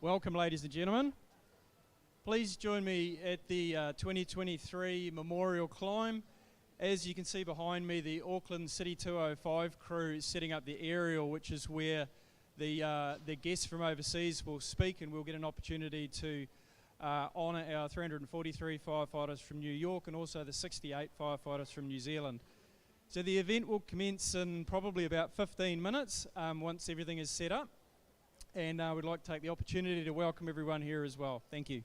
Welcome, ladies and gentlemen. Please join me at the 2023 Memorial Climb. As you can see behind me, the Auckland City 205 crew is setting up the aerial, which is where the guests from overseas will speak, and we'll get an opportunity to honour our 343 firefighters from New York and also the 68 firefighters from New Zealand. So the event will commence in probably about 15 minutes once everything is set up. And we'd like to take the opportunity to welcome everyone here as well. Thank you.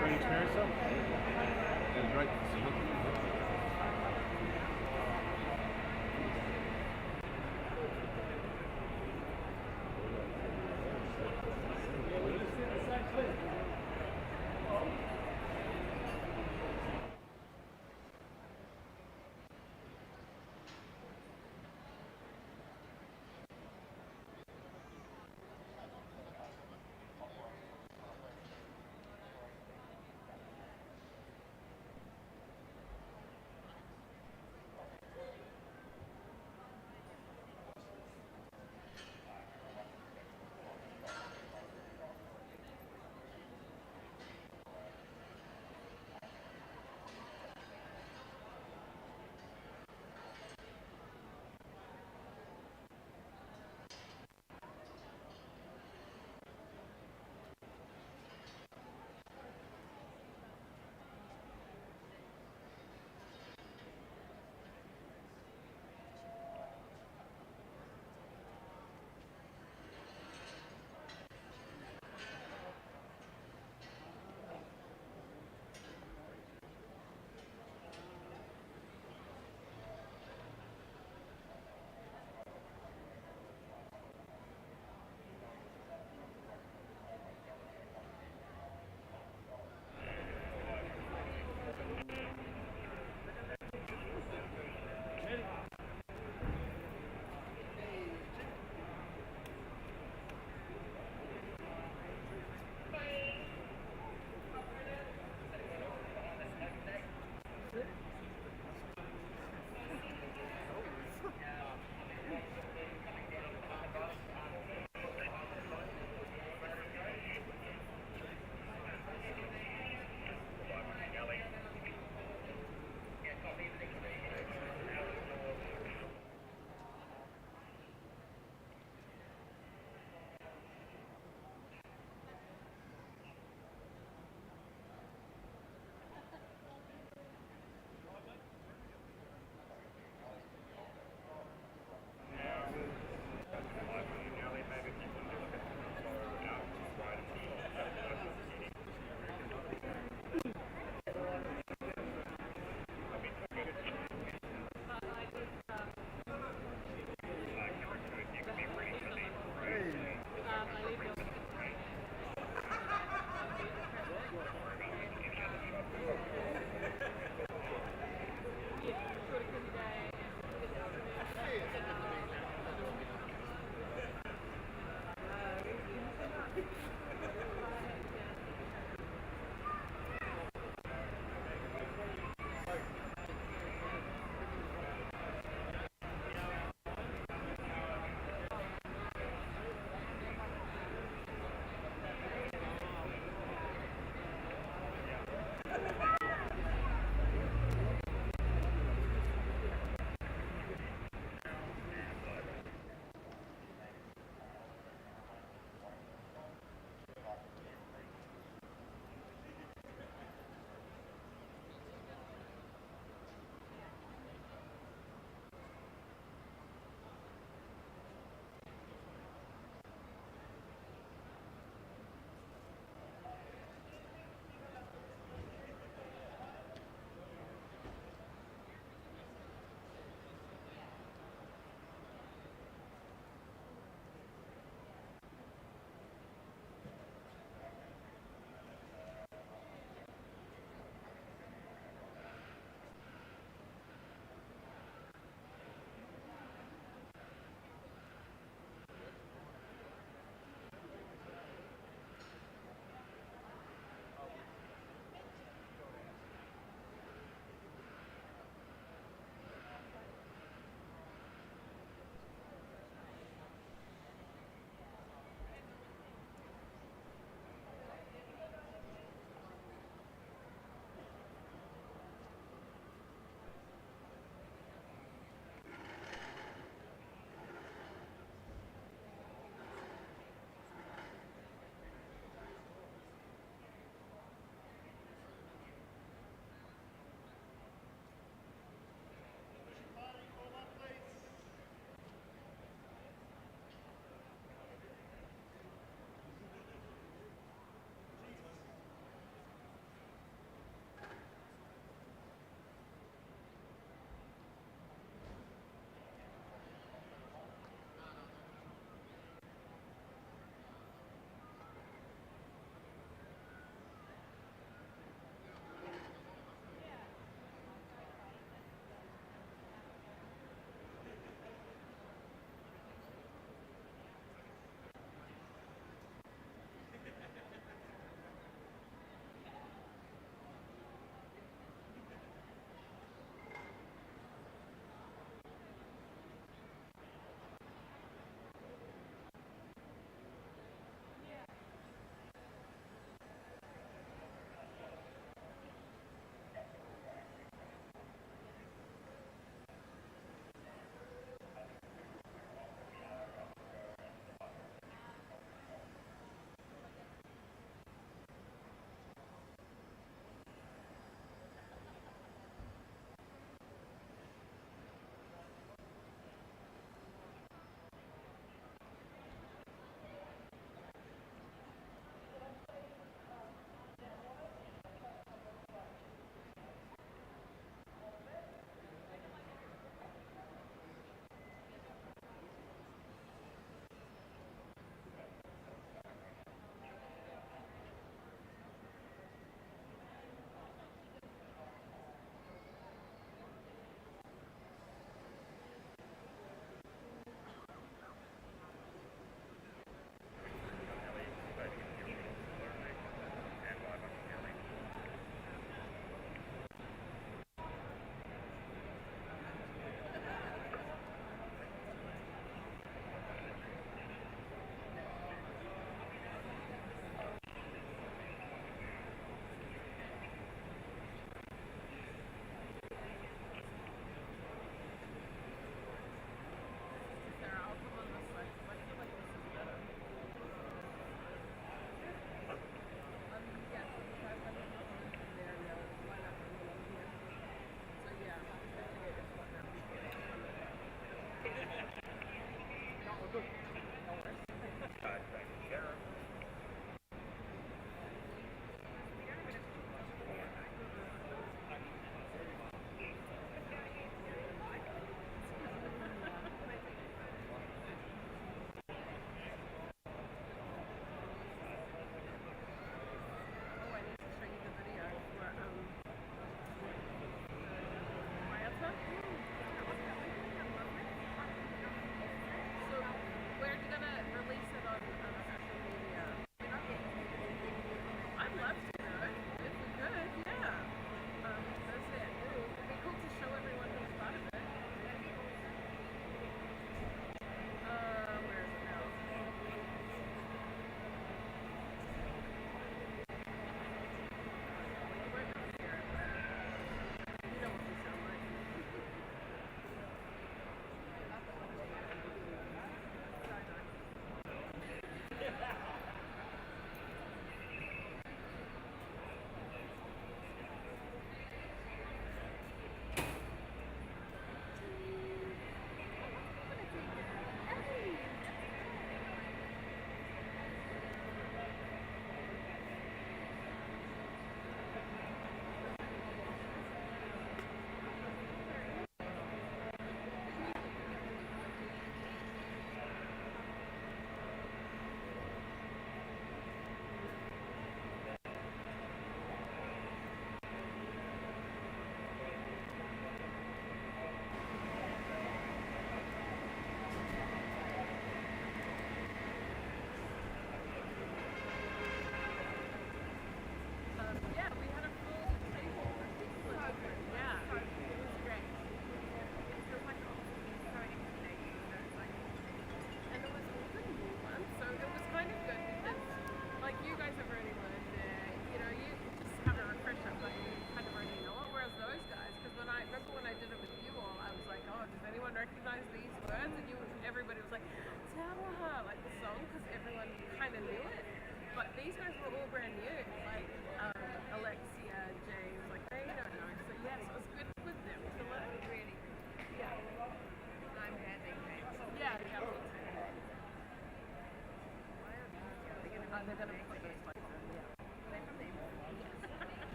Great experience, though? It was great to see you.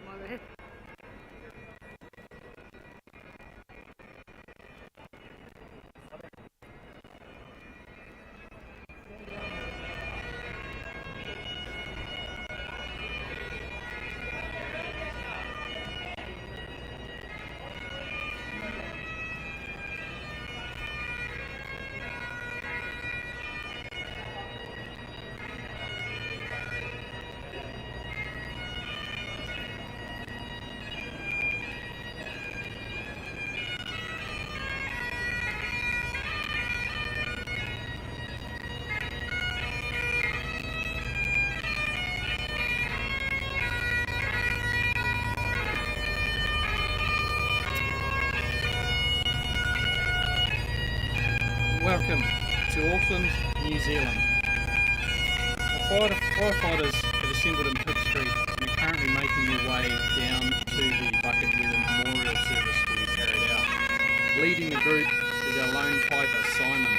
bad, my bad. Welcome to Auckland, New Zealand. The firefighters have assembled in Pitt Street and are currently making their way down to the Bucket Wheel Memorial Service will be carried out. Leading the group is our lone piper, Simon.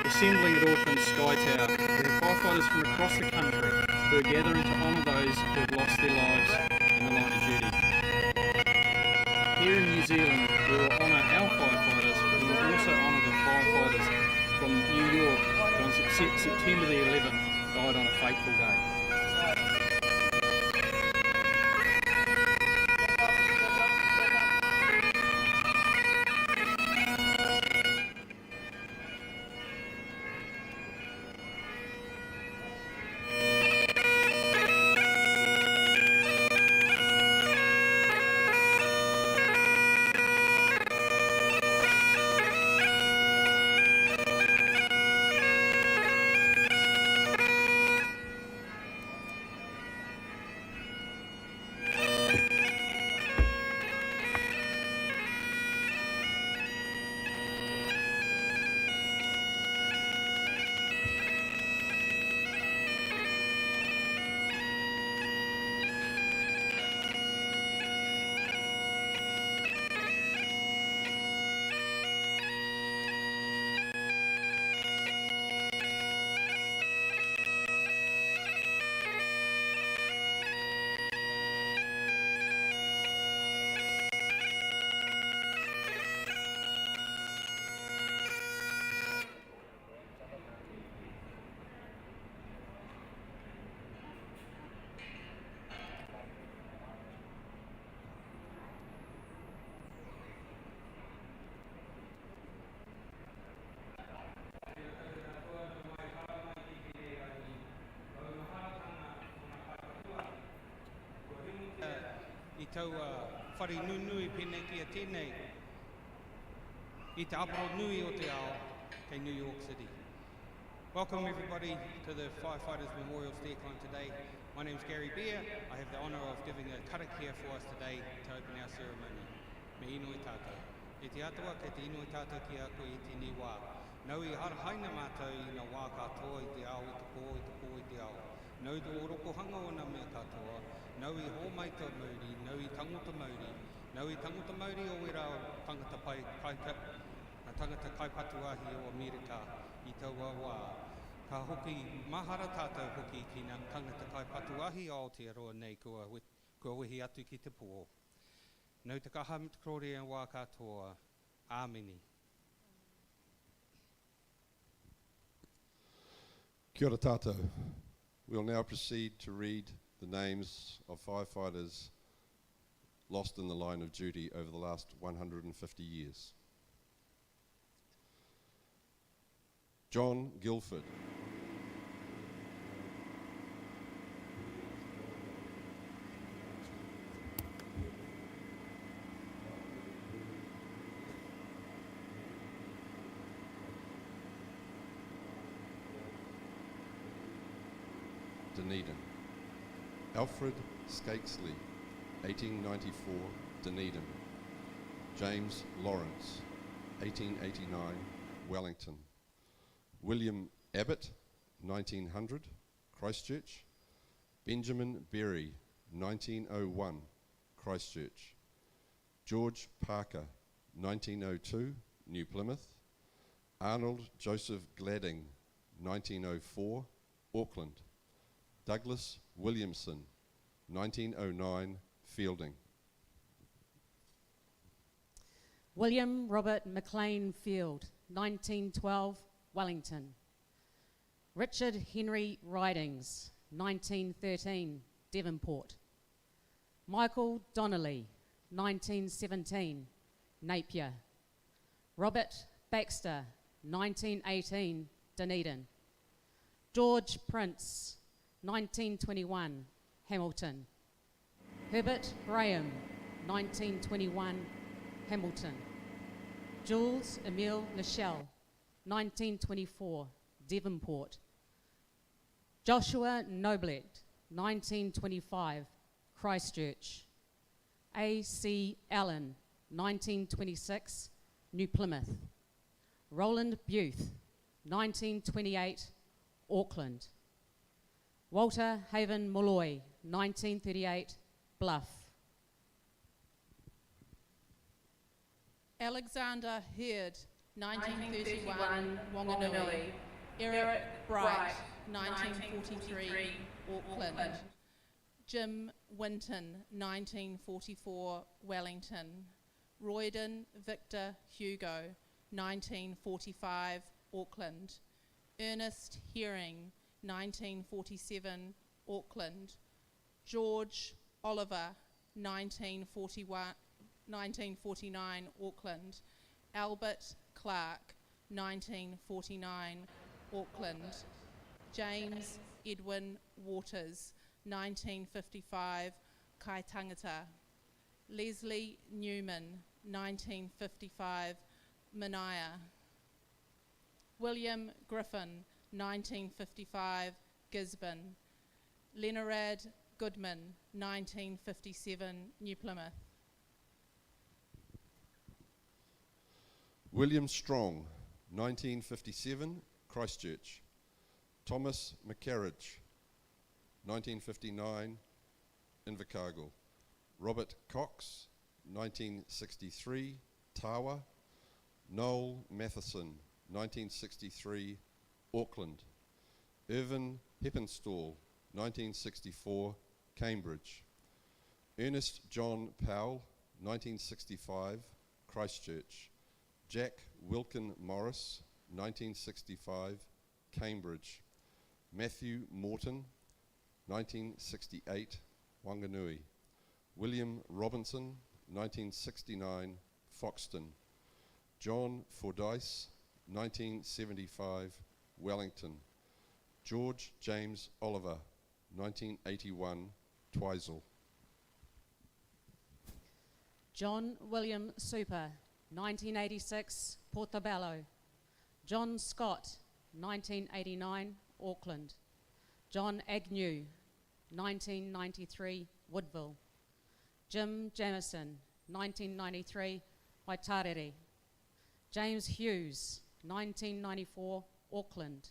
Assembling at Auckland's Sky Tower, we have firefighters from across the country who are gathering to honour those who have lost their lives in the line of duty. Here in New Zealand, we will honour our firefighters and we will also honour the firefighters from New York who on September the 11th died on a fateful day. I tau whare nui pēnei kia tēnei I te aparo nui o te ao kei New York City. Welcome everybody to the Firefighters Memorial Stair Climb today. My name is Gary Beer. I have the honour of giving a karakia for us today to open our ceremony. Me ino I tātou. E te atua kei te ino I tātou ki a koe I tēnei wā. Nau I hara haina mātou I ngā wā katoa I te ao I te pō I te ao. Nau te oroko hanga o nā mea katoa. Nau I hō maita Māori, nau I tangata Māori, nau I tangata Māori o wera o tangata kaipatuahi o Amerika I taua wā. Ka hoki mahara tātou hoki ki ngā tangata kaipatuahi o Aotearoa nei kua wehi atu ki te pō. Nau te kaha mitakrore a wā katoa. Āmeni. Kia ora tātou. We'll now proceed to read the names of firefighters lost in the line of duty over the last 150 years. John Guilford. Dunedin. Alfred Skakesley, 1894, Dunedin. James Lawrence, 1889, Wellington. William Abbott, 1900, Christchurch. Benjamin Berry, 1901, Christchurch. George Parker, 1902, New Plymouth. Arnold Joseph Gladding, 1904, Auckland. Douglas Williamson, 1909, Fielding. William Robert McLean Field, 1912, Wellington. Richard Henry Ridings, 1913, Devonport. Michael Donnelly, 1917, Napier. Robert Baxter, 1918, Dunedin. George Prince, 1921, Hamilton. Herbert Graham, 1921, Hamilton. Jules Emile Lachelle, 1924, Devonport. Joshua Noblet, 1925, Christchurch. A.C. Allen, 1926, New Plymouth. Roland Booth, 1928, Auckland. Walter Haven Molloy, 1938, Bluff. Alexander Heard, 1931, Wanganui. Eric Bright, 1943, Auckland. Jim Winton, 1944, Wellington. Royden Victor Hugo, 1945, Auckland. Ernest Herring, 1947, Auckland. George Oliver, 1949, Auckland. Albert Clark, 1949, Auckland. James Edwin Waters, 1955, Kaitangata. Leslie Newman, 1955, Manaia. William Griffin, 1955, Gisborne. Leonard Goodman, 1957, New Plymouth. William Strong, 1957, Christchurch. Thomas McCarriage, 1959, Invercargill. Robert Cox, 1963, Tawa. Noel Matheson, 1963, Auckland. Irvin Heppenstall, 1964, Cambridge. Ernest John Powell, 1965, Christchurch. Jack Wilkin Morris, 1965, Cambridge. Matthew Morton, 1968, Wanganui. William Robinson, 1969, Foxton. John Fordyce, 1975, Wellington. George James Oliver, 1981, Twizel. John William Super, 1986, Portobello. John Scott, 1989, Auckland. John Agnew, 1993, Woodville. Jim Jamison, 1993, Waitarere. James Hughes, 1994, Auckland.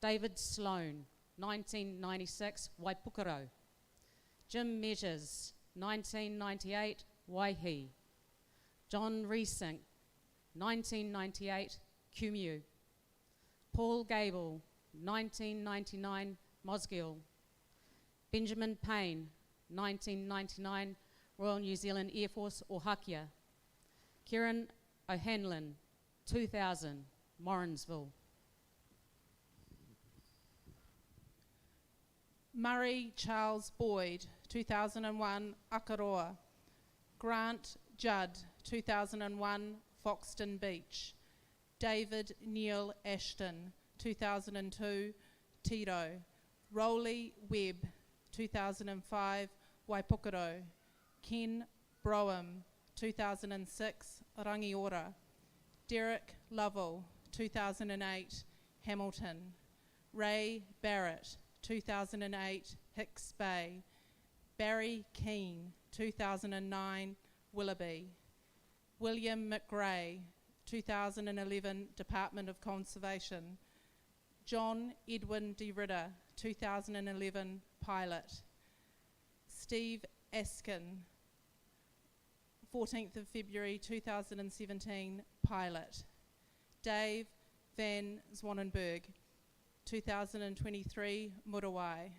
David Sloan, 1996, Waipukaro. Jim Measures, 1998, Waihi. John Reesink, 1998, Kumeu. Paul Gable, 1999, Mosgiel. Benjamin Payne, 1999, Royal New Zealand Air Force, Ohakia. Kieran O'Hanlon, 2000, Morrinsville. Murray Charles Boyd, 2001, Akaroa. Grant Judd, 2001, Foxton Beach. David Neil Ashton, 2002, Tiro. Rowley Webb, 2005, Waipukaro. Ken Broham, 2006, Rangiora. Derek Lovell, 2008, Hamilton. Ray Barrett, 2008, Hicks Bay. Barry Keane, 2009, Willoughby. William McRae, 2011, Department of Conservation. John Edwin de Ridder, 2011 pilot. Steve Askin, 14th of February 2017 pilot. Dave Van Zwanenberg, 2023 Muriwai.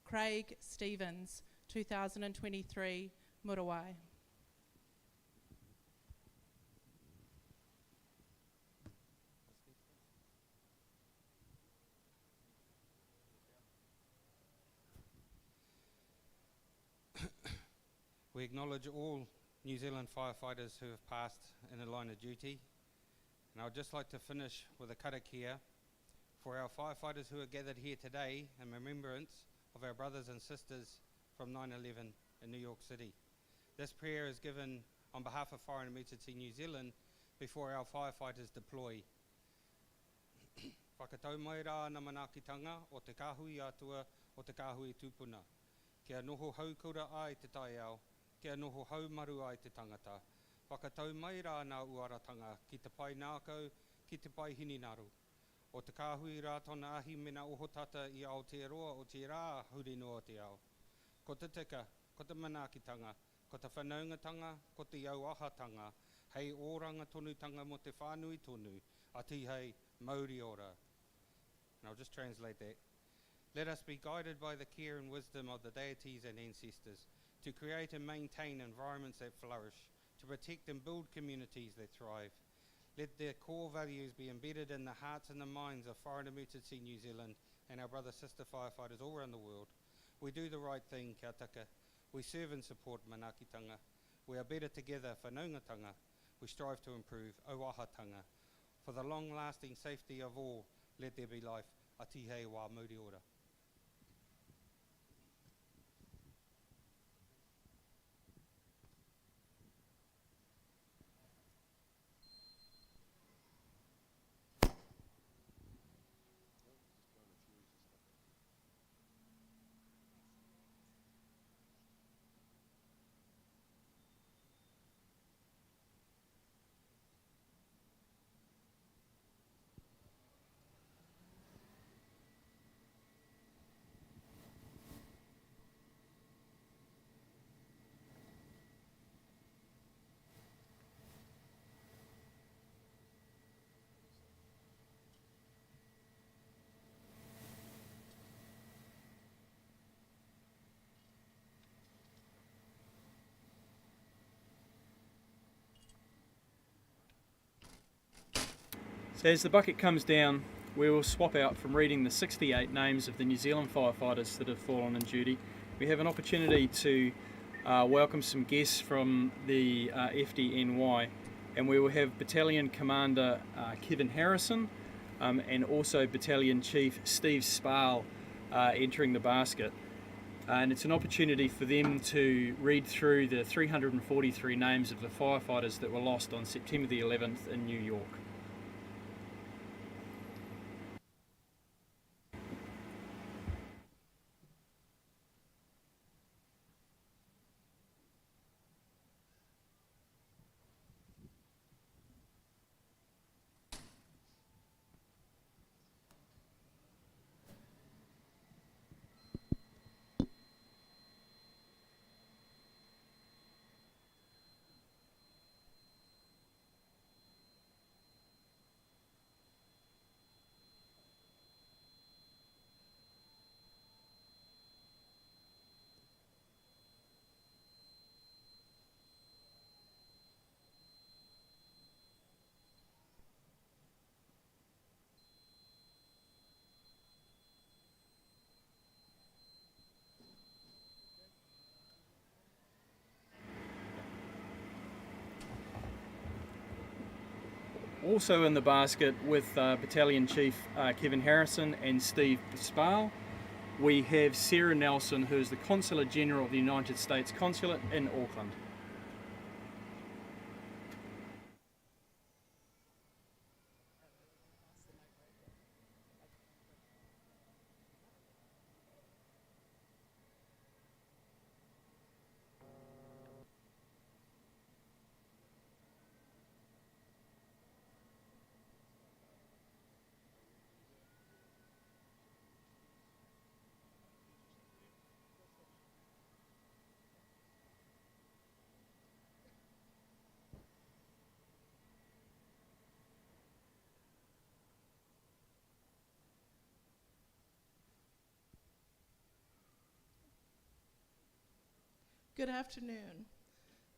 Craig Stevens, 2023 Muriwai. We acknowledge all New Zealand firefighters who have passed in the line of duty. And I would just like to finish with a karakia for our firefighters who are gathered here today in remembrance of our brothers and sisters from 9/11 in New York City. This prayer is given on behalf of Fire and Emergency New Zealand before our firefighters deploy. Whakatau mai rā na manakitanga o te kāhui atua o te kāhui tūpuna. Kia noho haukura ai te tai ao, kia noho haumaru ai te tangata. Whakatau mai rā nā uaratanga ki te pai nākau, ki te pai hininaru. O te kāhui rā tona ahi mena ohotata i Aotearoa o te rā huri noa te ao. Ko te tika, ko te manakitanga, ko te whanaungatanga, ko te auahatanga, hei ōranga tonutanga mo te whānui tonu, ati hei Māori ora. And I'll just translate that. Let us be guided by the care and wisdom of the deities and ancestors to create and maintain environments that flourish, to protect and build communities that thrive. Let their core values be embedded in the hearts and the minds of Fire and Emergency New Zealand and our brother-sister firefighters all around the world. We do the right thing, kia taka. We serve and support manakitanga. We are better together, whanaungatanga. We strive to improve auahatanga. For the long-lasting safety of all, let there be life. Ati hei wā Māori ora. So as the bucket comes down, we will swap out from reading the 68 names of the New Zealand firefighters that have fallen in duty. We have an opportunity to welcome some guests from the FDNY, and we will have Battalion Commander Kevin Harrison and also Battalion Chief Steve Sparl entering the basket. And it's an opportunity for them to read through the 343 names of the firefighters that were lost on September the 11th in New York. Also in the basket with Battalion Chief Kevin Harrison and Steve Sparl, we have Sarah Nelson, who is the Consular General of the United States Consulate in Auckland. Good afternoon.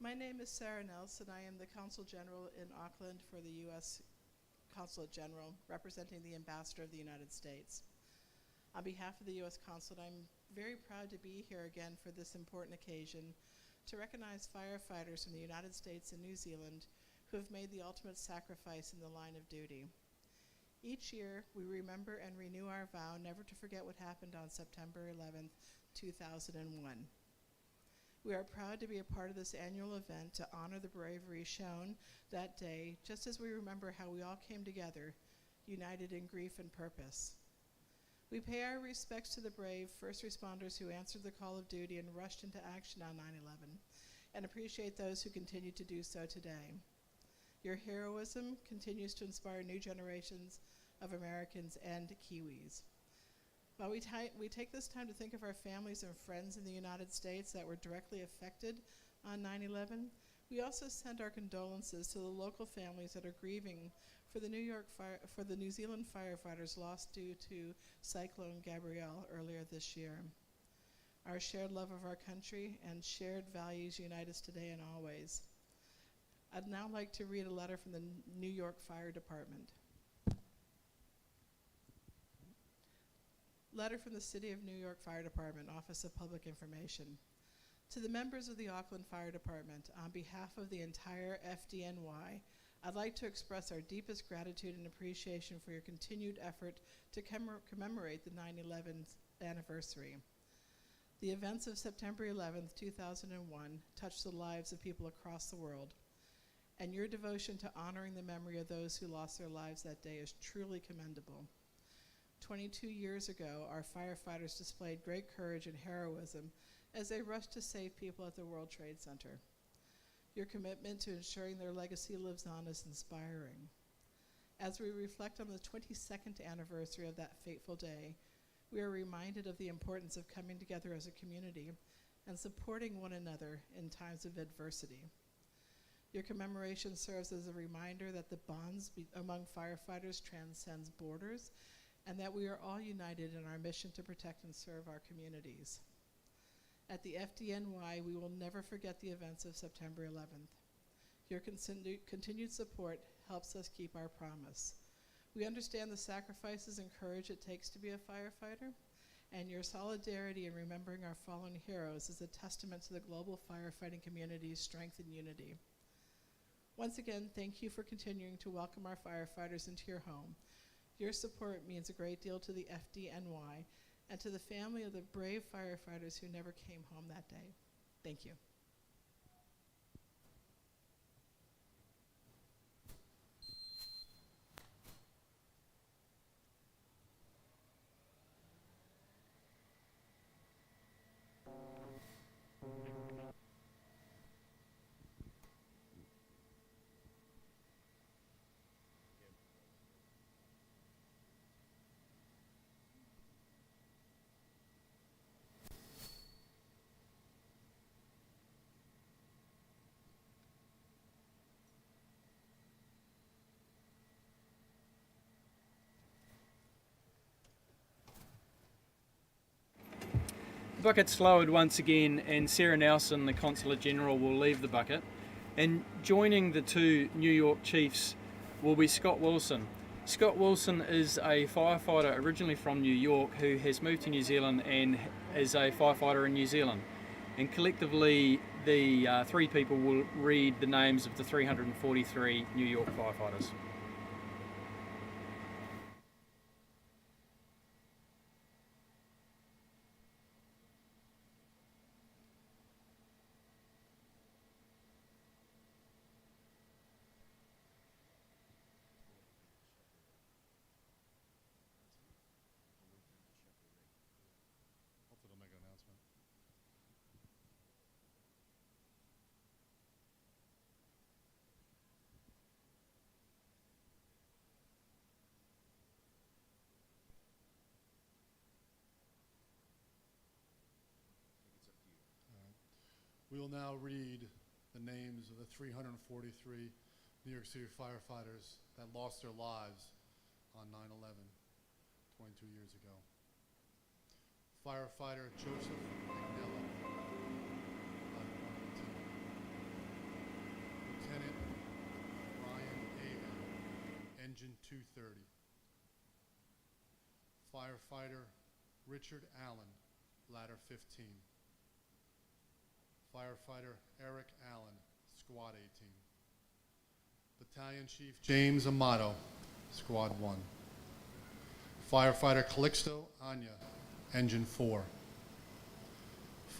My name is Sarah Nelson. I am the Consul General in Auckland for the U.S. Consulate General, representing the Ambassador of the United States. On behalf of the U.S. Consulate, I'm very proud to be here again for this important occasion to recognize firefighters from the United States and New Zealand who have made the ultimate sacrifice in the line of duty. Each year, we remember and renew our vow never to forget what happened on September 11th, 2001. We are proud to be a part of this annual event to honor the bravery shown that day, just as we remember how we all came together, united in grief and purpose. We pay our respects to the brave first responders who answered the call of duty and rushed into action on 9/11, and appreciate those who continue to do so today. Your heroism continues to inspire new generations of Americans and Kiwis. While we take this time to think of our families and friends in the United States that were directly affected on 9/11, we also send our condolences to the local families that are grieving for the New Zealand firefighters lost due to Cyclone Gabrielle earlier this year. Our shared love of our country and shared values unite us today and always. I'd now like to read a letter from the New York Fire Department. Letter from the City of New York Fire Department, Office of Public Information. To the members of the Auckland Fire Department, on behalf of the entire FDNY, I'd like to express our deepest gratitude and appreciation for your continued effort to commemorate the 9/11 anniversary. The events of September 11th, 2001 touched the lives of people across the world, and your devotion to honoring the memory of those who lost their lives that day is truly commendable. 22 years ago, our firefighters displayed great courage and heroism as they rushed to save people at the World Trade Center. Your commitment to ensuring their legacy lives on is inspiring. As we reflect on the 22nd anniversary of that fateful day, we are reminded of the importance of coming together as a community and supporting one another in times of adversity. Your commemoration serves as a reminder that the bonds among firefighters transcends borders, and that we are all united in our mission to protect and serve our communities. At the FDNY, we will never forget the events of September 11th. Your continued support helps us keep our promise. We understand the sacrifices and courage it takes to be a firefighter, and your solidarity in remembering our fallen heroes is a testament to the global firefighting community's strength and unity. Once again, thank you for continuing to welcome our firefighters into your home. Your support means a great deal to the FDNY and to the family of the brave firefighters who never came home that day. Thank you. The bucket's lowered once again, and Sarah Nelson, the Consulate General, will leave the bucket. And joining the two New York chiefs will be Scott Wilson. Scott Wilson is a firefighter originally from New York who has moved to New Zealand and is a firefighter in New Zealand. And collectively, the three people will read the names of the 343 New York firefighters. Hopefully they'll make an announcement. We will now read the names of the 343 New York City firefighters that lost their lives on 9/11, 22 years ago. Firefighter Joseph Agnello, Engine 230. Firefighter Richard Allen, ladder 15. Firefighter Eric Allen, squad 18. Battalion Chief James Amato, squad 1. Firefighter Calixto Anya, engine 4.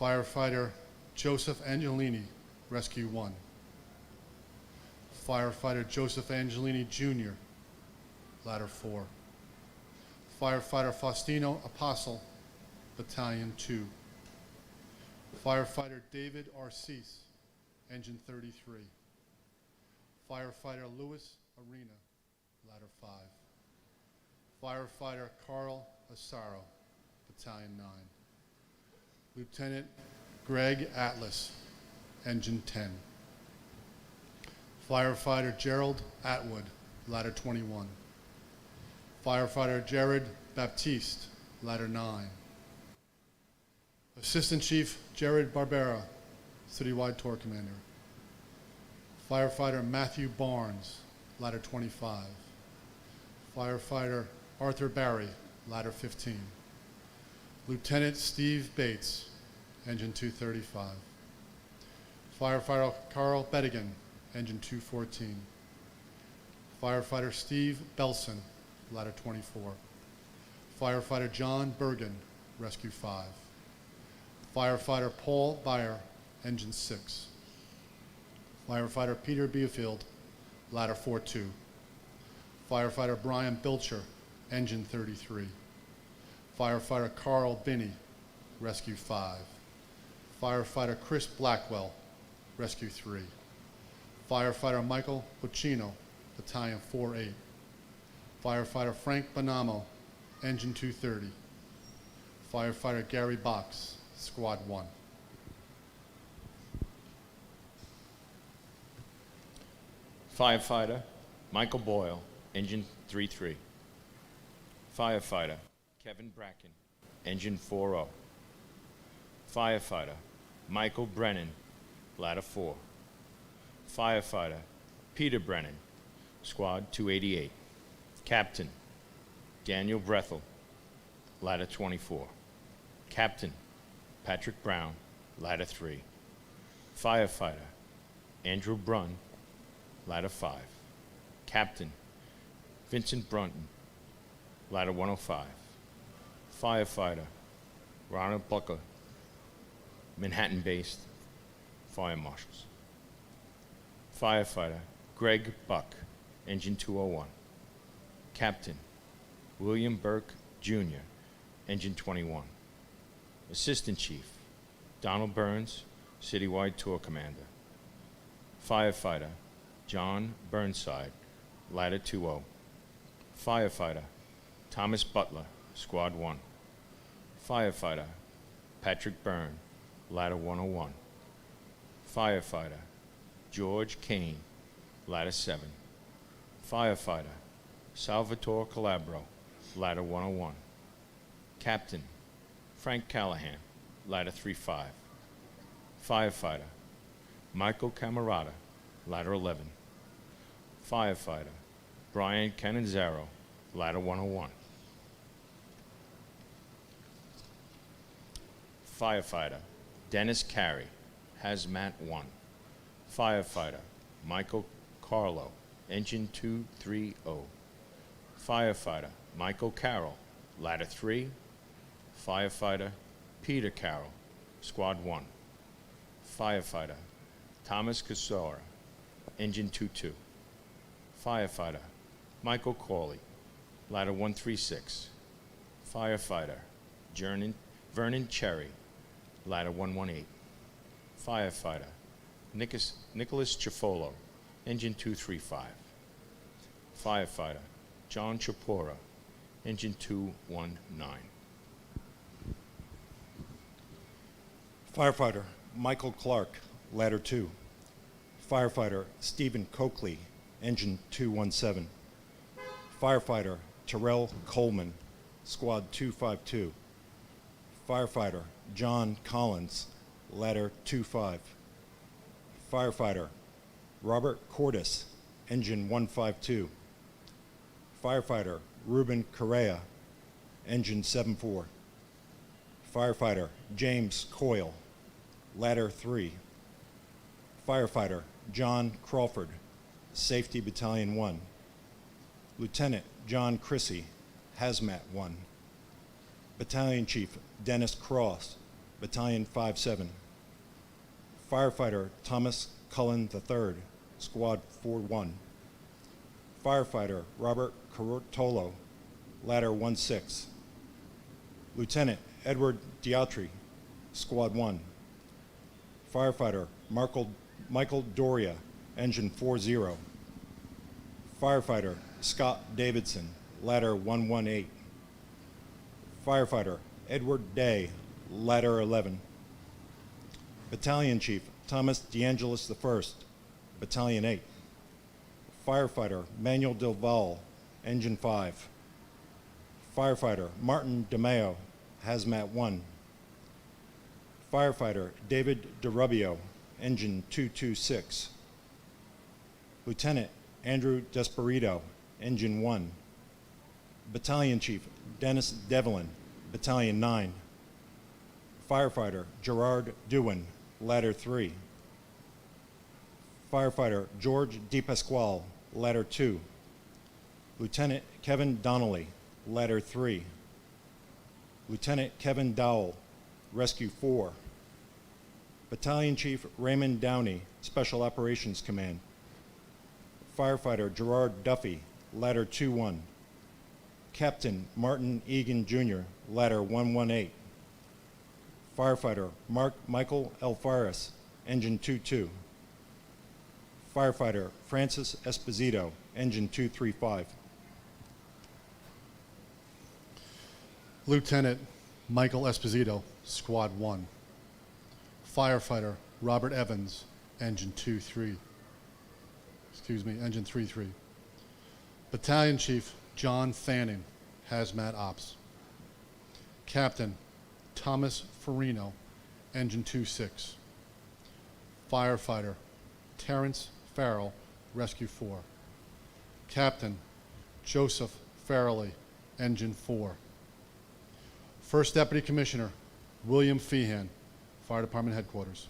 Firefighter Joseph Angelini, rescue 1. Firefighter Joseph Angelini Jr., ladder 4. Firefighter Faustino Apostle, battalion 2. Firefighter David Arcease, engine 33. Firefighter Louis Arena, ladder 5. Firefighter Carl Asaro, battalion 9. Lieutenant Greg Atlas, engine 10. Firefighter Gerald Atwood, ladder 21. Firefighter Jared Baptiste, ladder 9. Assistant Chief Jared Barbera, citywide tour commander. Firefighter Matthew Barnes, ladder 25. Firefighter Arthur Barry, ladder 15. Lieutenant Steve Bates, engine 235. Firefighter Carl Bettigan, engine 214. Firefighter Steve Belson, ladder 24. Firefighter John Bergen, rescue 5. Firefighter Paul Beyer, engine 6. Firefighter Peter Beafield, ladder 42. Firefighter Brian Bilcher, engine 33. Firefighter Carl Binney, rescue 5. Firefighter Chris Blackwell, rescue 3. Firefighter Michael Buccino, battalion 4-8. Firefighter Frank Bonamo, engine 230. Firefighter Gary Box, squad 1. Firefighter Michael Boyle, engine 33. Firefighter Kevin Bracken, engine 40. Firefighter Michael Brennan, ladder 4. Firefighter Peter Brennan, squad 288. Captain Daniel Brethel, ladder 24. Captain Patrick Brown, ladder 3. Firefighter Andrew Brunn, ladder 5. Captain Vincent Brunton, ladder 105. Firefighter Ronald Bucker, Manhattan-based fire marshals. Firefighter Greg Buck, engine 201. Captain William Burke, Jr., engine 21. Assistant Chief Donald Burns, citywide tour commander. Firefighter John Burnside, ladder 20. Firefighter Thomas Butler, squad 1. Firefighter Patrick Byrne, ladder 101. Firefighter George Kane, ladder 7. Firefighter Salvatore Calabro, ladder 101. Captain Frank Callahan, ladder 35. Firefighter Michael Camarata, ladder 11. Firefighter Brian Cananzaro, ladder 101. Firefighter Dennis Carey, hazmat 1. Firefighter Michael Carlo, engine 230. Firefighter Michael Carroll, ladder 3. Firefighter Peter Carroll, squad 1. Firefighter Thomas Casora, engine 22. Firefighter Michael Cawley, ladder 136. Firefighter Vernon Cherry, ladder 118. Firefighter Nicholas Ciaffolo, engine 235. Firefighter John Chapora, engine 219. Firefighter Michael Clark, ladder 2. Firefighter Stephen Coakley, engine 217. Firefighter Terrell Coleman, squad 252. Firefighter John Collins, ladder 25. Firefighter Robert Cordis, engine 152. Firefighter Ruben Correa, engine 7-4. Firefighter James Coyle, ladder 3. Firefighter John Crawford, Safety Battalion 1. Lieutenant John Chrissy, Hazmat 1. Battalion Chief Dennis Cross, Battalion 5-7. Firefighter Thomas Cullen III, Squad 4-1. Firefighter Robert Cortolo, ladder 1-6. Lieutenant Edward Diatri, Squad 1. Firefighter Michael Doria, engine 4-0. Firefighter Scott Davidson, ladder 118. Firefighter Edward Day, ladder 11. Battalion Chief Thomas DeAngelis I, Battalion 8. Firefighter Manuel Del Val, engine 5. Firefighter Martin DeMeo, Hazmat 1. Firefighter David DeRubio, engine 226. Lieutenant Andrew Desperito, engine 1. Battalion Chief Dennis Devlin, Battalion 9. Firefighter Gerard Dewin, ladder 3. Firefighter George DePasquale, ladder 2. Lieutenant Kevin Donnelly, ladder 3. Lieutenant Kevin Dowell, rescue 4. Battalion Chief Raymond Downey, Special Operations Command. Firefighter Gerard Duffy, ladder 2-1. Captain Martin Egan Jr., ladder 118. Firefighter Michael Alfaris, engine 2-2. Firefighter Francis Esposito, engine 235. Lieutenant Michael Esposito, Squad 1. Firefighter Robert Evans, engine 3-3. Battalion Chief John Fanning, Hazmat Ops. Captain Thomas Farino, engine 26. Firefighter Terrence Farrell, rescue 4. Captain Joseph Farrelly, engine 4. First Deputy Commissioner William Feehan, Fire Department Headquarters.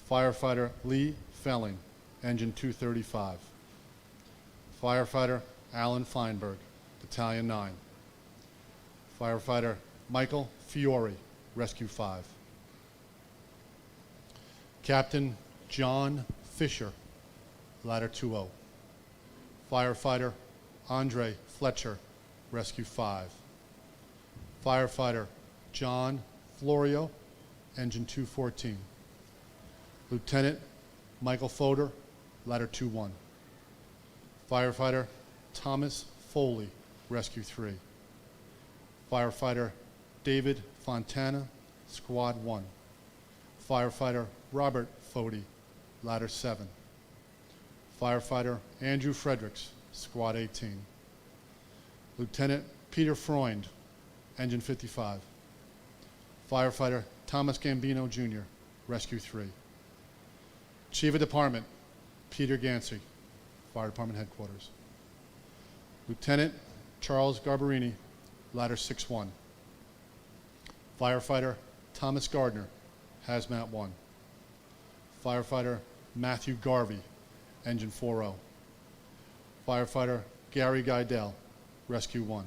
Firefighter Lee Felling, engine 235. Firefighter Alan Feinberg, Battalion 9. Firefighter Michael Fiore, Rescue 5. Captain John Fisher, ladder 20. Firefighter Andre Fletcher, Rescue 5. Firefighter John Florio, engine 214. Lieutenant Michael Foder, ladder 2-1. Firefighter Thomas Foley, rescue 3. Firefighter David Fontana, squad 1. Firefighter Robert Fody, ladder 7. Firefighter Andrew Fredericks, squad 18. Lieutenant Peter Freund, engine 55. Firefighter Thomas Gambino Jr., rescue 3. Chief of Department Peter Gansey, Fire Department Headquarters. Lieutenant Charles Garbarini, ladder 6-1. Firefighter Thomas Gardner, hazmat 1. Firefighter Matthew Garvey, engine 4-0. Firefighter Gary Guidell, rescue 1.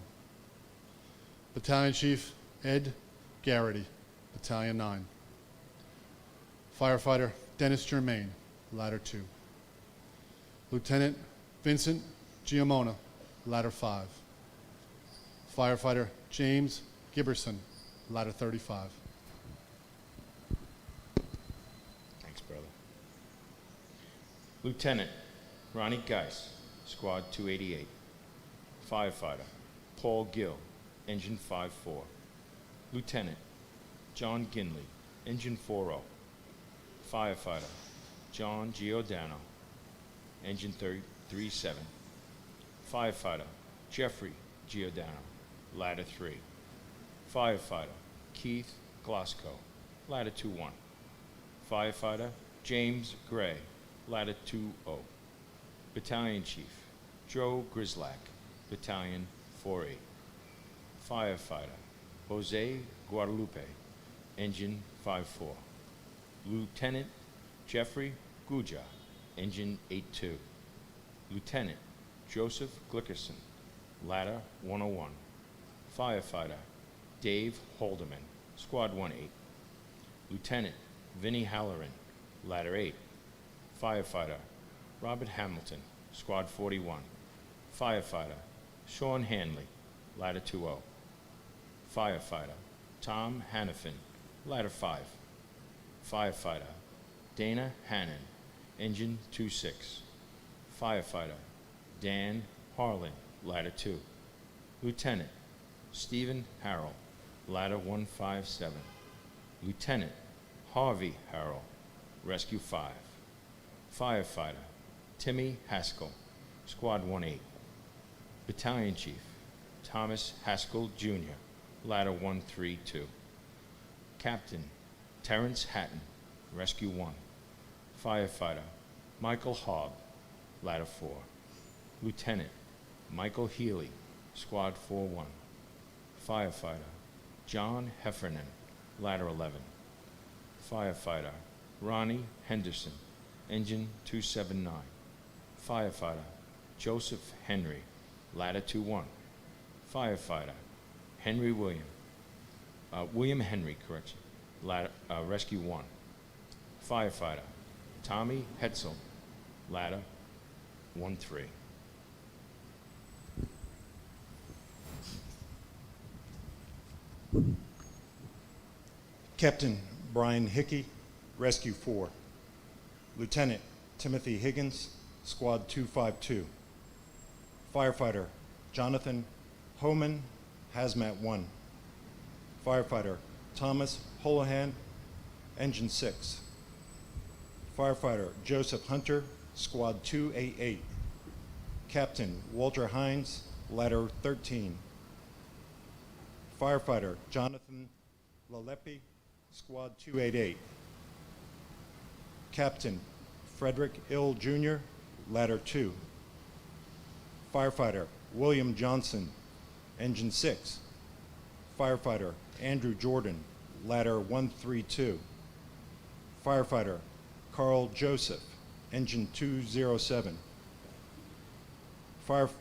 Battalion Chief Ed Garrity, battalion 9. Firefighter Dennis Germain, ladder 2. Lieutenant Vincent Giamona, ladder 5. Firefighter James Giberson, ladder 35. Thanks, brother. Lieutenant Ronnie Geis, squad 288. Firefighter Paul Gill, engine 5-4. Lieutenant John Ginley, engine 4-0. Firefighter John Giordano, engine 3-7. Firefighter Jeffrey Giordano, ladder 3. Firefighter Keith Glasgow, ladder 2-1. Firefighter James Gray, ladder 2-0. Battalion Chief Joe Grislack, Battalion 4-8. Firefighter Jose Guadalupe, Engine 5-4. Lieutenant Jeffrey Guja, Engine 8-2. Lieutenant Joseph Glickerson, Ladder 101. Firefighter Dave Holderman, Squad 1-8. Lieutenant Vinnie Halloran, Ladder 8. Firefighter Robert Hamilton, Squad 41. Firefighter Sean Hanley, Ladder 2-0. Firefighter Tom Hannafin, Ladder 5. Firefighter Dana Hannon, Engine 2-6. Firefighter Dan Harlan, Ladder 2. Lieutenant Stephen Harrell, Ladder 157. Lieutenant Harvey Harrell, Rescue 5. Firefighter Timmy Haskell, Squad 1-8. Battalion Chief Thomas Haskell Jr., Ladder 132. Captain Terrence Hatton, Rescue 1. Firefighter Michael Hogg, Ladder 4. Lieutenant Michael Healy, Squad 4-1. Firefighter John Heffernan, Ladder 11. Firefighter Ronnie Henderson, Engine 279. Firefighter Joseph Henry, Ladder 2-1. Firefighter Henry William Henry, correction, Ladder, Rescue 1. Firefighter Tommy Hetzel, Ladder 1-3. Captain Brian Hickey, Rescue 4. Lieutenant Timothy Higgins, Squad 252. Firefighter Jonathan Homan, Hazmat 1. Firefighter Thomas Holohan, Engine 6. Firefighter Joseph Hunter, Squad 288. Captain Walter Hines, Ladder 13. Firefighter Jonathan Lalepi, Squad 288. Captain Frederick Ill Jr., Ladder 2. Firefighter William Johnson, Engine 6. Firefighter Andrew Jordan, Ladder 132. Firefighter Carl Joseph, Engine 207.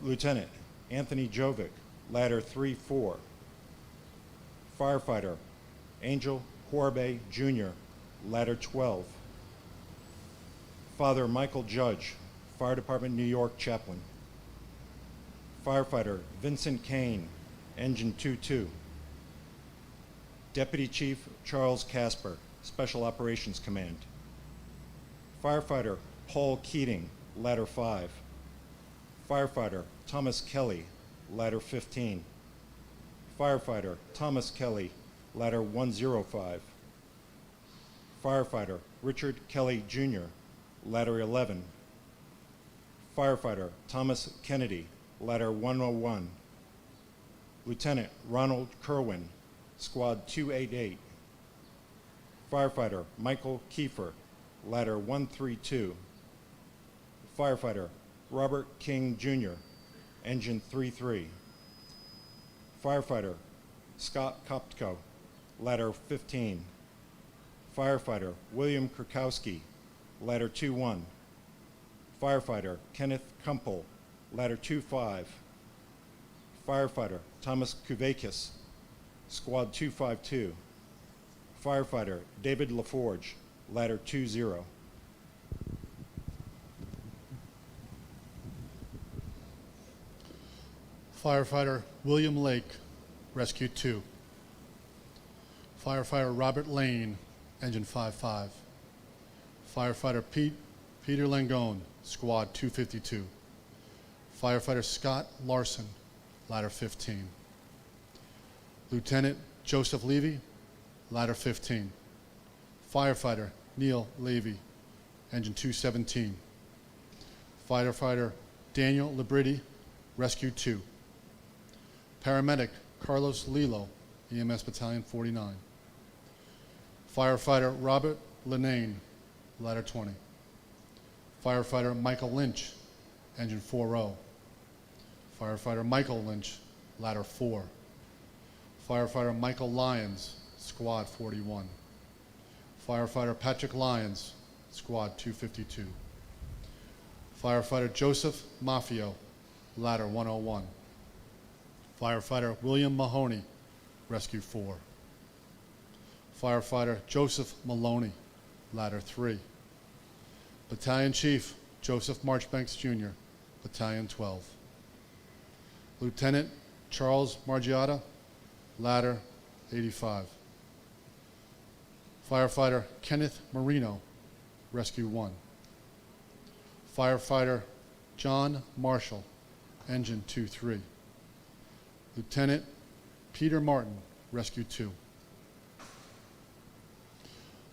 Lieutenant Anthony Jovic, Ladder 3-4. Firefighter Angel Horbe Jr., Ladder 12. Father Michael Judge, Fire Department New York Chaplain. Firefighter Vincent Kane, Engine 22. Deputy Chief Charles Casper, Special Operations Command. Firefighter Paul Keating, Ladder 5. Firefighter Thomas Kelly, Ladder 15. Firefighter Thomas Kelly, Ladder 105. Firefighter Richard Kelly Jr., Ladder 11. Firefighter Thomas Kennedy, Ladder 101. Lieutenant Ronald Kerwin, Squad 288. Firefighter Michael Kiefer, Ladder 132. Firefighter Robert King Jr., Engine 33. Firefighter Scott Koptko, Ladder 15. Firefighter William Krakowski, Ladder 2-1. Firefighter Kenneth Kumpel, Ladder 2-5. Firefighter Thomas Kuvakis, Squad 252. Firefighter David LaForge, Ladder 2-0. Firefighter William Lake, Rescue 2. Firefighter Robert Lane, Engine 5-5. Firefighter Peter Langone, Squad 252. Firefighter Scott Larson, Ladder 15. Lieutenant Joseph Levy, Ladder 15. Firefighter Neil Levy, Engine 217. Firefighter Daniel Libritti, Rescue 2. Paramedic Carlos Lilo, EMS Battalion 49. Firefighter Robert Lenane, Ladder 20. Firefighter Michael Lynch, Engine 40. Firefighter Michael Lynch, Ladder 4. Firefighter Michael Lyons, Squad 41. Firefighter Patrick Lyons, Squad 252. Firefighter Joseph Maffio, Ladder 101. Firefighter William Mahoney, Rescue 4. Firefighter Joseph Maloney, Ladder 3. Battalion Chief Joseph Marchbanks Jr., Battalion 12. Lieutenant Charles Margiotta, Ladder 85. Firefighter Kenneth Marino, Rescue 1. Firefighter John Marshall, Engine 2-3. Lieutenant Peter Martin, Rescue 2.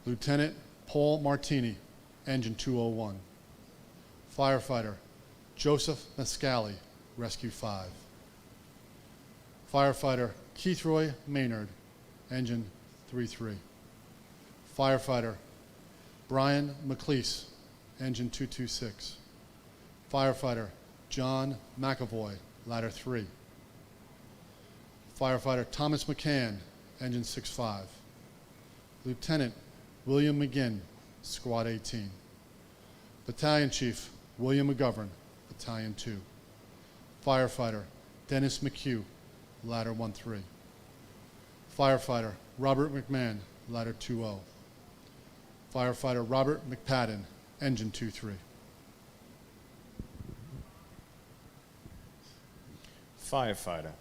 Lieutenant Paul Martini, Engine 201. Firefighter Joseph Mascali, Rescue 5. Firefighter Keithroy Maynard, Engine 3-3. Firefighter Brian McLeese, Engine 226. Firefighter John McAvoy, Ladder 3. Firefighter Thomas McCann, Engine 6-5. Lieutenant William McGinn, Squad 18. Battalion Chief William McGovern, Battalion 2. Firefighter Dennis McHugh, Ladder 1-3. Firefighter Robert McMahon, Ladder 2-0. Firefighter Robert McPadden, Engine 2-3. Firefighter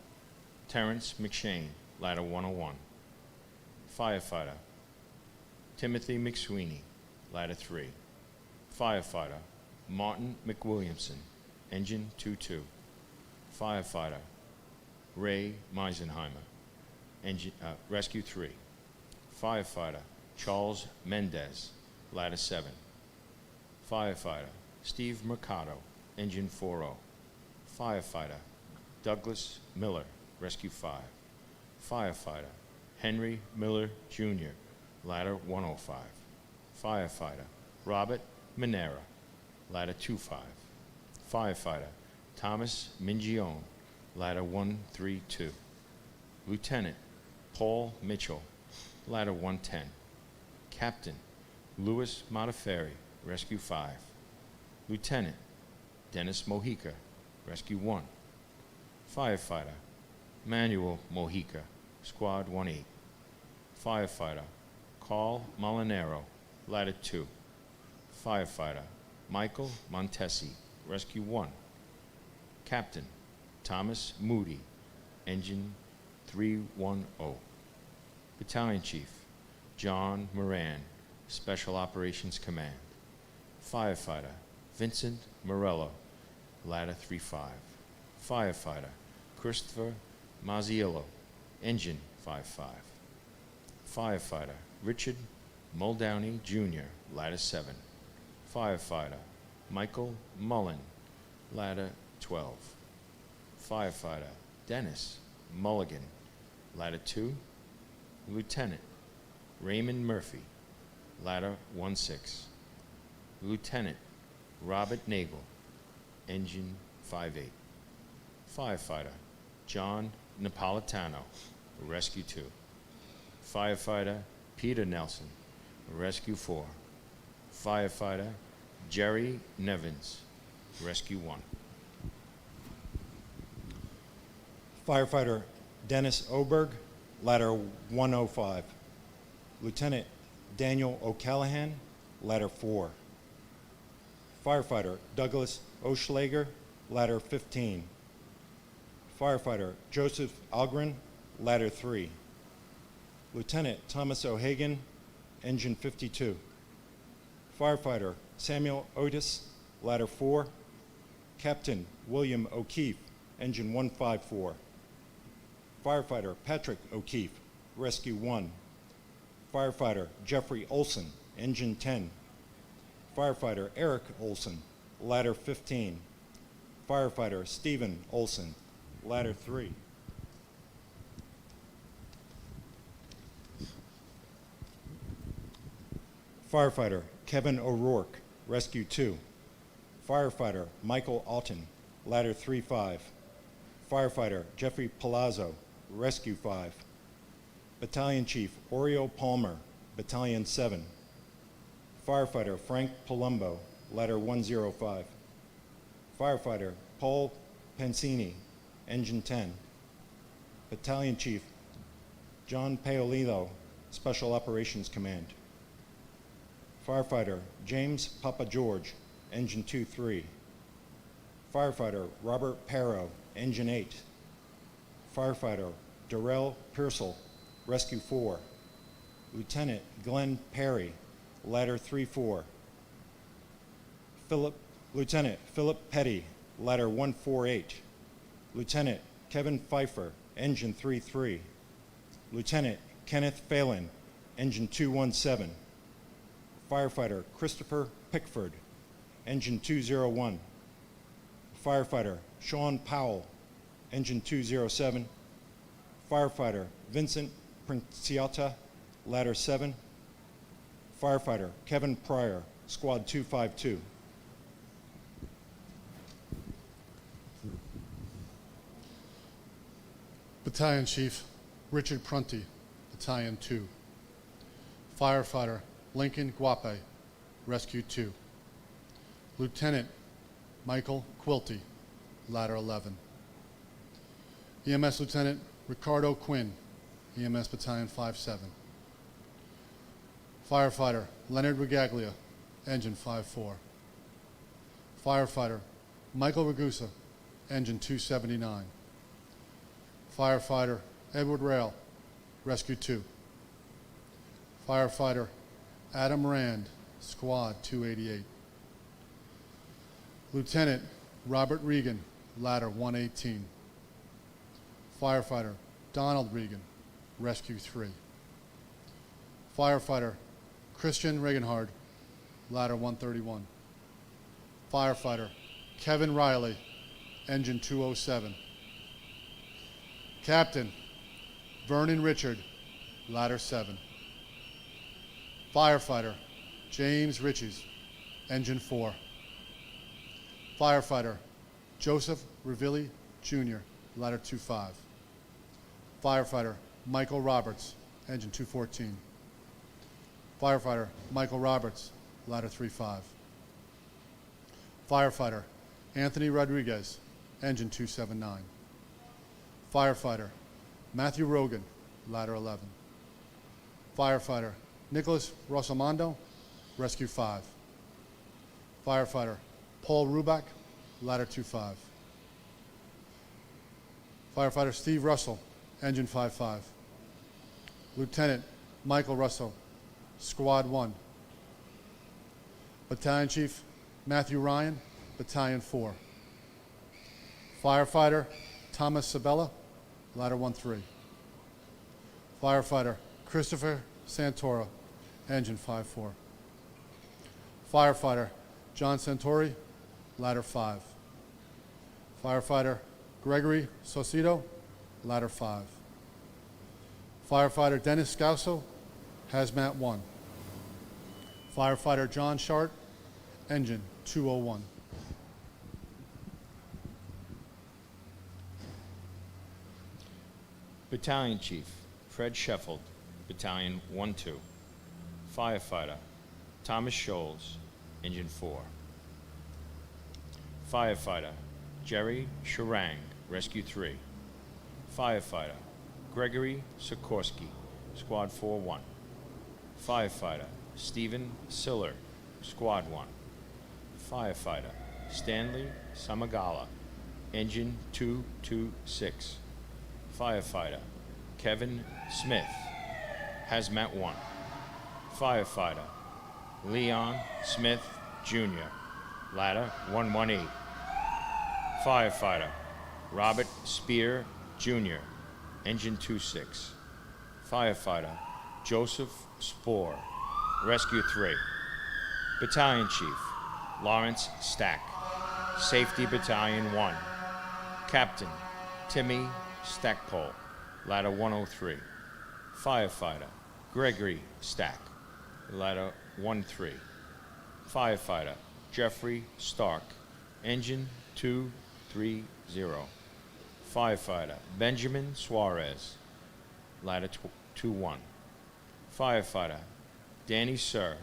Terrence McShane, Ladder 101. Firefighter Timothy McSweeney, Ladder 3. Firefighter Martin McWilliamson, Engine 2-2. Firefighter Ray Meisenheimer, Rescue 3. Firefighter Charles Mendez, Ladder 7. Firefighter Steve Mercado, Engine 4-0. Firefighter Douglas Miller, Rescue 5. Firefighter Henry Miller Jr., Ladder 105. Firefighter Robert Minera, Ladder 25. Firefighter Thomas Mingione, Ladder 132. Lieutenant Paul Mitchell, Ladder 110. Captain Louis Montefiore, Rescue 5. Lieutenant Dennis Mojica, Rescue 1. Firefighter Manuel Mojica, Squad 18. Firefighter Carl Molinero, Ladder 2. Firefighter Michael Montesi, Rescue 1. Captain Thomas Moody, Engine 310. Battalion Chief John Moran, Special Operations Command. Firefighter Vincent Morello, Ladder 35. Firefighter Christopher Mazziello, Engine 55. Firefighter Richard Muldowney Jr., Ladder 7. Firefighter Michael Mullen, Ladder 12. Firefighter Dennis Mulligan, Ladder 2. Lieutenant Raymond Murphy, Ladder 16. Lieutenant Robert Nagel, Engine 58. Firefighter John Napolitano, Rescue 2. Firefighter Peter Nelson, Rescue 4. Firefighter Jerry Nevins, Rescue 1. Firefighter Dennis Oberg, Ladder 105. Lieutenant Daniel O'Callahan, Ladder 4. Firefighter Douglas Oschlager, Ladder 15. Firefighter Joseph Algren, Ladder 3. Lieutenant Thomas O'Hagan, Engine 52. Firefighter Samuel Otis, Ladder 4. Captain William O'Keefe, Engine 154. Firefighter Patrick O'Keefe, Rescue 1. Firefighter Jeffrey Olson, Engine 10. Firefighter Eric Olson, Ladder 15. Firefighter Stephen Olson, Ladder 3. Firefighter Kevin O'Rourke, Rescue 2. Firefighter Michael Alton, Ladder 35. Firefighter Jeffrey Palazzo, Rescue 5. Battalion Chief Oreo Palmer, Battalion 7. Firefighter Frank Palumbo, Ladder 105. Firefighter Paul Pensini, Engine 10. Battalion Chief John Paolillo, Special Operations Command. Firefighter James Papa George, Engine 2-3. Firefighter Robert Parrow, Engine 8. Firefighter Darrell Pearsall, Rescue 4. Lieutenant Glenn Perry, Ladder 3-4. Lieutenant Philip Petty, Ladder 148. Lieutenant Kevin Pfeiffer, Engine 3-3. Lieutenant Kenneth Phelan, Engine 217. Firefighter Christopher Pickford, Engine 201. Firefighter Sean Powell, Engine 207. Firefighter Vincent Princiata, Ladder 7. Firefighter Kevin Pryor, Squad 252. Battalion Chief Richard Prunty, Battalion 2. Firefighter Lincoln Guape, Rescue 2. Lieutenant Michael Quilty, Ladder 11. EMS Lieutenant Ricardo Quinn, EMS Battalion 5-7. Firefighter Leonard Regaglia, Engine 5-4. Firefighter Michael Ragusa, Engine 279. Firefighter Edward Rail, Rescue 2. Firefighter Adam Rand, Squad 288. Lieutenant Robert Regan, Ladder 118. Firefighter Donald Regan, Rescue 3. Firefighter Christian Regenhard, Ladder 131. Firefighter Kevin Riley, Engine 207. Captain Vernon Richard, Ladder 7. Firefighter James Riches, Engine 4. Firefighter Joseph Revilli Jr., Ladder 25. Firefighter Michael Roberts, Engine 214. Firefighter Michael Roberts, Ladder 35. Firefighter Anthony Rodriguez, Engine 279. Firefighter Matthew Rogan, Ladder 11. Firefighter Nicholas Rosamondo, Rescue 5. Firefighter Paul Ruback, Ladder 25. Firefighter Steve Russell, Engine 55. Lieutenant Michael Russell, Squad 1. Battalion Chief Matthew Ryan, Battalion 4. Firefighter Thomas Sabella, Ladder 1-3. Firefighter Christopher Santora, Engine 5-4. Firefighter John Santori, Ladder 5. Firefighter Gregory Saucedo, Ladder 5. Firefighter Dennis Scauso, Hazmat 1. Firefighter John Shart, Engine 201. Battalion Chief Fred Sheffield, Battalion 1-2. Firefighter Thomas Scholes, Engine 4. Firefighter Jerry Sharang, Rescue 3. Firefighter Gregory Sikorsky, Squad 4-1. Firefighter Stephen Siller, Squad 1. Firefighter Stanley Samagala, Engine 226. Firefighter Kevin Smith, Hazmat 1. Firefighter Leon Smith Jr., Ladder 118. Firefighter Robert Spear Jr., Engine 26. Firefighter Joseph Spoor, Rescue 3. Battalion Chief Lawrence Stack, Safety Battalion 1. Captain Timmy Stackpole, Ladder 103. Firefighter Gregory Stack, Ladder 13. Firefighter Benjamin Suarez, ladder 2-1. Firefighter Danny Sir,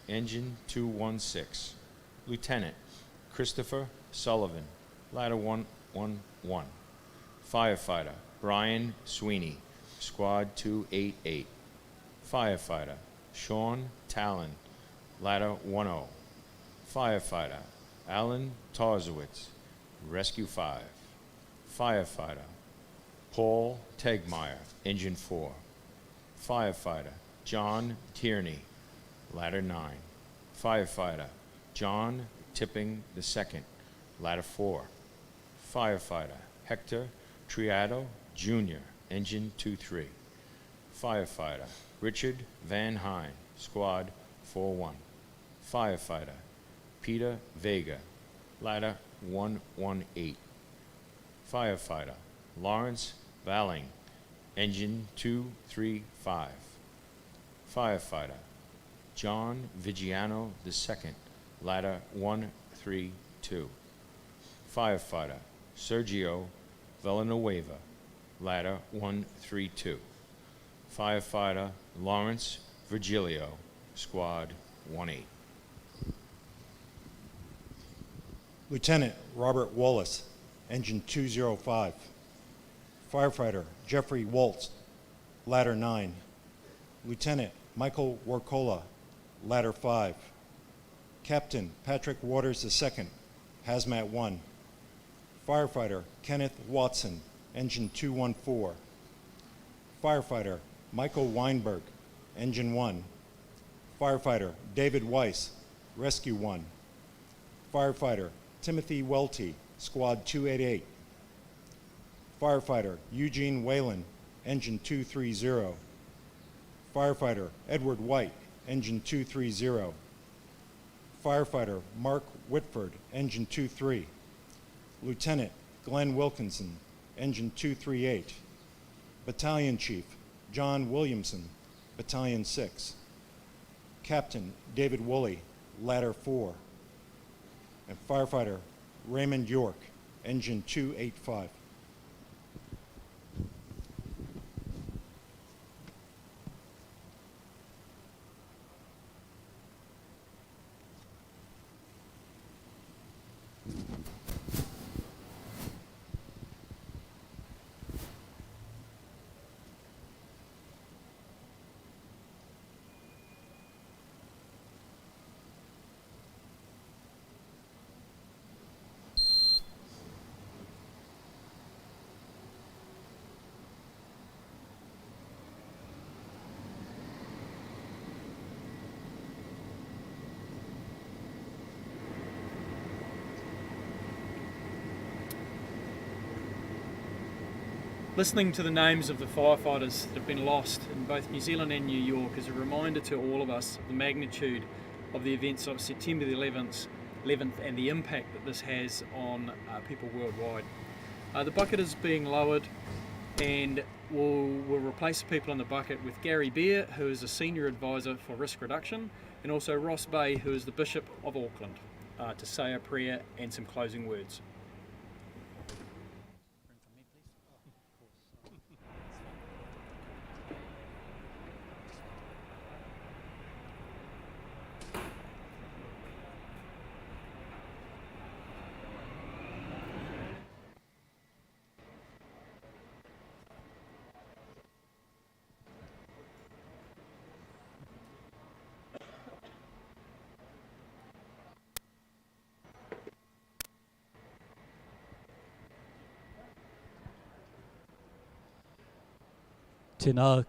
engine 216. Lieutenant Christopher Sullivan, ladder 111. Firefighter Brian Sweeney, squad 288. Firefighter Sean Talon, ladder 10. Firefighter Alan Tarzowitz, rescue 5. Firefighter Paul Tegmeyer, engine 4. Firefighter John Tierney, ladder 9. Firefighter John Tipping II, ladder 4. Firefighter Hector Triado Jr., engine 23. Firefighter Richard Van Hine, squad 41. Firefighter Peter Vega, ladder 118. Firefighter Lawrence Valling, engine 235. Firefighter John Vigiano II, ladder 132. Firefighter Sergio Villanueva, ladder 132. Firefighter Lawrence Virgilio, squad 18. Lieutenant Robert Wallace, engine 205. Firefighter Jeffrey Waltz, ladder 9. Lieutenant Michael Warcola, ladder 5. Captain Patrick Waters II, hazmat 1. Firefighter Kenneth Watson, engine 214. Firefighter Michael Weinberg, engine 1. Firefighter David Weiss, rescue 1. Firefighter Timothy Welty, squad 288. Firefighter Eugene Whalen, engine 230. Firefighter Edward White, engine 230. Firefighter Mark Whitford, engine 23. Lieutenant Glenn Wilkinson, engine 238. Battalion Chief John Williamson, battalion 6. Captain David Woolley, ladder 4. And Firefighter Raymond York, engine 285. Listening to the names of the firefighters that have been lost in both New Zealand and New York is a reminder to all of us of the magnitude of the events of September the 11th and the impact that this has on people worldwide. The bucket is being lowered, and we'll replace the people in the bucket with Gary Beer, who is a Senior Advisor for Risk Reduction, and also Ross Bay, who is the Bishop of Auckland, to say a prayer and some closing words. Tēnā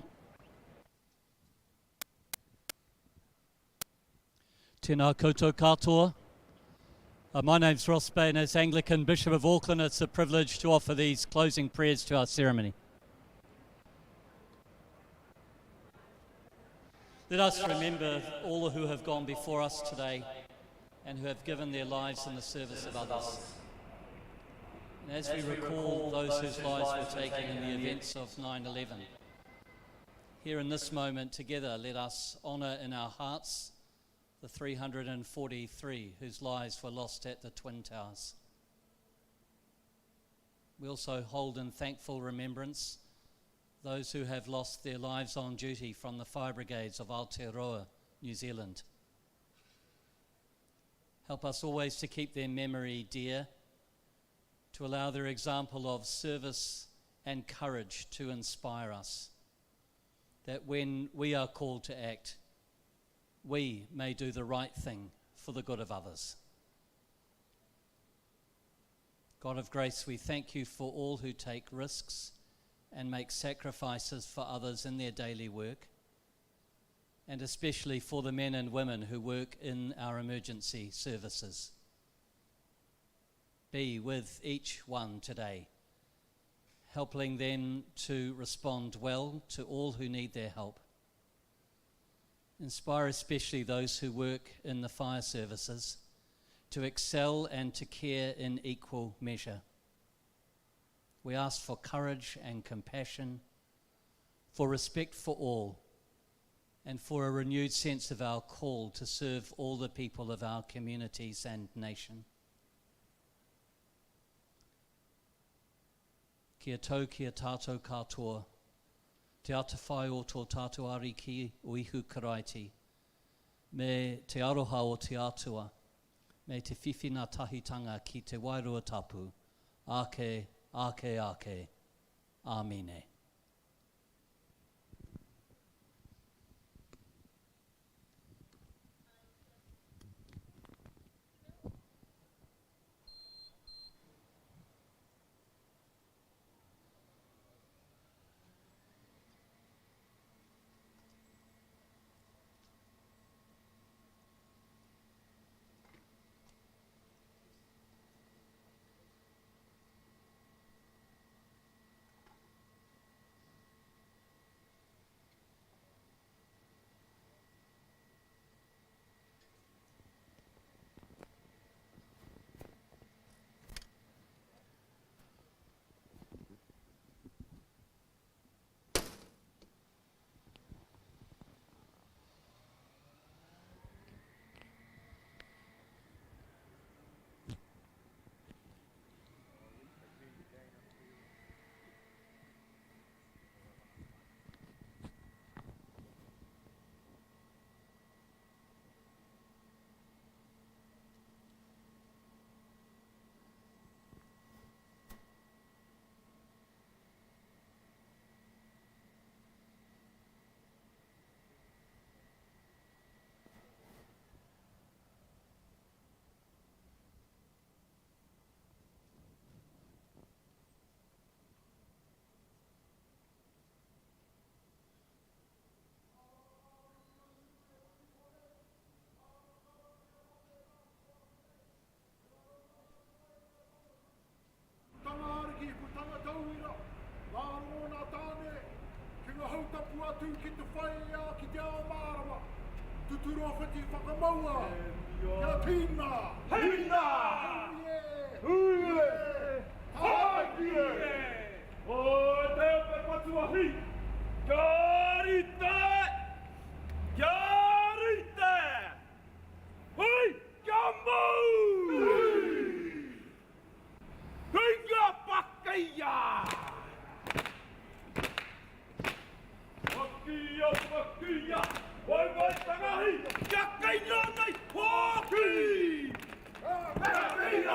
koutou katoa. My name's Ross Bay, and as Anglican Bishop of Auckland, it's a privilege to offer these closing prayers to our ceremony. Let us remember all who have gone before us today and who have given their lives in the service of others. And as we recall those whose lives were taken in the events of 9/11, here in this moment together, let us honour in our hearts the 343 whose lives were lost at the Twin Towers. We also hold in thankful remembrance those who have lost their lives on duty from the fire brigades of Aotearoa, New Zealand. Help us always to keep their memory dear, to allow their example of service and courage to inspire us, that when we are called to act, we may do the right thing for the good of others. God of grace, we thank you for all who take risks and make sacrifices for others in their daily work, and especially for the men and women who work in our emergency services. Be with each one today, helping them to respond well to all who need their help. Inspire especially those who work in the fire services to excel and to care in equal measure. We ask for courage and compassion, for respect for all, and for a renewed sense of our call to serve all the people of our communities and nation. Kia tau kia tātou katoa, te atawhai o tō tātou ari ki o ihu karaiti, me te aroha o te atua, me te whiwhina tahitanga ki te wairua tapu, ake, ake, ake, amine. atu ki te whaia ki te ao marawa. Tuturo whiti whakamaua. Kia tina. Tina! Huie! Hakie! O te ope patuahi. Karite! Karite! Hui! Kambu! Hinga pakeia! Pakia, pakia! Oi, vai, tangahi! Kia kaina nei hoki! Kia kaina!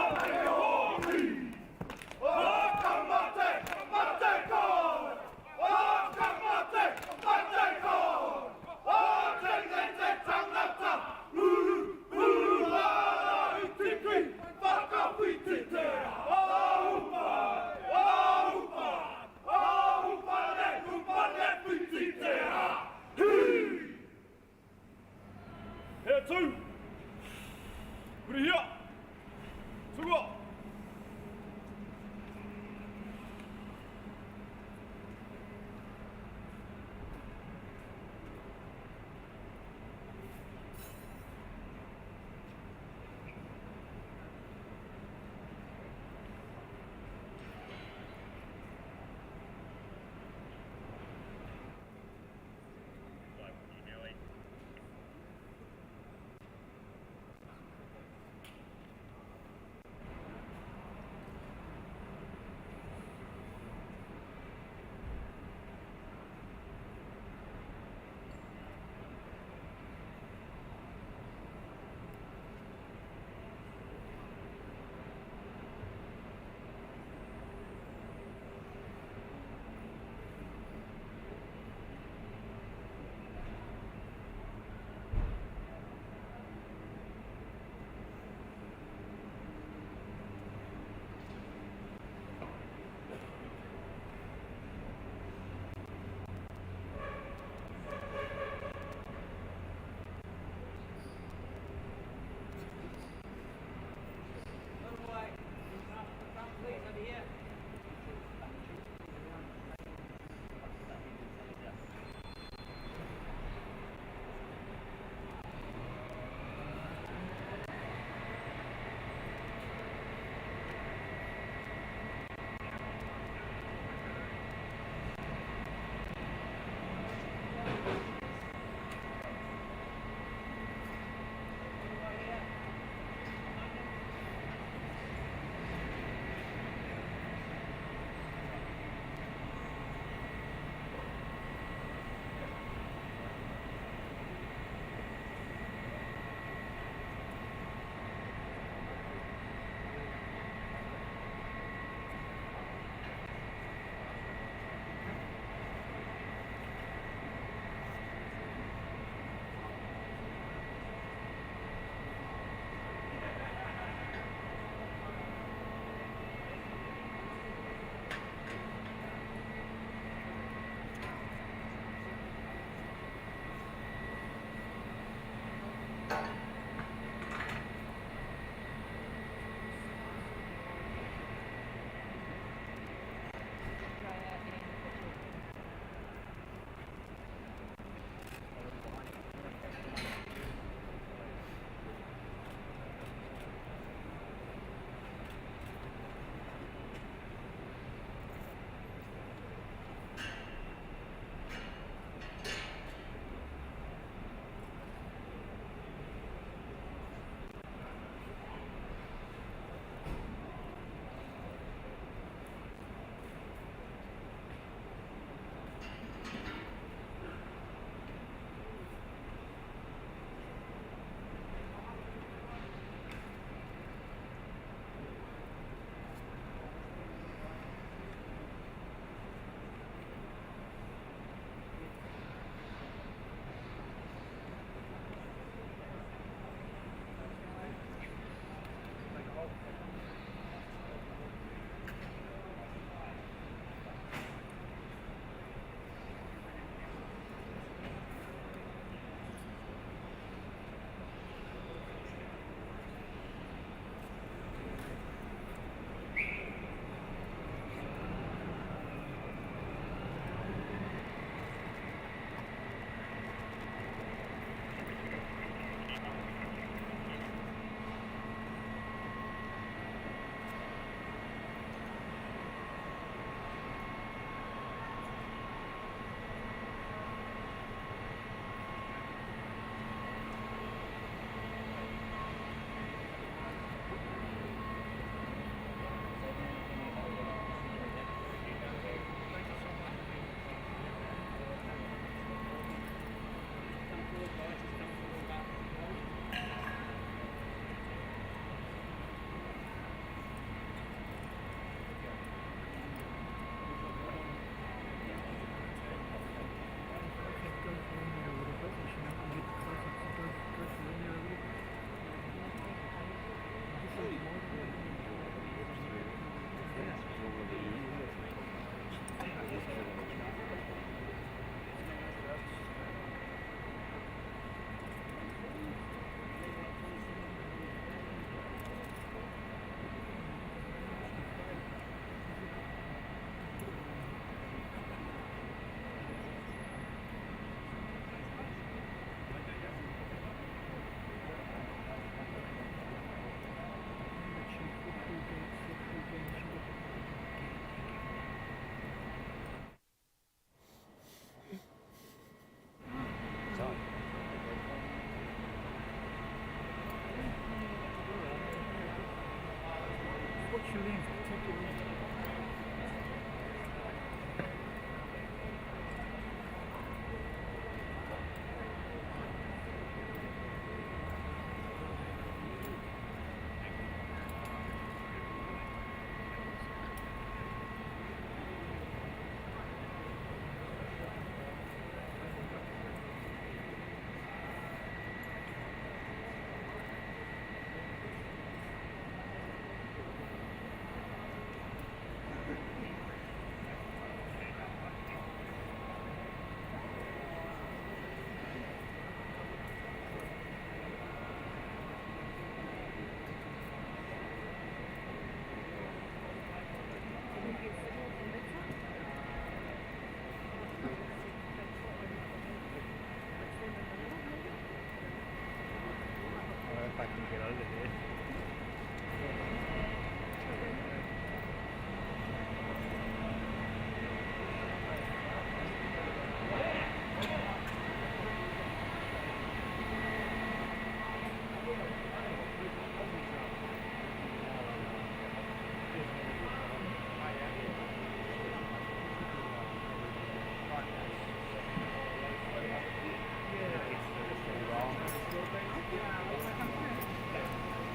If I can get over there.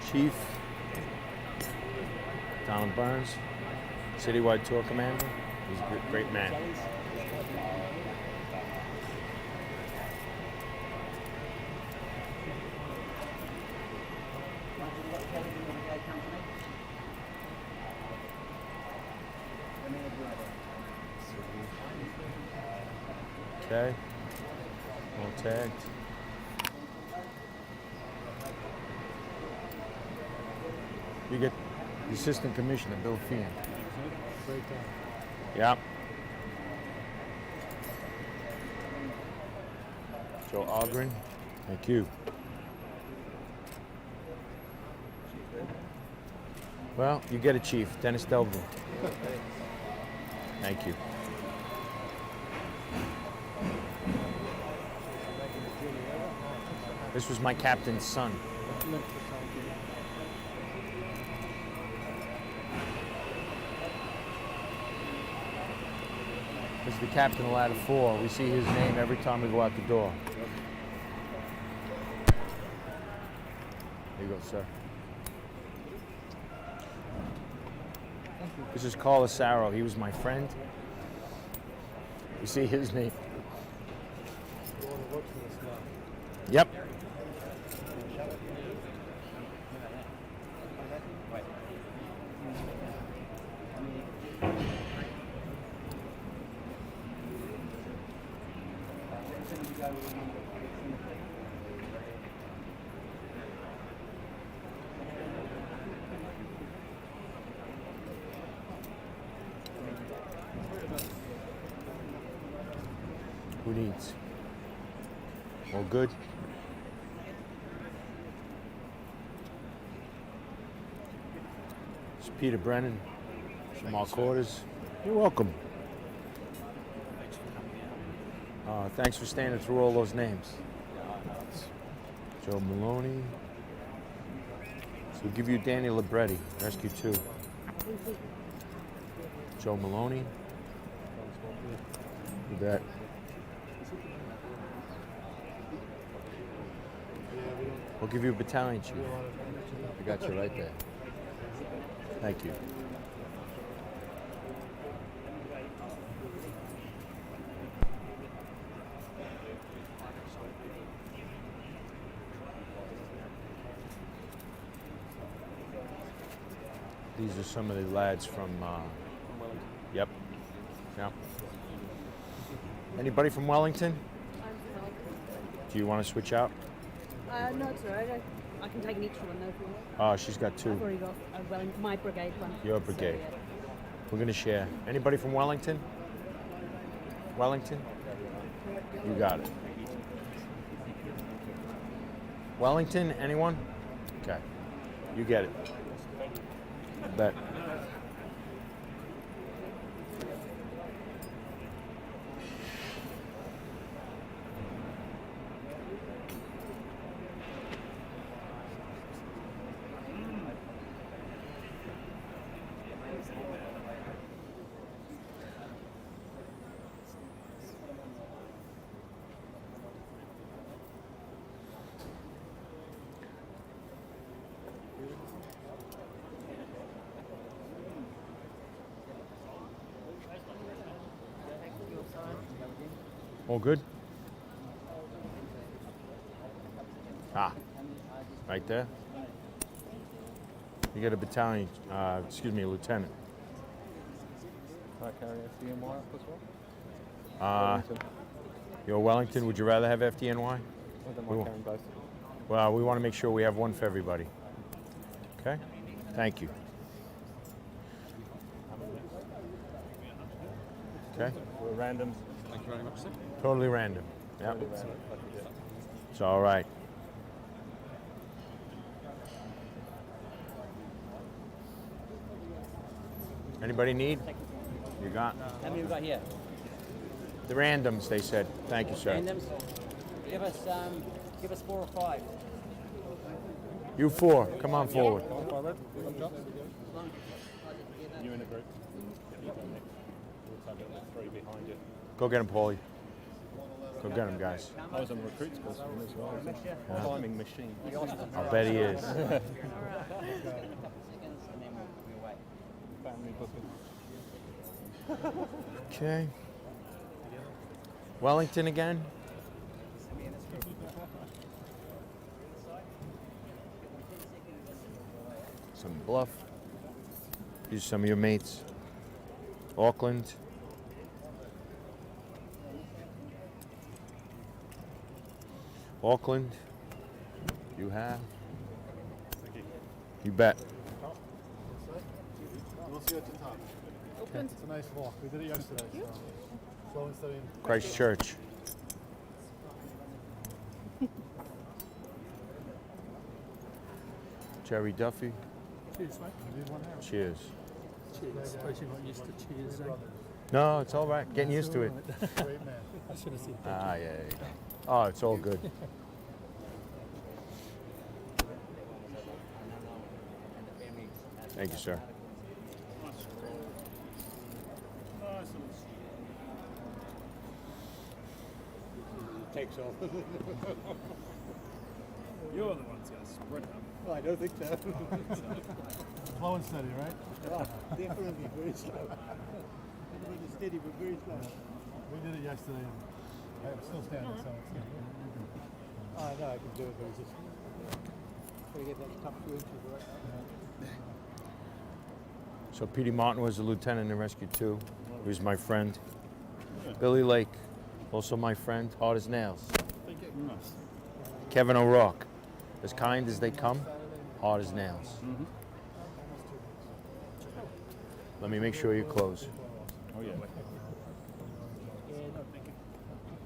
Chief Donald Burns, Citywide Tour Commander. He's a great man. Okay, all tagged. You get the Assistant Commissioner, Bill Feehan. Yeah. Joe Ogren, thank you. Well, you get it, Chief. Dennis Delvin. Thank you. This was my captain's son. This is the captain of Ladder 4. We see his name every time we go out the door. There you go, sir. This is Carl Asaro. He was my friend. You see his name. Yep. Who needs? All good? It's Peter Brennan from our quarters. You're welcome. Thanks for standing through all those names. Joe Maloney. So we'll give you Danny Libretti, Rescue 2. Joe Maloney. You bet. We'll give you a battalion chief. I got you right there. Thank you. These are some of the lads from, yep. Anybody from Wellington? Do you want to switch out? No, it's all right. I can take an extra one though if you want. Oh, she's got two. I've already got my brigade one. Your brigade. So, yeah. We're going to share. Anybody from Wellington? Wellington? You got it. Wellington, anyone? Okay. You get it. Bet. All good? Ah, right there. You got a battalion, excuse me, a lieutenant. Can I carry FDNY up as well? You're Wellington, would you rather have FDNY? I don't mind carrying both. Well, we want to make sure we have one for everybody. Okay? Thank you. Okay? We're random. Thank you very much, sir. Totally random. Yeah. Totally random. It's all right. Anybody need? You got? How many we got here? The randoms, they said. Thank you, sir. Randoms? Give us 4 or 5. You 4, come on forward. You in a group. Three behind you. Go get him, Paulie. Go get him, guys. I was on recruits course for him as well. Yeah. Climbing machine. I'll bet he is. Family booking. Okay. Wellington again. Some Bluff. These are some of your mates. Auckland. Auckland. You have. You bet. We'll see you at the top. It's a nice walk. We did it yesterday. So. Slow and steady. Christchurch. Jerry Duffy. Cheers, mate. Cheers. Cheers. Suppose you're not used to cheers, eh? No, it's all right. Getting used to it. Great man. I should have said Ah, yeah, yeah. Oh, it's all good. Thank you, sir. Takes off. You're the ones going to sprint up. Well, I don't think so. Slow and steady, right? Definitely very slow. Steady but very slow. We did it yesterday. And I'm still standing, so it's I know I can do it, but it's just got to get that top 2 inches right. So Petey Martin was a lieutenant in Rescue 2. He was my friend. Billy Lake, also my friend, hard as nails. Thank you. Kevin O'Rourke, as kind as they come, hard as nails. Let me make sure you close. Oh, yeah.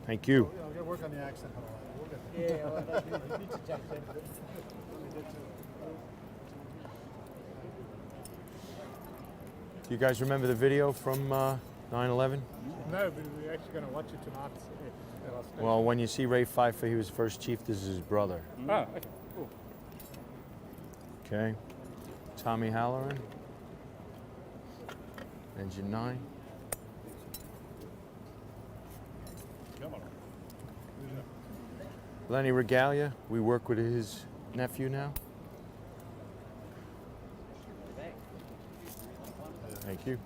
Thank you. I'll get work on the accent. Yeah, well, you need to jump in. Do you guys remember the video from 9/11? No, but we're actually going to watch it tonight. Well, when you see Ray Pfeiffer, he was first chief. This is his brother. Oh, okay, cool. Okay. Tommy Halloran. Engine 9. Come on. Lenny Regalia. We work with his nephew now. Thank you.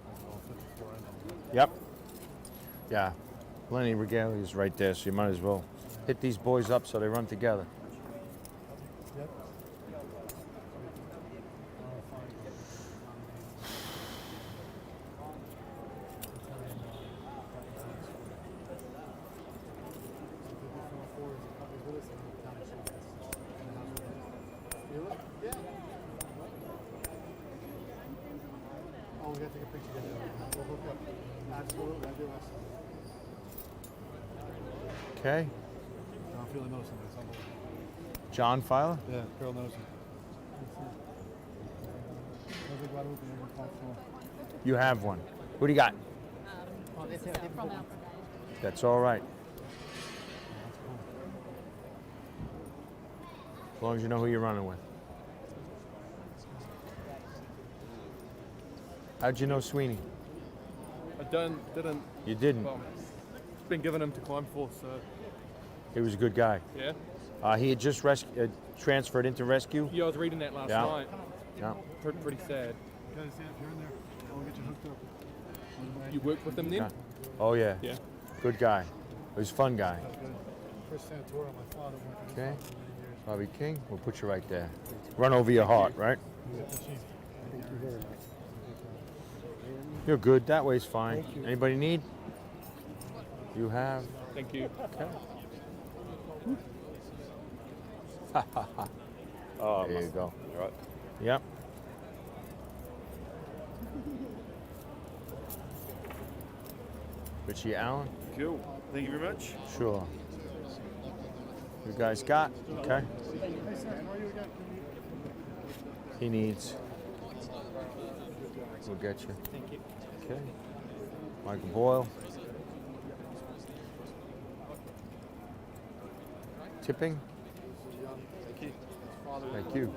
Yep. Yeah. Lenny Regalia is right there, so you might as well hit these boys up so they run together. Yep. Oh, we got to take a picture together. We'll hook up. Absolutely, I do. Okay. I'm feeling those things. John Filer. Yeah, girl knows him. You have one. Who do you got? This is from our brigade. That's all right. As long as you know who you're running with. How'd you know Sweeney? I didn't. You didn't? Well, it's been given him to climb for, so. He was a good guy. Yeah? He had just transferred into rescue. Yeah, I was reading that last Yeah. night. Yeah. Pretty sad. You gotta stand up here and there. I'll get you hooked up. You worked with him then? Yeah. Oh, yeah. Yeah. Good guy. He's a fun guy. Chris Santoro, my father went to Okay. his house for many years. Bobby King, we'll put you right there. Run over your heart, right? Thank you very much. You're good. That way's fine. Thank you. Anybody need? You have. Thank you. Okay. Oh, there you go. Right. Yep. Richie Allen? Cool. Thank you very much. Sure. You guys got? Okay. He needs. We'll get you. Thank you. Okay. Michael Boyle. Tipping? Thank you. Father, Thank you.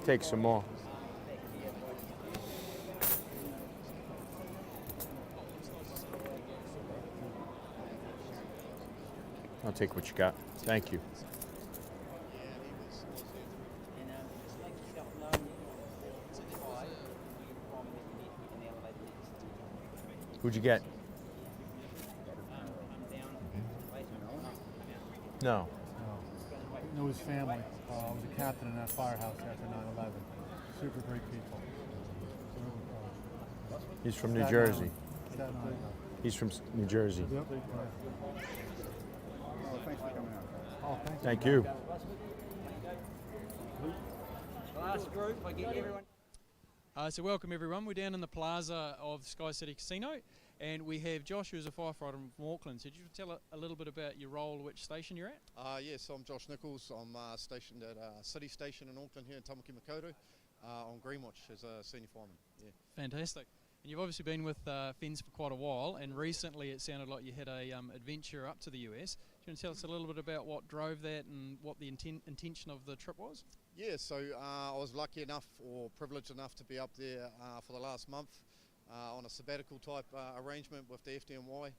Take some more. I'll take what you got. Thank you. Who'd you get? No. I know his family. I was a captain in that firehouse after 9/11. Super great people. He's from New Staten Jersey. Island. Staten Island. He's from New Jersey. Yep. Thanks for coming out. Oh, thank you. Thank you. Last group, I get everyone. So welcome everyone. We're down in the plaza of Sky City Casino, and we have Josh, who's a firefighter from Auckland. So could you tell a little bit about your role, which station you're at? Yes, I'm Josh Nichols. I'm stationed at City Station in Auckland here in Tamaki Makaurau on Greenwatch as a senior fireman. Yeah. Fantastic. And you've obviously been with Fins for quite a while, and recently it sounded like you had a adventure up to the US. Do you want to tell us a little bit about what drove that and what the intention of the trip was? Yeah, so I was lucky enough or privileged enough to be up there for the last month on a sabbatical type arrangement with the FDNY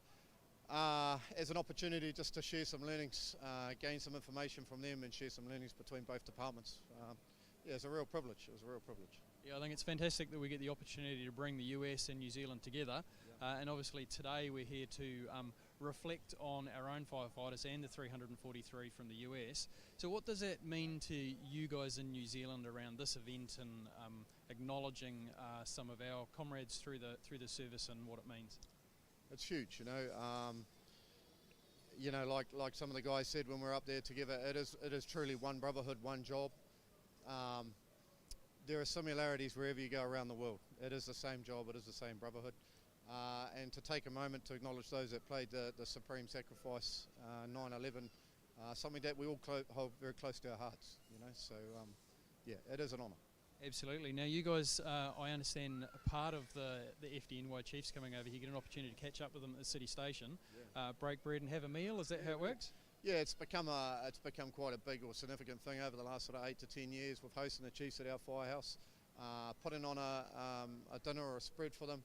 as an opportunity just to share some learnings, gain some information from them and share some learnings between both departments. Yeah, it's a real privilege. It was a real privilege. Yeah, I think it's fantastic that we get the opportunity to bring the US and New Zealand together. And obviously today we're here to reflect on our own firefighters and the 343 from the US. So what does that mean to you guys in New Zealand around this event and acknowledging some of our comrades through the service and what it means? It's huge, like some of the guys said when we're up there together, it is truly one brotherhood, one job. There are similarities wherever you go around the world. It is the same job, it is the same brotherhood. And to take a moment to acknowledge those that played the supreme sacrifice, 9/11, something that we all hold very close to our hearts, so yeah, it is an honour. Absolutely. Now you guys, I understand, a part of the FDNY Chiefs coming over here, get an opportunity to catch up with them at the city station, break bread and have a meal. Is that how it works? Yeah, it's become quite a big or significant thing over the last sort of 8 to 10 years with hosting the Chiefs at our firehouse, putting on a dinner or a spread for them,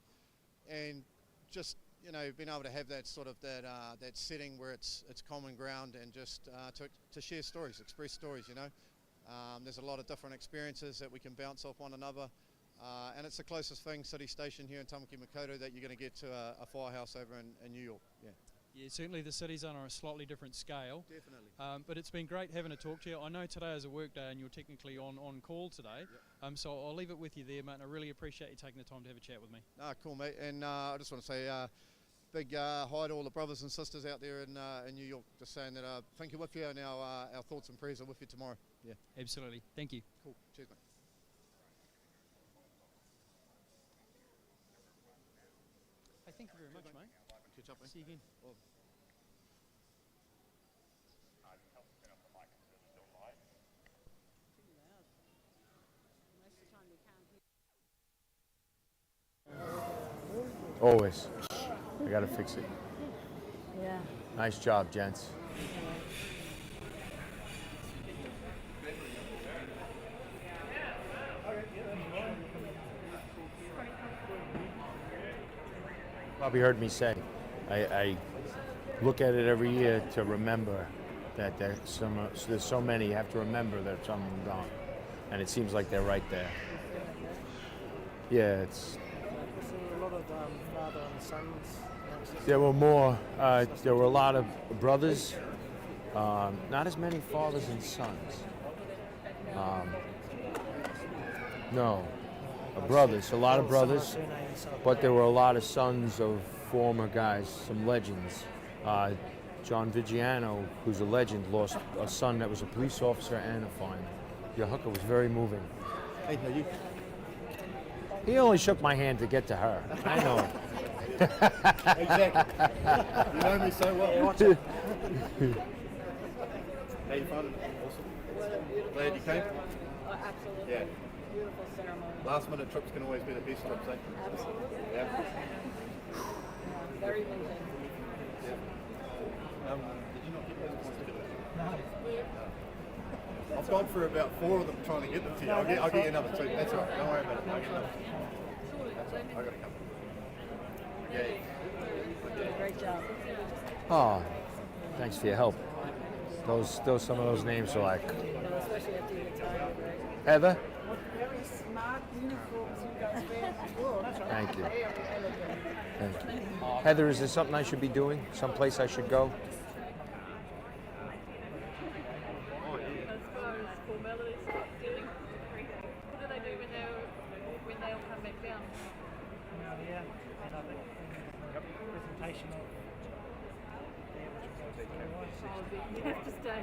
and just being able to have that sort of that setting where it's common ground and just to share stories, express stories. There's a lot of different experiences that we can bounce off one another, and it's the closest thing, City Station here in Tamaki Makaurau, that you're going to get to a firehouse over in New York. Yeah. Yeah, certainly the cities are on a slightly different scale. Definitely. But it's been great having a talk to you. I know today is a work day and you're technically on call today. Yep. So I'll leave it with you there, mate, and I really appreciate you taking the time to have a chat with me. Cool, mate. And I just want to say big hi to all the brothers and sisters out there in New York. Just saying that thinking with you, and our thoughts and prayers are with you tomorrow. Yeah. Absolutely. Thank you. Cool. Cheers, mate. Hey, thank you very much, mate. Catch up, mate. See you again. Well, Always. I gotta fix it. Yeah. Nice job, gents. Probably heard me say, I look at it every year to remember that there's so many. You have to remember that some are gone, and it seems like they're right there. Yeah, it's. We see a lot of father and sons. There were more. There were a lot of brothers. Not as many fathers and sons. No, brothers. A lot of brothers, but there were a lot of sons of former guys, some legends. John Vigiano, who's a legend, lost a son that was a police officer and a fireman. Your hooker was very moving. Hey, how you? He only shook my hand to get to her. I know. Exactly. You know me so well. Watch it. How you finding it? Awesome. Glad you came? Oh, absolutely. Yeah. Beautiful ceremony. Last minute trips can always be the best trips, eh? Absolutely. Yeah. Very moving. Did you not get those points together? No. I've gone through about 4 of them trying to get them to you. I'll get you another 2. That's all right. Don't worry about it. I'll get another 2. That's all right. I got a couple. Yeah. Great job. Oh, thanks for your help. Some of those names are like Especially after you retired, right? Heather. Very smart uniforms you guys wear. Thank you. Thank you. Heather, is there something I should be doing? Someplace I should go? As far as formalities, dealing, what do they do when they all come back down? Yeah, and I think presentation of You have to stay.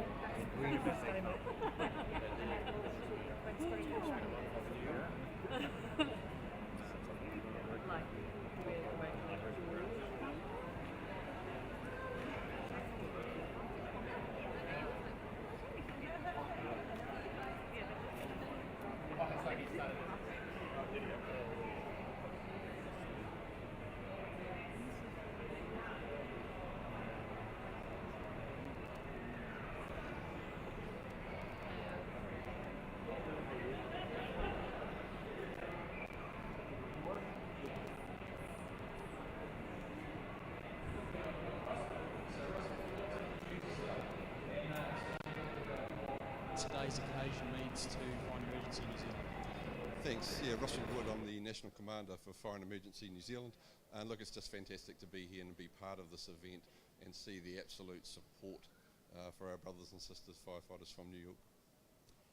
Today's occasion means to Fire and Emergency New Zealand. Thanks. Yeah, Russell Wood. I'm the National Commander for Fire and Emergency New Zealand. And look, it's just fantastic to be here and be part of this event and see the absolute support for our brothers and sisters firefighters from New York.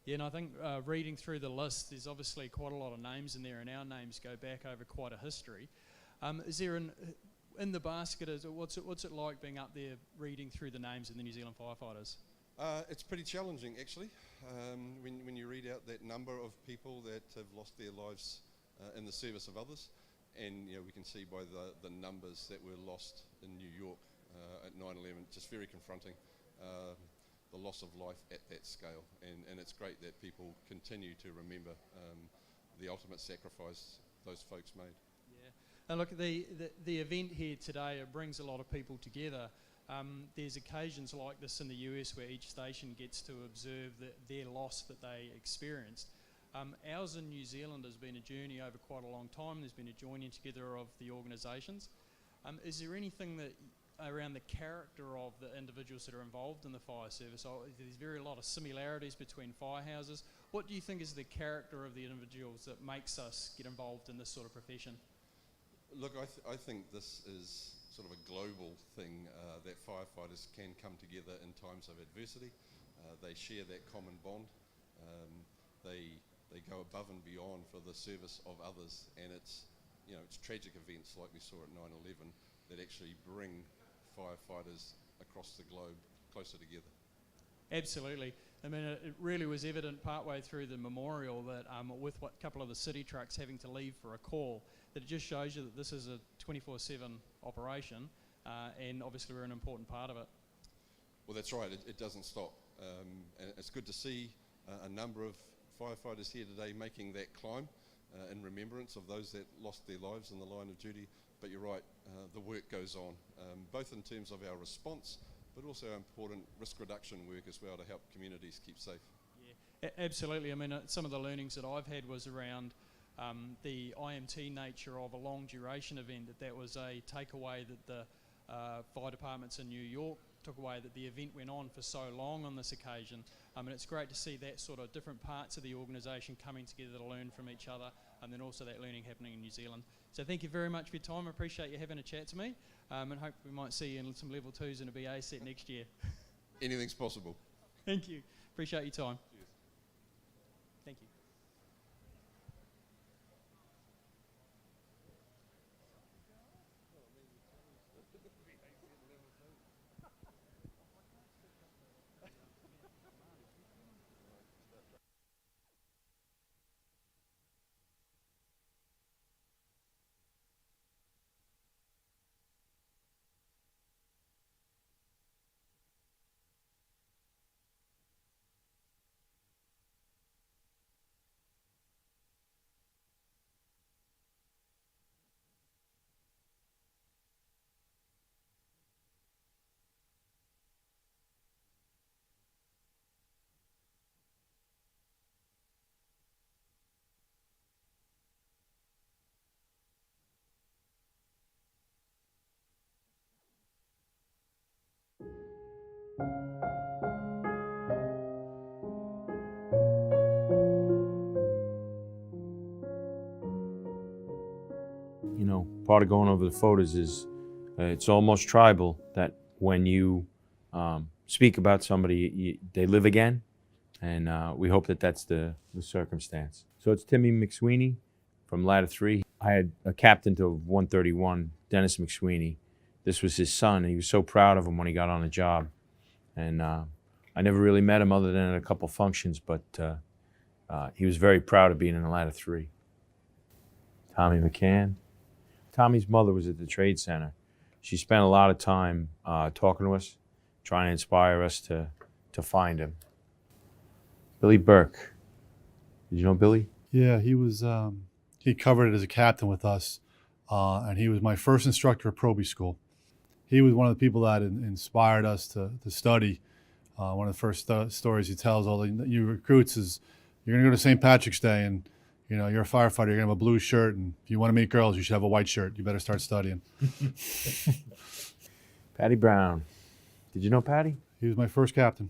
Yeah, and I think reading through the list, there's obviously quite a lot of names in there, and our names go back over quite a history. Is there in the basket? What's it like being up there reading through the names of the New Zealand firefighters? It's pretty challenging, actually, when you read out that number of people that have lost their lives in the service of others. And we can see by the numbers that were lost in New York at 9/11, just very confronting, the loss of life at that scale. And it's great that people continue to remember the ultimate sacrifice those folks made. Yeah, and look, the event here today, it brings a lot of people together. There's occasions like this in the US where each station gets to observe their loss that they experienced. Ours in New Zealand has been a journey over quite a long time. There's been a joining together of the organisations. Is there anything that around the character of the individuals that are involved in the fire service? There's a lot of similarities between firehouses. What do you think is the character of the individuals that makes us get involved in this sort of profession? Look, I think this is sort of a global thing, that firefighters can come together in times of adversity. They share that common bond. They go above and beyond for the service of others, and it's tragic events like we saw at 9/11 that actually bring firefighters across the globe closer together. Absolutely. I mean, it really was evident partway through the memorial that with a couple of the city trucks having to leave for a call, that it just shows you that this is a 24/7 operation, and obviously we're an important part of it. Well, that's right. It doesn't stop. And it's good to see a number of firefighters here today making that climb in remembrance of those that lost their lives in the line of duty. But you're right, the work goes on, both in terms of our response, but also important risk reduction work as well to help communities keep safe. Yeah, absolutely. I mean, some of the learnings that I've had was around the IMT nature of a long duration event, that was a takeaway that the fire departments in New York took away that the event went on for so long on this occasion. And it's great to see that sort of different parts of the organisation coming together to learn from each other, and then also that learning happening in New Zealand. So thank you very much for your time. I appreciate you having a chat to me, and hope we might see you in some level 2s in a BA set next year. Anything's possible. Thank you. Appreciate your time. Cheers. Thank you. You know, part of going over the photos is it's almost tribal that when you speak about somebody, they live again, and we hope that that's the circumstance. So it's Timmy McSweeney from Ladder 3. I had a captain to 131, Dennis McSweeney. This was his son, and he was so proud of him when he got on the job. And I never really met him other than at a couple functions, but he was very proud of being in the Ladder 3. Tommy McCann. Tommy's mother was at the Trade Center. She spent a lot of time talking to us, trying to inspire us to find him. Billy Burke. Did you know Billy? Yeah, he was. He covered it as a captain with us, and he was my first instructor at Proby School. He was one of the people that inspired us to study. One of the first stories he tells all the new recruits is, "You're going to go to St. Patrick's Day, and you know you're a firefighter. You're going to have a blue shirt, and if you want to meet girls, you should have a white shirt. You better start studying." Patty Brown. Did you know Patty? He was my first captain.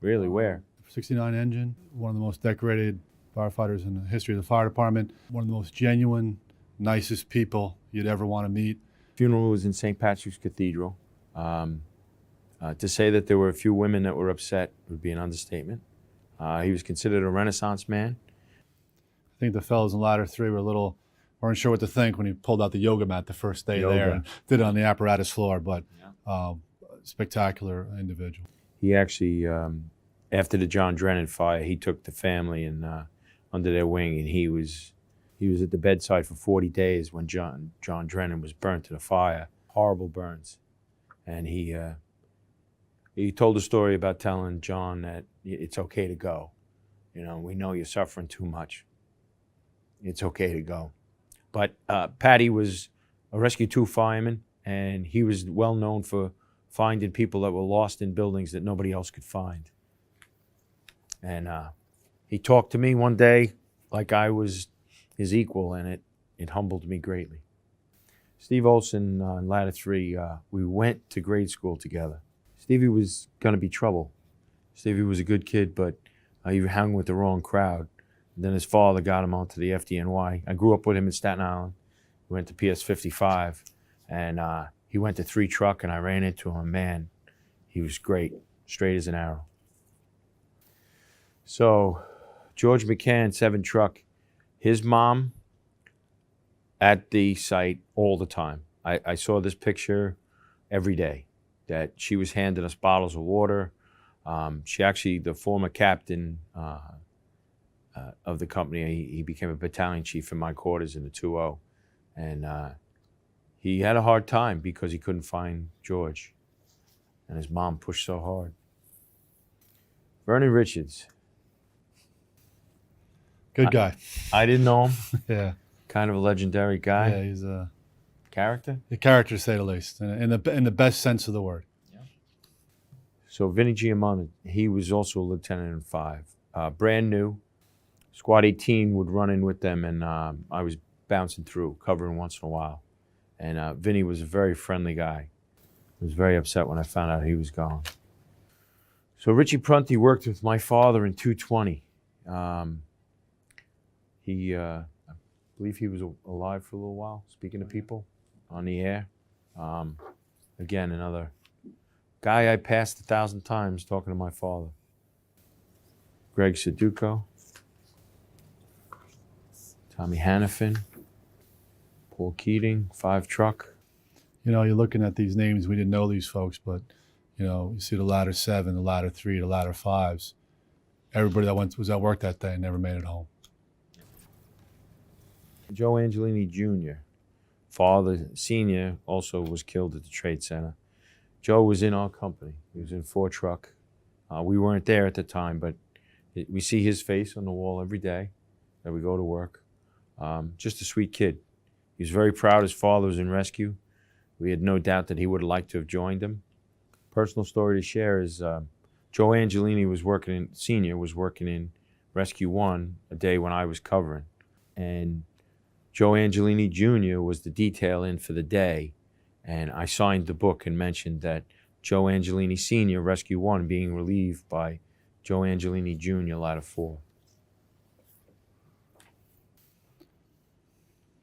Really? Where? 69 engine. One of the most decorated firefighters in the history of the fire department. One of the most genuine, nicest people you'd ever want to meet. Funeral was in St. Patrick's Cathedral. To say that there were a few women that were upset would be an understatement. He was considered a Renaissance man. I think the fellows in Ladder 3 weren't sure what to think when he pulled out the yoga mat the first day there and did it on the apparatus floor, but spectacular individual. He actually, after the John Drennan fire, he took the family and under their wing, and he was at the bedside for 40 days when John Drennan was burnt to the fire. Horrible burns. And he told a story about telling John that it's okay to go. You know, we know you're suffering too much. It's okay to go. But Patty was a Rescue 2 fireman, and he was well known for finding people that were lost in buildings that nobody else could find. And he talked to me one day like I was his equal, and it humbled me greatly. Steve Olson on Ladder 3, we went to grade school together. Stevie was going to be trouble. Stevie was a good kid, but he hung with the wrong crowd. And then his father got him onto the FDNY. I grew up with him in Staten Island. We went to PS 55, and he went to 3 truck, and I ran into him. Man, he was great, straight as an arrow. So, George McCann, 7 truck, his mom at the site all the time. I saw this picture every day, that she was handing us bottles of water. She actually, the former captain of the company, he became a battalion chief in my quarters in the 2-0. And he had a hard time because he couldn't find George. And his mom pushed so hard. Vernon Richards. Good guy. I didn't know him. Yeah. Kind of a legendary guy. Yeah, he's a character. A character, to say the least, in the best sense of the word. Yeah. So Vinny Giamatti, he was also a lieutenant in 5. Brand new. Squad 18 would run in with them, and I was bouncing through, covering once in a while. And Vinny was a very friendly guy. I was very upset when I found out he was gone. So Richie Prunty worked with my father in 220. I believe he was alive for a little while, speaking to people on the air. Again, another guy I passed 1,000 times talking to my father. Greg Suduko, Tommy Hannafin, Paul Keating, 5 Truck. You know, you're looking at these names, we didn't know these folks, but, you know, you see the ladder 7, the ladder 3, the ladder 5s. Everybody that was at work that day never made it home. Joe Angelini Jr., father, senior, also was killed at the Trade Center. Joe was in our company. He was in 4 Truck. We weren't there at the time, but we see his face on the wall every day that we go to work. Just a sweet kid. He was very proud his father was in rescue. We had no doubt that he would have liked to have joined him. Personal story to share is Joe Angelini was working in, senior was working in Rescue 1 a day when I was covering. And Joe Angelini Jr. was the detail in for the day. And I signed the book and mentioned that Joe Angelini Sr., Rescue 1, being relieved by Joe Angelini Jr., ladder 4.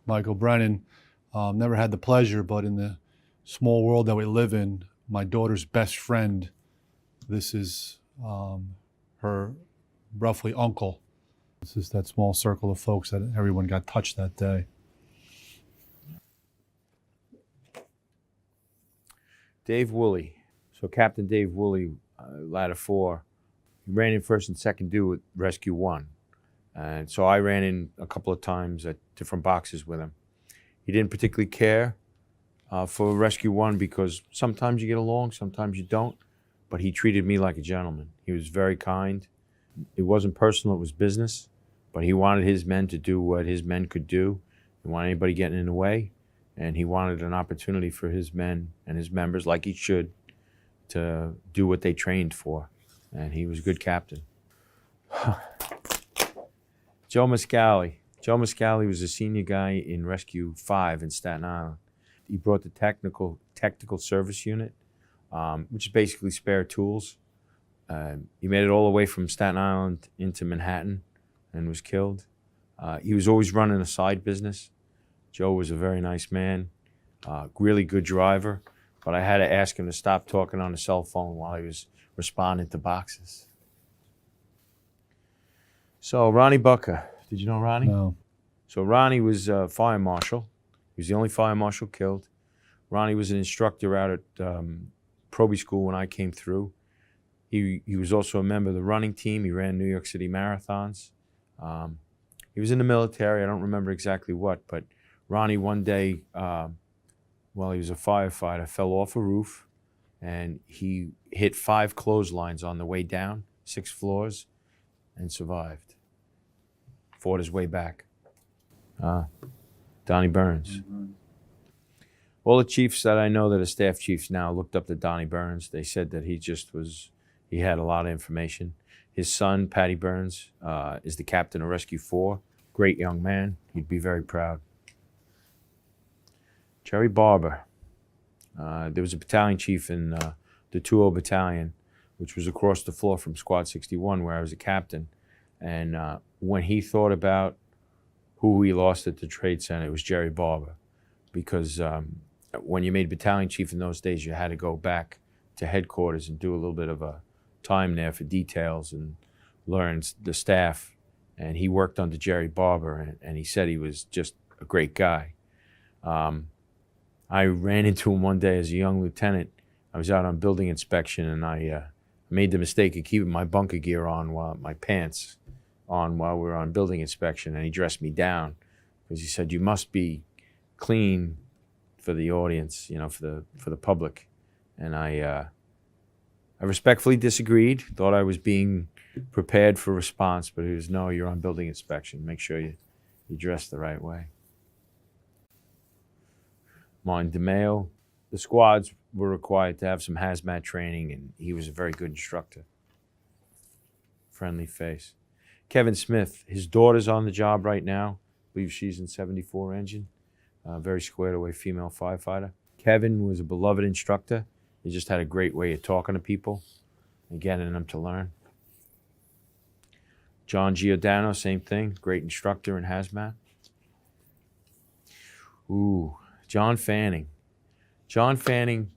Michael Brennan, never had the pleasure, but in the small world that we live in, my daughter's best friend, this is her roughly uncle. This is that small circle of folks that everyone got touched that day. Dave Woolley. So Captain Dave Woolley, ladder 4, he ran in first and second due at Rescue 1. And so I ran in a couple of times at different boxes with him. He didn't particularly care for Rescue 1 because sometimes you get along, sometimes you don't. But he treated me like a gentleman. He was very kind. It wasn't personal, it was business. But he wanted his men to do what his men could do. He didn't want anybody getting in the way. And he wanted an opportunity for his men and his members, like he should, to do what they trained for. And he was a good captain. Joe Muscali. Joe Muscali was a senior guy in Rescue 5 in Staten Island. He brought the technical service unit, which is basically spare tools. He made it all the way from Staten Island into Manhattan and was killed. He was always running a side business. Joe was a very nice man, really good driver, but I had to ask him to stop talking on the cell phone while he was responding to boxes. So Ronnie Bucker, did you know Ronnie? No. So Ronnie was a fire marshal. He was the only fire marshal killed. Ronnie was an instructor out at Proby School when I came through. He was also a member of the running team. He ran New York City marathons. He was in the military. I don't remember exactly what, but Ronnie one day, while he was a firefighter, fell off a roof and he hit 5 clotheslines on the way down, 6 floors, and survived. Fought his way back. Donnie Burns. All the chiefs that I know that are staff chiefs now looked up to Donnie Burns. They said that he had a lot of information. His son, Patty Burns, is the captain of Rescue 4. Great young man. He'd be very proud. Jerry Barber. There was a battalion chief in the 2-0 Battalion, which was across the floor from Squad 61, where I was a captain. And when he thought about who he lost at the Trade Center, it was Jerry Barber. Because when you made battalion chief in those days, you had to go back to headquarters and do a little bit of a time there for details and learn the staff. And he worked under Jerry Barber, and he said he was just a great guy. I ran into him one day as a young lieutenant. I was out on building inspection, and I made the mistake of keeping my bunker gear on, while my pants on, while we were on building inspection, and he dressed me down because he said, "You must be clean for the audience, for the public." And I respectfully disagreed. Thought I was being prepared for response, but he was, "No, you're on building inspection. Make sure you dress the right way." Martin DeMeo. The squads were required to have some hazmat training, and he was a very good instructor. Friendly face. Kevin Smith, his daughter's on the job right now. I believe she's in 74 engine. Very squared away female firefighter. Kevin was a beloved instructor. He just had a great way of talking to people and getting them to learn. John Giordano, same thing, great instructor in hazmat. Ooh, John Fanning. John Fanning,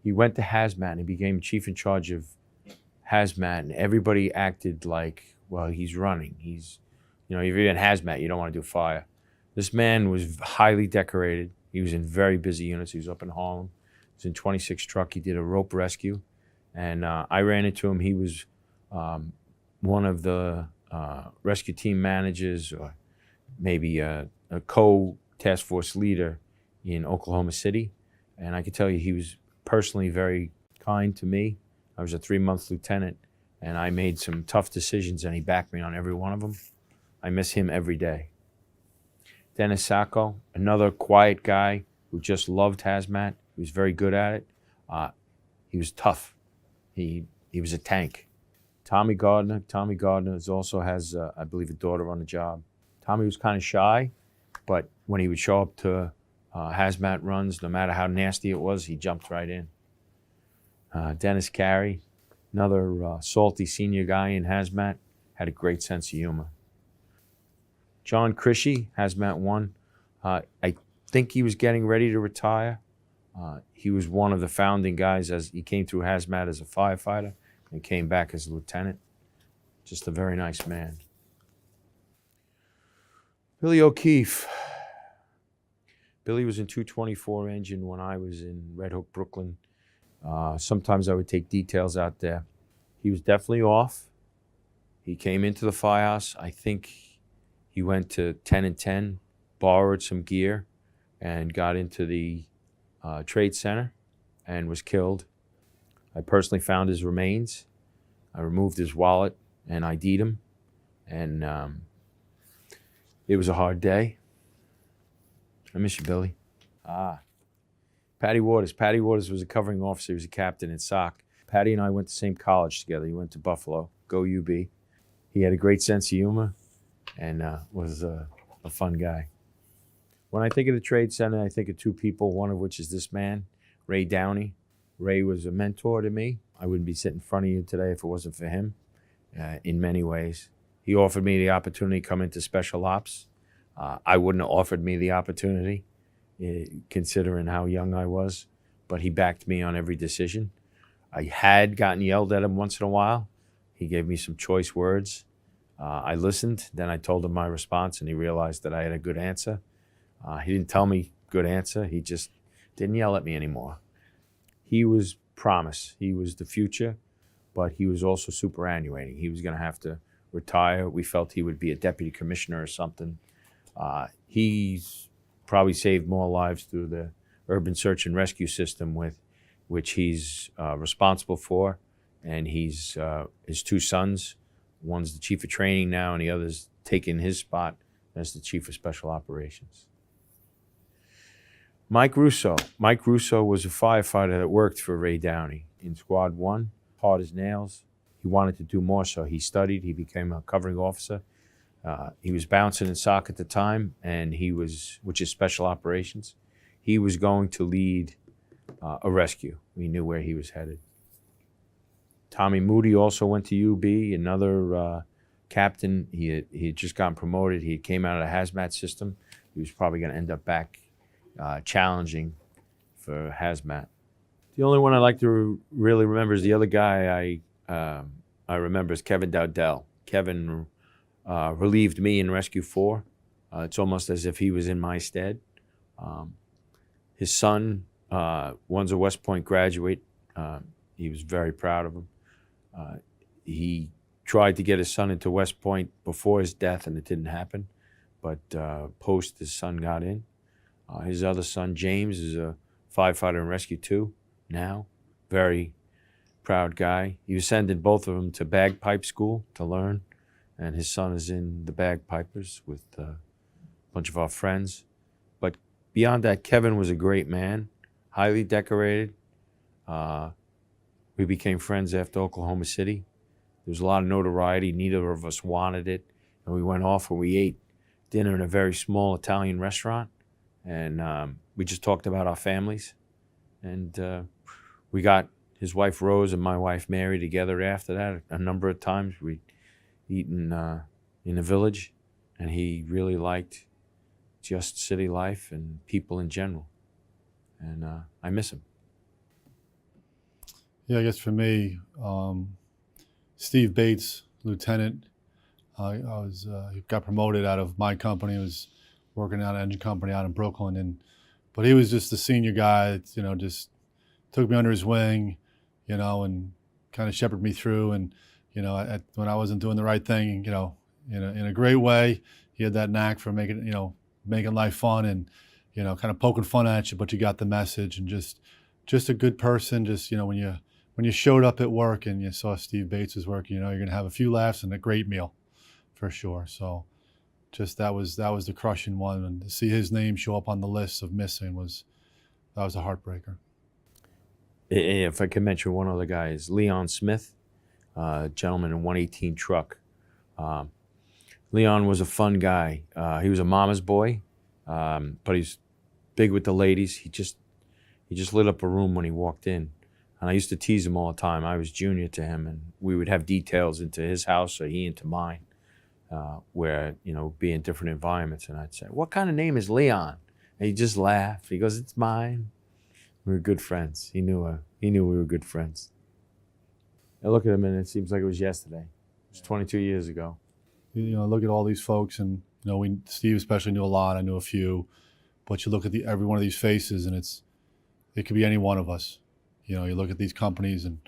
he went to hazmat and he became chief in charge of hazmat, and everybody acted like, well, he's running. He's, you know, if you're in hazmat, you don't want to do fire. This man was highly decorated. He was in very busy units. He was up in Harlem. He was in 26 truck. He did a rope rescue. And I ran into him. He was one of the rescue team managers, or maybe a co-task force leader in Oklahoma City. And I can tell you he was personally very kind to me. I was a 3-month lieutenant, and I made some tough decisions, and he backed me on every one of them. I miss him every day. Dennis Sacco, another quiet guy who just loved hazmat. He was very good at it. He was tough. He was a tank. Tommy Gardner. Tommy Gardner also has, I believe, a daughter on the job. Tommy was kind of shy, but when he would show up to hazmat runs, no matter how nasty it was, he jumped right in. Dennis Carey, another salty senior guy in hazmat, had a great sense of humor. John Crishy, Hazmat 1. I think he was getting ready to retire. He was one of the founding guys as he came through hazmat as a firefighter and came back as a lieutenant. Just a very nice man. Billy O'Keefe. Billy was in 224 engine when I was in Red Hook, Brooklyn. Sometimes I would take details out there. He was definitely off. He came into the firehouse. I think he went to 10 and 10, borrowed some gear, and got into the trade center and was killed. I personally found his remains. I removed his wallet and ID'd him. And it was a hard day. I miss you, Billy. Patty Waters. Patty Waters was a covering officer. He was a captain in SOC. Patty and I went to the same college together. He went to Buffalo. Go UB. He had a great sense of humor and was a fun guy. When I think of the Trade Center, I think of two people, one of which is this man, Ray Downey. Ray was a mentor to me. I wouldn't be sitting in front of you today if it wasn't for him in many ways. He offered me the opportunity to come into Special Ops. I wouldn't have offered me the opportunity, considering how young I was, but he backed me on every decision. I had gotten yelled at him once in a while. He gave me some choice words. I listened, then I told him my response, and he realized that I had a good answer. He didn't tell me good answer. He just didn't yell at me anymore. He was promise. He was the future, but he was also superannuating. He was going to have to retire. We felt he would be a deputy commissioner or something. He's probably saved more lives through the urban search and rescue system, with which he's responsible for, and he's his two sons. One's the chief of training now, and the other's taking his spot as the chief of special operations. Mike Russo. Mike Russo was a firefighter that worked for Ray Downey in Squad 1, hard as nails. He wanted to do more, so he studied. He became a covering officer. He was bouncing in SOC at the time, and he was, which is special operations. He was going to lead a rescue. We knew where he was headed. Tommy Moody also went to UB, another captain. He had just gotten promoted. He came out of the hazmat system. He was probably going to end up back challenging for hazmat. The only one I like to really remember is the other guy I remember is Kevin Dowdell. Kevin relieved me in Rescue 4. It's almost as if he was in my stead. His son, one's a West Point graduate. He was very proud of him. He tried to get his son into West Point before his death, and it didn't happen. But post, his son got in. His other son, James, is a firefighter in Rescue 2 now. Very proud guy. He was sending both of them to bagpipe school to learn, and his son is in the bagpipers with a bunch of our friends. But beyond that, Kevin was a great man, highly decorated. We became friends after Oklahoma City. There was a lot of notoriety. Neither of us wanted it. And we went off and we ate dinner in a very small Italian restaurant. And we just talked about our families. And we got his wife Rose and my wife Mary together after that a number of times. We'd eaten in the village, and he really liked just city life and people in general. And I miss him. Yeah, I guess for me, Steve Bates, lieutenant. He got promoted out of my company. He was working at an engine company out in Brooklyn, but he was just the senior guy that, just took me under his wing, and kind of shepherded me through. And, when I wasn't doing the right thing, in a great way, he had that knack for making life fun and, kind of poking fun at you, but you got the message, and just a good person. Just, when you showed up at work and you saw Steve Bates was working, you're going to have a few laughs and a great meal for sure. So just that was the crushing one. And to see his name show up on the list of missing was a heartbreaker. If I could mention one other guy, is Leon Smith, gentleman in 118 truck. Leon was a fun guy. He was a mama's boy, but he's big with the ladies. He just lit up a room when he walked in. And I used to tease him all the time. I was junior to him, and we would have details into his house or he into mine, where, be in different environments. And I'd say, "What kind of name is Leon?" And he'd just laugh. He goes, "It's mine." We were good friends. He knew we were good friends. I look at him and it seems like it was yesterday. It was 22 years ago. Look at all these folks, and Steve especially knew a lot. I knew a few, but you look at every one of these faces, and it could be any one of us. You look at these companies, and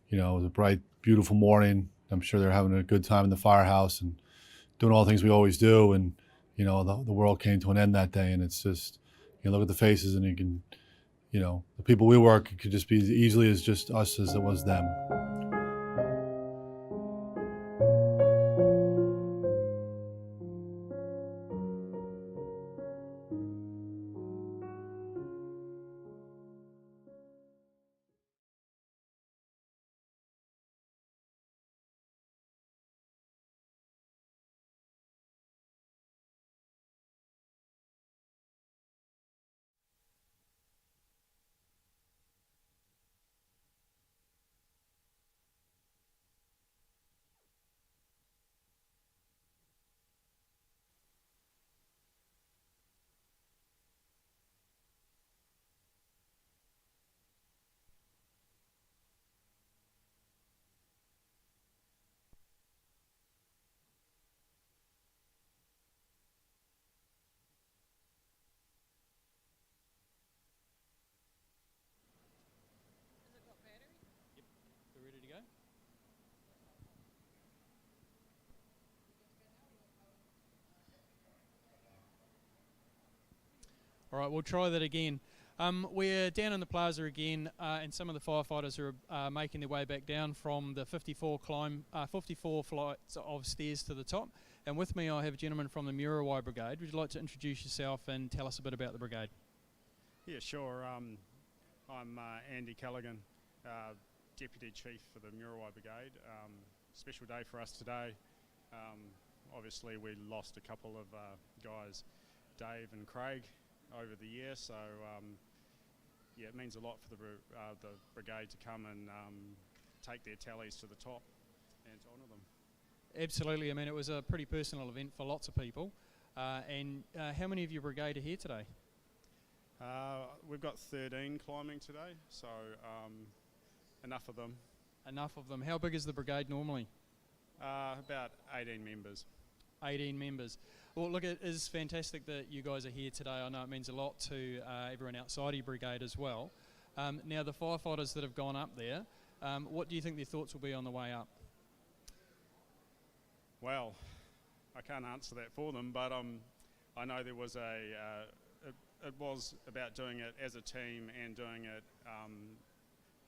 it was a bright, beautiful morning. I'm sure they're having a good time in the firehouse and doing all the things we always do. And the world came to an end that day, and it's just look at the faces, and you can, the people we work, it could just be as easily as just us as it was them. We're ready to go? All right, we'll try that again. We're down in the plaza again, and some of the firefighters are making their way back down from the 54 flights of stairs to the top. And with me, I have a gentleman from the Muriwai Brigade. Would you like to introduce yourself and tell us a bit about the brigade? Yeah, sure. I'm Andy Callaghan, Deputy Chief for the Muriwai Brigade. Special day for us today. Obviously, we lost a couple of guys, Dave and Craig, over the year. So, yeah, it means a lot for the brigade to come and take their tallies to the top and to honour them. Absolutely. I mean, it was a pretty personal event for lots of people. And how many of your brigade are here today? We've got 13 climbing today, so enough of them. Enough of them. How big is the brigade normally? About 18 members. 18 members. Well, look, it is fantastic that you guys are here today. I know it means a lot to everyone outside your brigade as well. Now, the firefighters that have gone up there, what do you think their thoughts will be on the way up? Well, I can't answer that for them, but I know there was it was about doing it as a team and doing it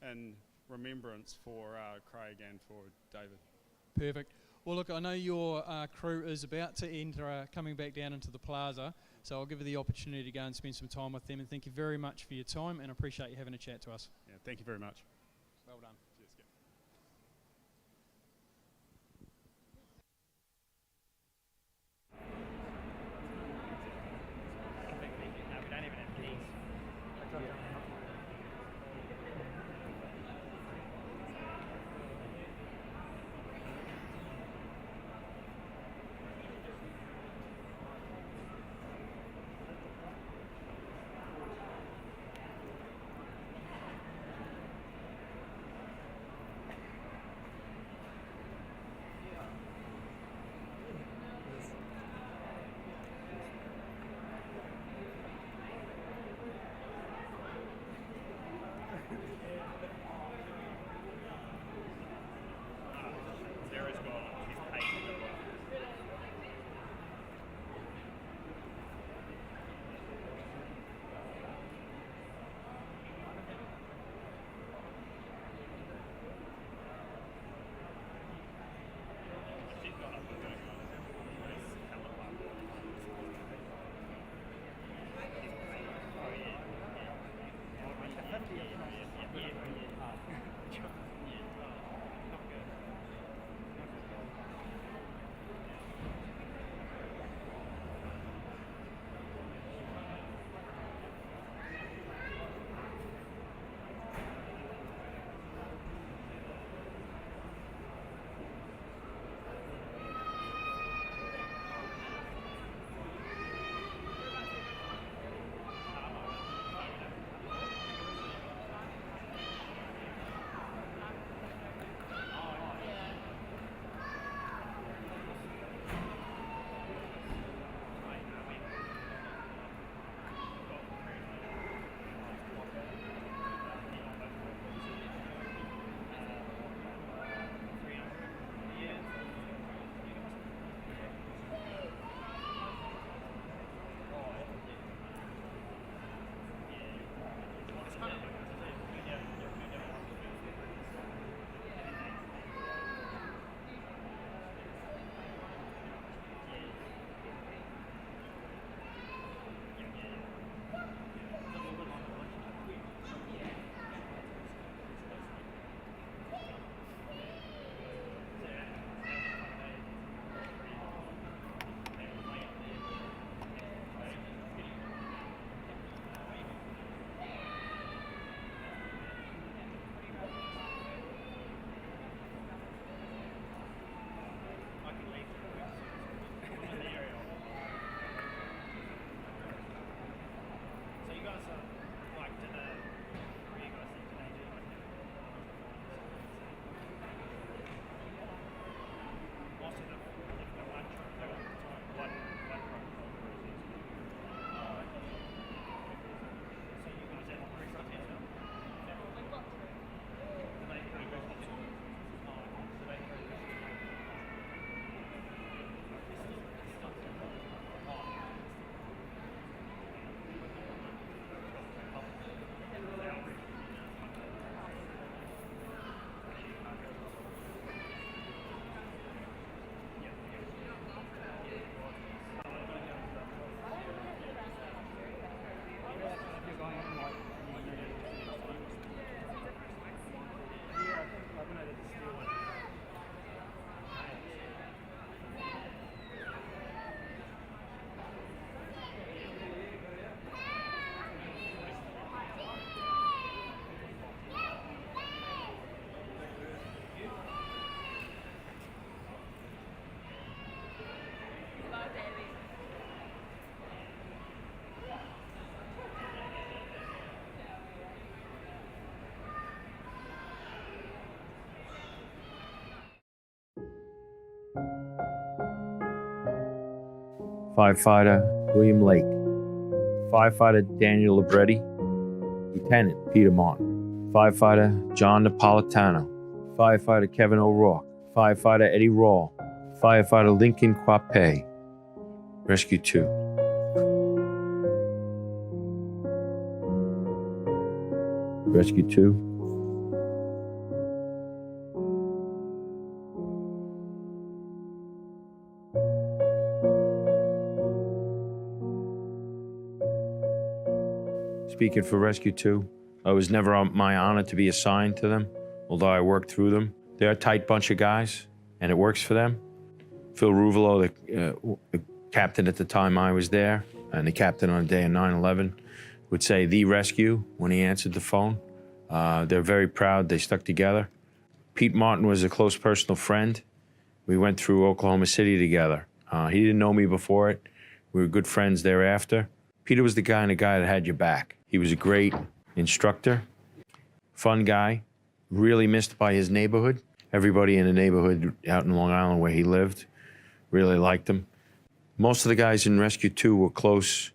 in remembrance for Craig and for David. Perfect. Well, look, I know your crew is about to enter, coming back down into the plaza, so I'll give you the opportunity to go and spend some time with them, and thank you very much for your time, and I appreciate you having a chat to us. Yeah, thank you very much. Well done. Cheers. Firefighter William Lake. Firefighter Daniel Libretti. Lieutenant Peter Martin. Firefighter John Napolitano. Firefighter Kevin O'Rourke. Firefighter Eddie Rawl. Firefighter Lincoln Quape. Rescue 2. Rescue 2. Speaking for Rescue 2, it was never my honor to be assigned to them, although I worked through them. They're a tight bunch of guys, and it works for them. Phil Ruvolo, the captain at the time I was there, and the captain on the day of 9/11, would say "the rescue" when he answered the phone. They're very proud. They stuck together. Pete Martin was a close personal friend. We went through Oklahoma City together. He didn't know me before it. We were good friends thereafter. Peter was the guy that had your back. He was a great instructor, fun guy, really missed by his neighborhood. Everybody in the neighborhood out in Long Island where he lived really liked him. Most of the guys in Rescue 2 were close,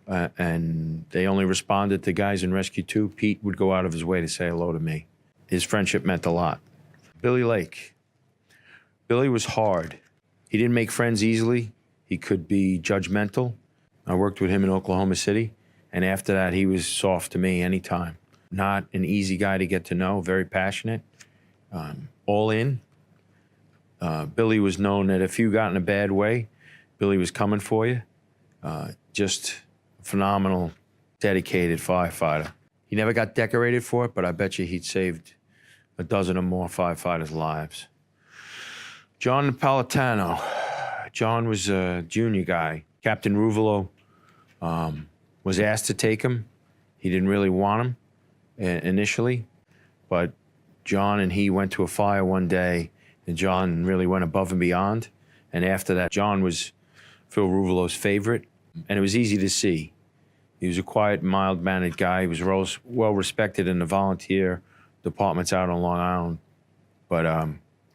and they only responded to guys in Rescue 2. Pete would go out of his way to say hello to me. His friendship meant a lot. Billy Lake. Billy was hard. He didn't make friends easily. He could be judgmental. I worked with him in Oklahoma City, and after that, he was soft to me anytime. Not an easy guy to get to know, very passionate, all in. Billy was known that if you got in a bad way, Billy was coming for you. Just a phenomenal, dedicated firefighter. He never got decorated for it, but I bet you he'd saved a dozen or more firefighters' lives. John Napolitano. John was a junior guy. Captain Ruvolo was asked to take him. He didn't really want him initially, but John and he went to a fire one day, and John really went above and beyond. And after that, John was Phil Ruvolo's favorite, and it was easy to see. He was a quiet, mild-mannered guy. He was well respected in the volunteer departments out on Long Island, but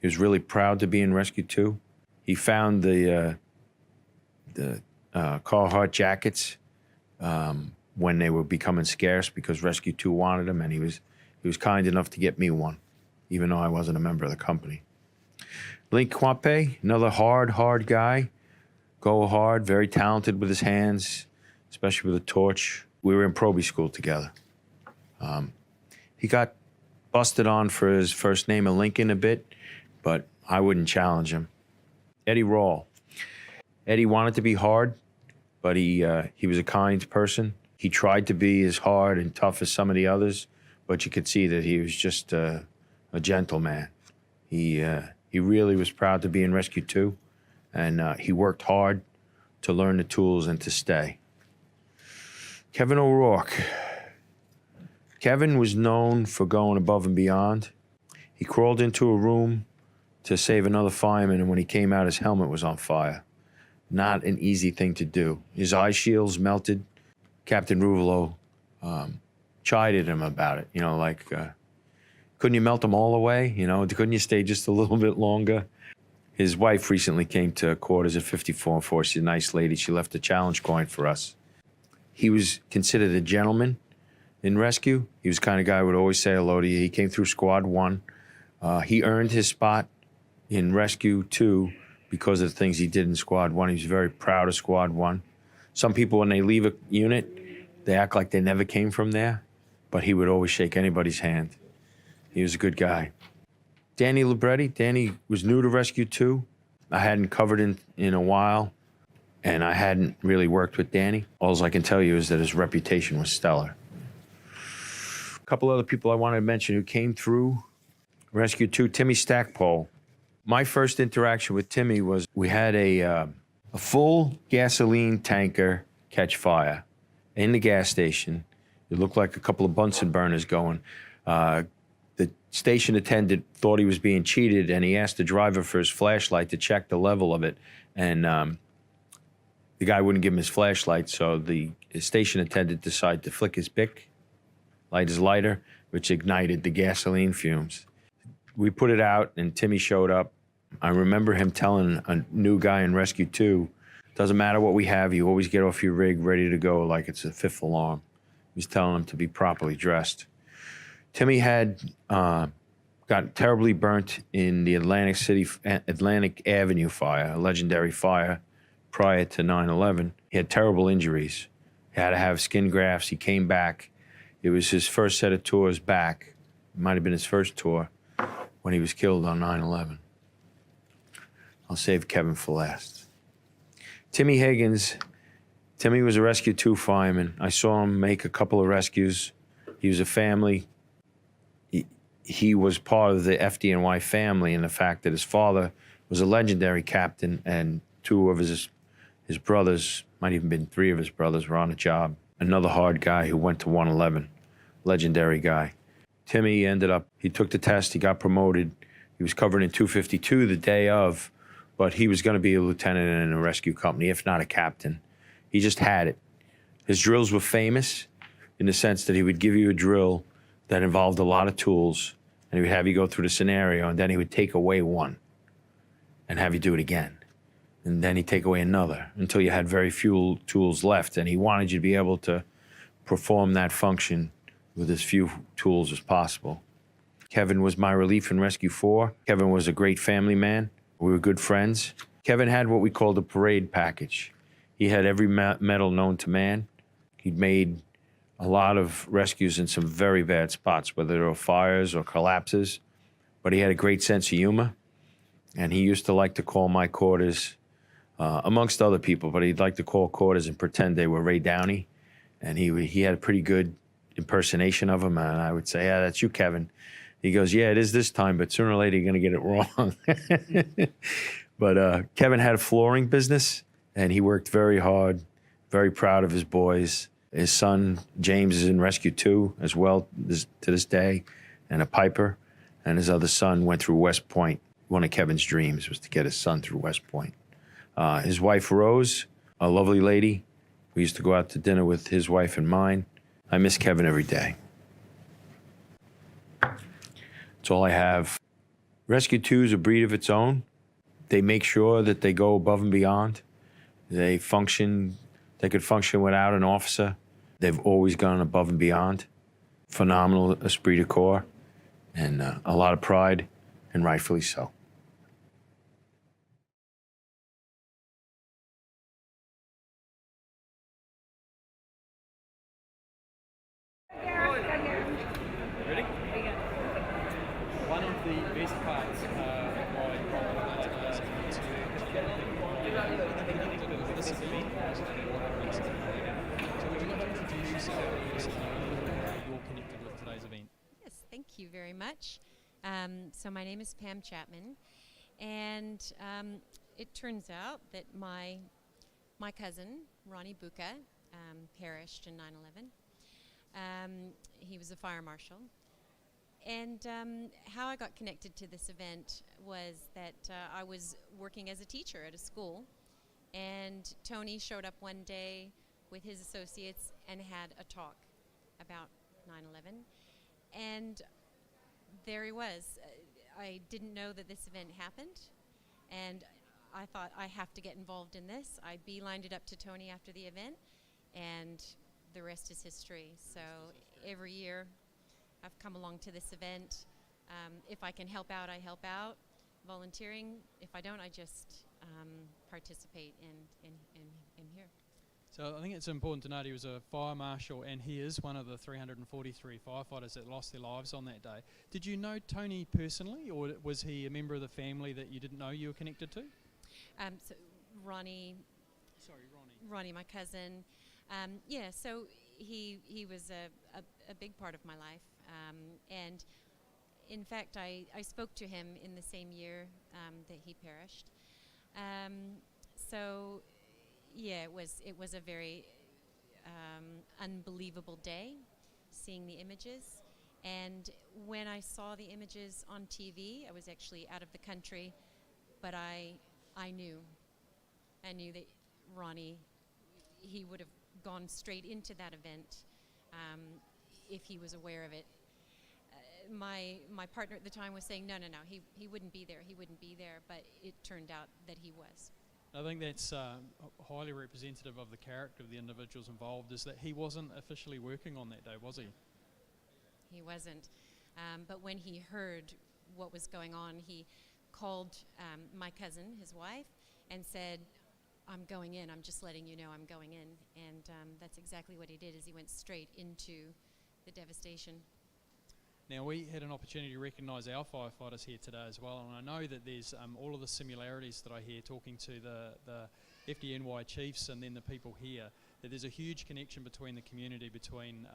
he was really proud to be in Rescue 2. He found the Carhartt jackets when they were becoming scarce because Rescue 2 wanted them, and he was kind enough to get me one, even though I wasn't a member of the company. Link Quape, another hard guy. Go hard, very talented with his hands, especially with a torch. We were in Proby school together. He got busted on for his first name of Lincoln a bit, but I wouldn't challenge him. Eddie Rawl. Eddie wanted to be hard, but he was a kind person. He tried to be as hard and tough as some of the others, but you could see that he was just a gentleman. He really was proud to be in Rescue 2, and he worked hard to learn the tools and to stay. Kevin O'Rourke. Kevin was known for going above and beyond. He crawled into a room to save another fireman, and when he came out, his helmet was on fire. Not an easy thing to do. His eye shields melted. Captain Ruvolo chided him about it. You know, like, couldn't you melt them all away? You know, couldn't you stay just a little bit longer? His wife recently came to quarters at 54 and 4. She's a nice lady. She left a challenge coin for us. He was considered a gentleman in rescue. He was the kind of guy who would always say hello to you. He came through Squad 1. He earned his spot in Rescue 2 because of the things he did in Squad 1. He was very proud of Squad 1. Some people, when they leave a unit, they act like they never came from there, but he would always shake anybody's hand. He was a good guy. Danny Libretti. Danny was new to Rescue 2. I hadn't covered in a while, and I hadn't really worked with Danny. All I can tell you is that his reputation was stellar. A couple other people I wanted to mention who came through Rescue 2. Timmy Stackpole. My first interaction with Timmy was we had a full gasoline tanker catch fire in the gas station. It looked like a couple of Bunsen burners going. The station attendant thought he was being cheated, and he asked the driver for his flashlight to check the level of it. And the guy wouldn't give him his flashlight, so the station attendant decided to flick his Bic, light his lighter, which ignited the gasoline fumes. We put it out, and Timmy showed up. I remember him telling a new guy in Rescue 2 Doesn't matter what we have, you always get off your rig ready to go like it's the fifth alarm. He was telling them to be properly dressed. Timmy had got terribly burnt in the Atlantic Avenue fire, a legendary fire prior to 9/11. He had terrible injuries. He had to have skin grafts. He came back. It was his first set of tours back. It might have been his first tour when he was killed on 9/11. I'll save Kevin for last. Timmy Higgins. Timmy was a Rescue 2 fireman. I saw him make a couple of rescues. He was a family. He was part of the FDNY family in the fact that his father was a legendary captain, and two of his brothers, might even been three of his brothers, were on the job. Another hard guy who went to 111, legendary guy. Timmy he took the test, he got promoted. He was covered in 252 the day of, but he was going to be a lieutenant in a rescue company, if not a captain. He just had it. His drills were famous in the sense that he would give you a drill that involved a lot of tools, and he would have you go through the scenario, and then he would take away one and have you do it again. And then he'd take away another until you had very few tools left, and he wanted you to be able to perform that function with as few tools as possible. Kevin was my relief in Rescue 4. Kevin was a great family man. We were good friends. Kevin had what we called a parade package. He had every medal known to man. He'd made a lot of rescues in some very bad spots, whether they were fires or collapses, but he had a great sense of humor, and he used to like to call my quarters, amongst other people, but he'd like to call quarters and pretend they were Ray Downey, and he had a pretty good impersonation of him, and I would say, yeah, that's you, Kevin. He goes, yeah, it is this time, but sooner or later you're going to get it wrong. But Kevin had a flooring business, and he worked very hard, very proud of his boys. His son, James, is in Rescue 2 as well to this day, and a piper. And his other son went through West Point. One of Kevin's dreams was to get his son through West Point. His wife, Rose, a lovely lady. We used to go out to dinner with his wife and mine. I miss Kevin every day. That's all I have. Rescue 2 is a breed of its own. They make sure that they go above and beyond. They could function without an officer. They've always gone above and beyond. Phenomenal esprit de corps, and a lot of pride, and rightfully so. Ready? One of the best parts of my this event you're connected with today's event. Yes, thank you very much. So my name is Pam Chapman, and it turns out that my cousin, Ronnie Buka, perished in 9/11. He was a fire marshal. And how I got connected to this event was that I was working as a teacher at a school, and Tony showed up one day with his associates and had a talk about 9/11. And there he was. I didn't know that this event happened, and I thought, I have to get involved in this. I beelined it up to Tony after the event, and the rest is history. So every year I've come along to this event. If I can help out, I help out, volunteering. If I don't, I just participate in here. So I think it's important to note he was a fire marshal, and he is one of the 343 firefighters that lost their lives on that day. Did you know Tony personally, or was he a member of the family that you didn't know you were connected to? So Ronnie, my cousin. Yeah, so he was a big part of my life. And in fact, I spoke to him in the same year that he perished. So yeah, it was a very unbelievable day, seeing the images. And when I saw the images on TV, I was actually out of the country, but I knew that Ronnie, he would have gone straight into that event if he was aware of it. My partner at the time was saying, no, he wouldn't be there, but it turned out that he was. I think that's highly representative of the character of the individuals involved, is that he wasn't officially working on that day, was he? He wasn't. But when he heard what was going on, he called my cousin, his wife, and said, I'm going in, I'm just letting you know I'm going in. And that's exactly what he did, is he went straight into the devastation. Now, we had an opportunity to recognise our firefighters here today as well, and I know that there's all of the similarities that I hear talking to the FDNY chiefs and then the people here, that there's a huge connection between the community, between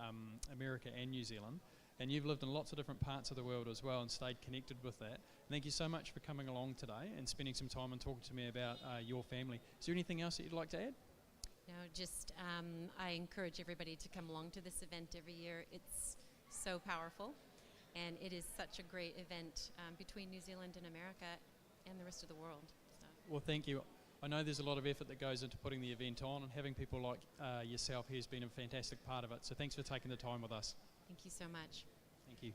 America and New Zealand, and you've lived in lots of different parts of the world as well and stayed connected with that. Thank you so much for coming along today and spending some time and talking to me about your family. Is there anything else that you'd like to add? No, just I encourage everybody to come along to this event every year. It's so powerful. And it is such a great event between New Zealand and America and the rest of the world. So. Well, thank you. I know there's a lot of effort that goes into putting the event on, and having people like yourself here has been a fantastic part of it. So thanks for taking the time with us. Thank you so much. Thank you.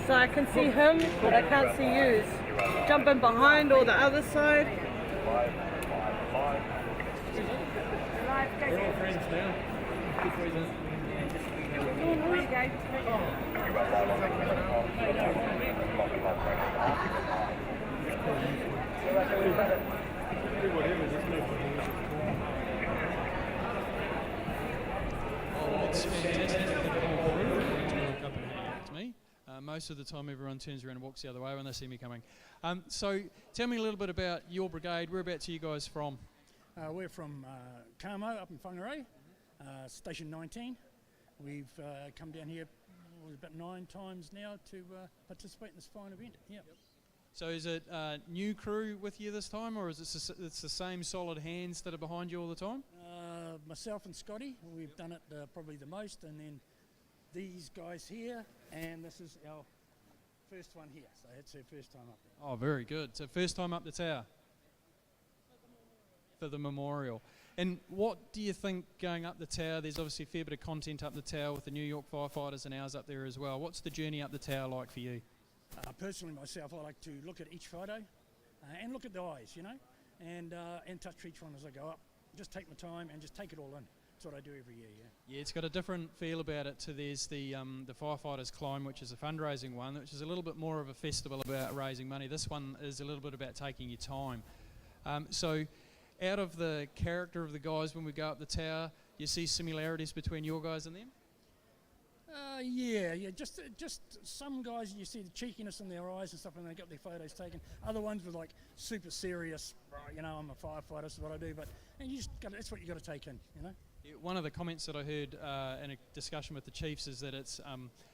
So I can see him, but I can't see yous. Jumping behind or the other side. We're all friends now. Good reason. It's fantastic that the whole crew are going to walk up and hang out to me. Most of the time everyone turns around and walks the other way when they see me coming. So tell me a little bit about your brigade. Whereabouts are you guys from? We're from Carmo up in Whangarei, Station 19. We've come down here about 9 times now to participate in this fine event. Yep. So is it new crew with you this time, or is it it's the same solid hands that are behind you all the time? Myself and Scotty, we've done it probably the most, and then these guys here, and this is our first one here. So it's her first time up there. Oh, very good. So first time up the tower for the memorial. And what do you think going up the tower? There's obviously a fair bit of content up the tower with the New York firefighters and ours up there as well. What's the journey up the tower like for you? Personally, myself, I like to look at each photo and look at the eyes, you know, and touch each one as I go up. Just take my time and just take it all in. That's what I do every year, yeah. Yeah, it's got a different feel about it to there's the Firefighters Climb, which is a fundraising one, which is a little bit more of a festival about raising money. This one is a little bit about taking your time. So out of the character of the guys when we go up the tower, you see similarities between your guys and them? Yeah, just some guys you see the cheekiness in their eyes and stuff when they got their photos taken. Other ones were like super serious, you know, I'm a firefighter, that's what I do, and you just that's what you got to take in, you know. Yeah, one of the comments that I heard in a discussion with the chiefs is that it's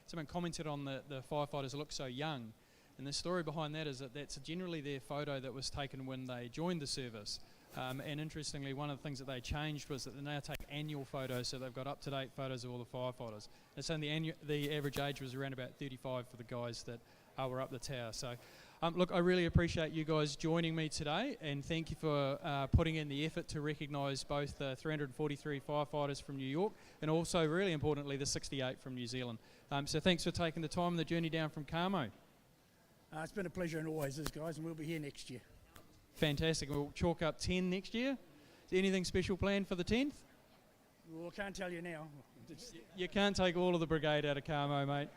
someone commented on the firefighters look so young, and the story behind that is that that's generally their photo that was taken when they joined the service. And interestingly, one of the things that they changed was that they now take annual photos, so they've got up-to-date photos of all the firefighters. And so the average age was around about 35 for the guys that were up the tower. So, look, I really appreciate you guys joining me today, and thank you for putting in the effort to recognise both the 343 firefighters from New York and also, really importantly, the 68 from New Zealand. So thanks for taking the time and the journey down from Carmo. It's been a pleasure and always is, guys, and we'll be here next year. Fantastic. We'll chalk up 10 next year. Is there anything special planned for the 10th? Well, I can't tell you now. You can't take all of the brigade out of Carmo, mate.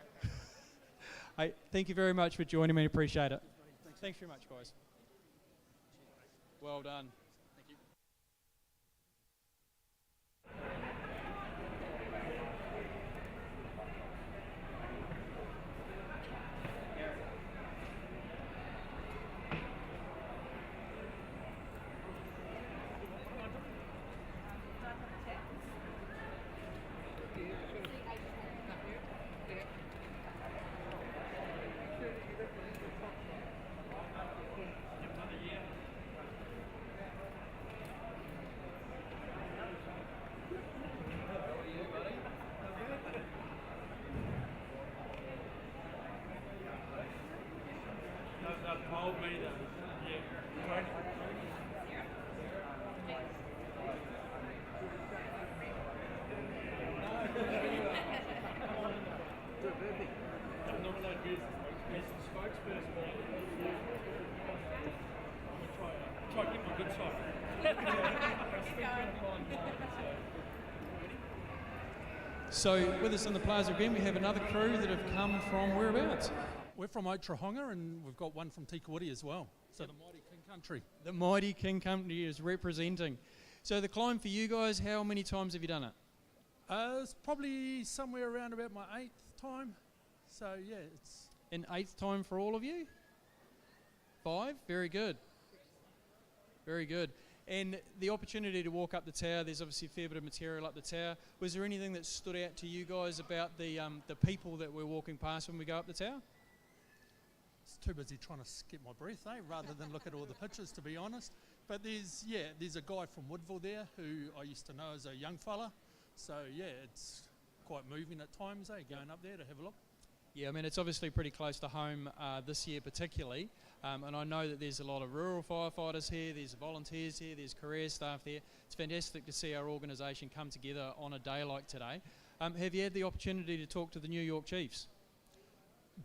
Hey, thank you very much for joining me. Appreciate it. Thanks very much, guys. Well done. Thank you. So with us in the plaza again, we have another crew that have come from whereabouts? We're from Otrahonga, and we've got one from Tikawiti as well. So the mighty King Country. The mighty King Country is representing. So the climb for you guys, how many times have you done it? It's probably somewhere around about my 8th time. So yeah, it's... An 8th time for all of you? 5? Very good. Very good. And the opportunity to walk up the tower, there's obviously a fair bit of material up the tower. Was there anything that stood out to you guys about the people that we're walking past when we go up the tower? It's too busy trying to skip my breath, rather than look at all the pictures, to be honest. But there's a guy from Woodville there who I used to know as a young fella. So yeah, it's quite moving at times, going up there to have a look. Yeah, I mean, it's obviously pretty close to home this year particularly, and I know that there's a lot of rural firefighters here, there's volunteers here, there's career staff there. It's fantastic to see our organisation come together on a day like today. Have you had the opportunity to talk to the New York Chiefs?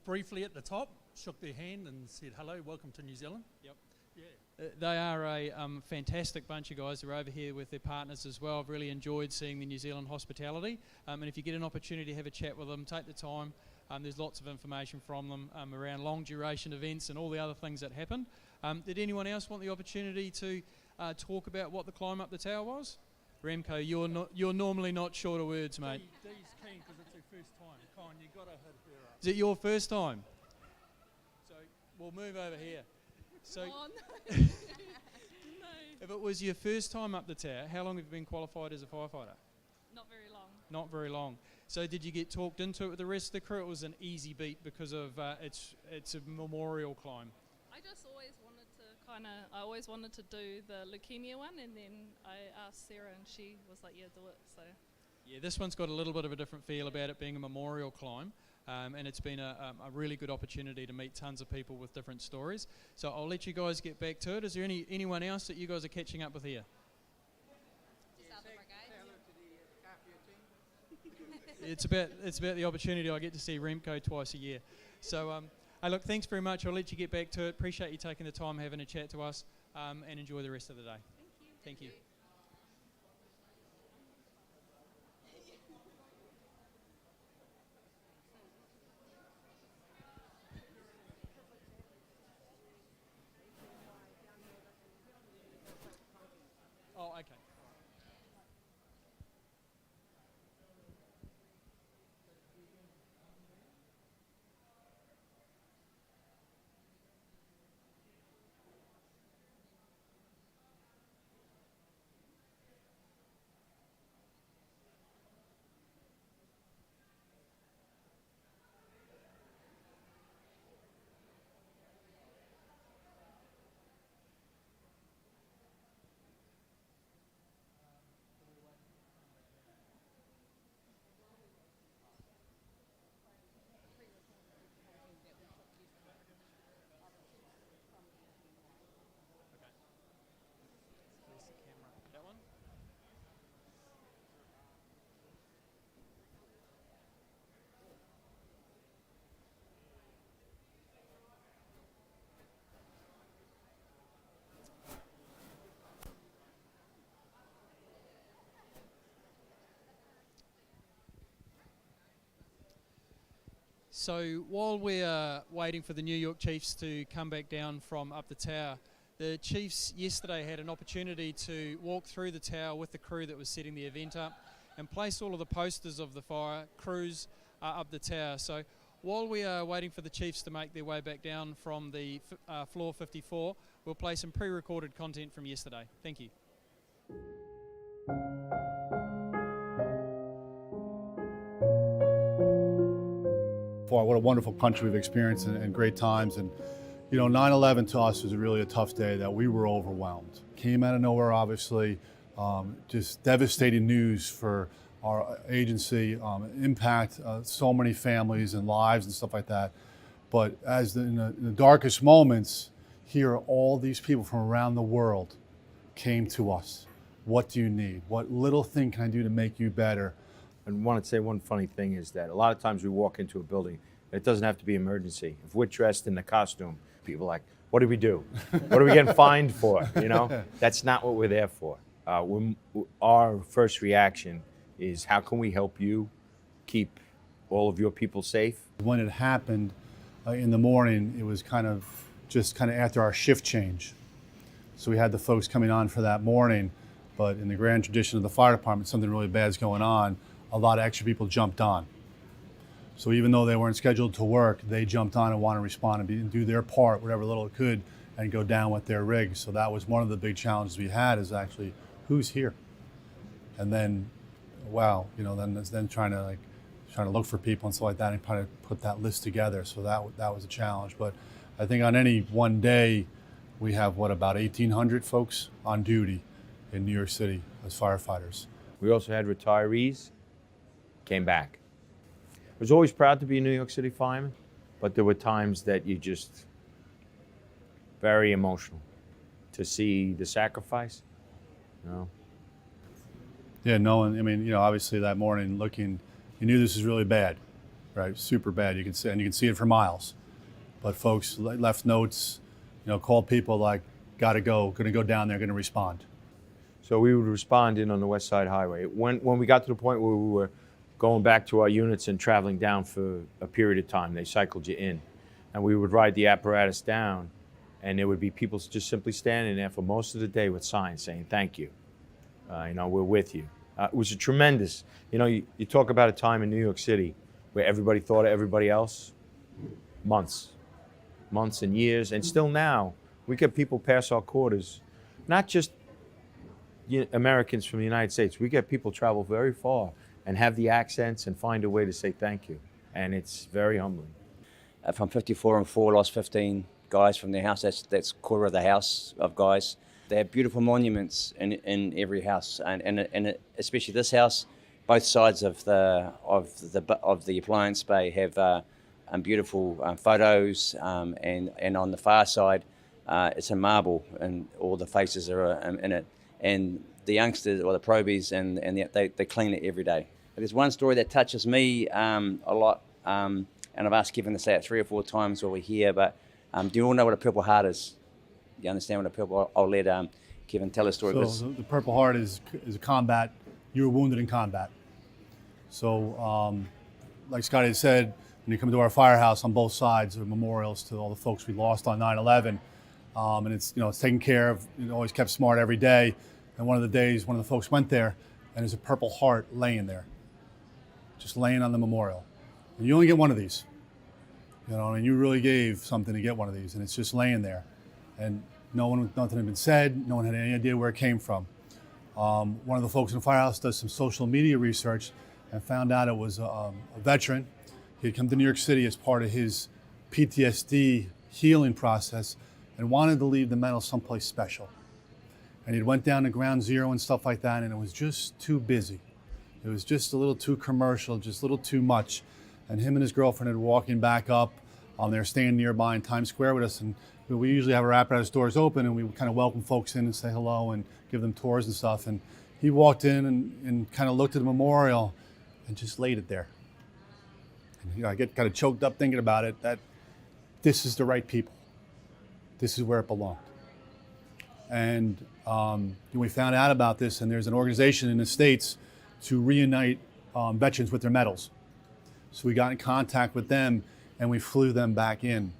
Briefly at the top, shook their hand and said, hello, welcome to New Zealand. Yep. Yeah. They are a fantastic bunch of guys. They're over here with their partners as well. I've really enjoyed seeing the New Zealand hospitality, and if you get an opportunity to have a chat with them, take the time. There's lots of information from them around long duration events and all the other things that happen. Did anyone else want the opportunity to talk about what the climb up the tower was? Remco, you're normally not short of words, mate. Dee's keen because it's her first time. Con, you got to hit her up. Is it your first time? So we'll move over here. So, if it was your first time up the tower, how long have you been qualified as a firefighter? Not very long. Not very long. So did you get talked into it with the rest of the crew? It was an easy beat because of it's a memorial climb. I just I always wanted to do the leukemia one, and then I asked Sarah, and she was like, "Yeah, do it." So. Yeah, this one's got a little bit of a different feel about it being a memorial climb, and it's been a really good opportunity to meet tons of people with different stories. So I'll let you guys get back to it. Is there anyone else that you guys are catching up with here? It's about the opportunity I get to see Remco twice a year. So hey, look, thanks very much. I'll let you get back to it. Appreciate you taking the time, having a chat to us, and enjoy the rest of the day. Thank you. Oh, okay. That one? So while we're waiting for the New York Chiefs to come back down from up the tower, the Chiefs yesterday had an opportunity to walk through the tower with the crew that was setting the event up and place all of the posters of the fire crews up the tower. So while we are waiting for the Chiefs to make their way back down from the floor 54, we'll play some pre-recorded content from yesterday. Thank you. What a wonderful country we've experienced and great times. And, you know, 9/11 to us was really a tough day that we were overwhelmed. Came out of nowhere, obviously, just devastating news for our agency, impact so many families and lives and stuff like that. But in the darkest moments, here all these people from around the world came to us. What do you need? What little thing can I do to make you better? I want to say one funny thing is that a lot of times we walk into a building, it doesn't have to be emergency. If we're dressed in the costume, people are like, what do we do? What are we getting fined for? You know, that's not what we're there for. Our first reaction is how can we help you keep all of your people safe? When it happened in the morning, it was kind of after our shift change. So we had the folks coming on for that morning, but in the grand tradition of the fire department, something really bad's going on. A lot of extra people jumped on. So even though they weren't scheduled to work, they jumped on and wanted to respond and do their part, whatever little it could, and go down with their rig. So that was one of the big challenges we had, is actually who's here, and then, wow, you know, then trying to look for people and stuff like that, and kind of put that list together. So that was a challenge. But I think on any one day, we have about 1,800 folks on duty in New York City as firefighters. We also had retirees. Came back. I was always proud to be a New York City fireman, but there were times that you just very emotional to see the sacrifice. You know? Yeah, no, I mean, you know, obviously that morning you knew this was really bad, right? Super bad. You can see it for miles. But folks left notes, you know, called people like, gotta go, gonna go down there, gonna respond. So we would respond in on the West Side Highway. When we got to the point where we were going back to our units and traveling down for a period of time, they cycled you in. And we would ride the apparatus down, and there would be people just simply standing there for most of the day with signs saying, thank you. You know, we're with you. It was a tremendous, you know, you talk about a time in New York City where everybody thought of everybody else. Months and years, and still now, we get people pass our quarters, not just Americans from the United States. We get people travel very far and have the accents and find a way to say thank you. And it's very humbling. From 54 and 4, lost 15 guys from their house. That's quarter of the house of guys. They have beautiful monuments in every house, and especially this house. Both sides of the appliance bay have beautiful photos, and on the far side, it's a marble, and all the faces are in it. And the youngsters or the probies, they clean it every day. There's one story that touches me a lot, and I've asked Kevin to say it 3 or 4 times while we're here. But do you all know what a Purple Heart is? You understand what a Purple? I'll let Kevin tell a story. So the Purple Heart is a combat. You were wounded in combat. So, like Scotty had said, when you come to our firehouse, on both sides are memorials to all the folks we lost on 9/11, and it's taken care of. Always kept smart every day. And one of the days, one of the folks went there, and there's a Purple Heart laying there, just laying on the memorial. And you only get one of these, and you really gave something to get one of these, and it's just laying there, and nothing had been said. No one had any idea where it came from. One of the folks in the firehouse does some social media research and found out it was a veteran. He had come to New York City as part of his PTSD healing process and wanted to leave the medal someplace special. And he went down to Ground Zero and stuff like that, and it was just too busy. It was just a little too commercial, just a little too much. And him and his girlfriend were walking back up. They were staying nearby in Times Square with us, and we usually have our apparatus doors open, and we would kind of welcome folks in and say hello and give them tours and stuff. And he walked in and kind of looked at the memorial and just laid it there. And I get kind of choked up thinking about it, that this is the right people. This is where it belonged. And we found out about this, and there's an organization in the States to reunite veterans with their medals. So we got in contact with them, and we flew them back in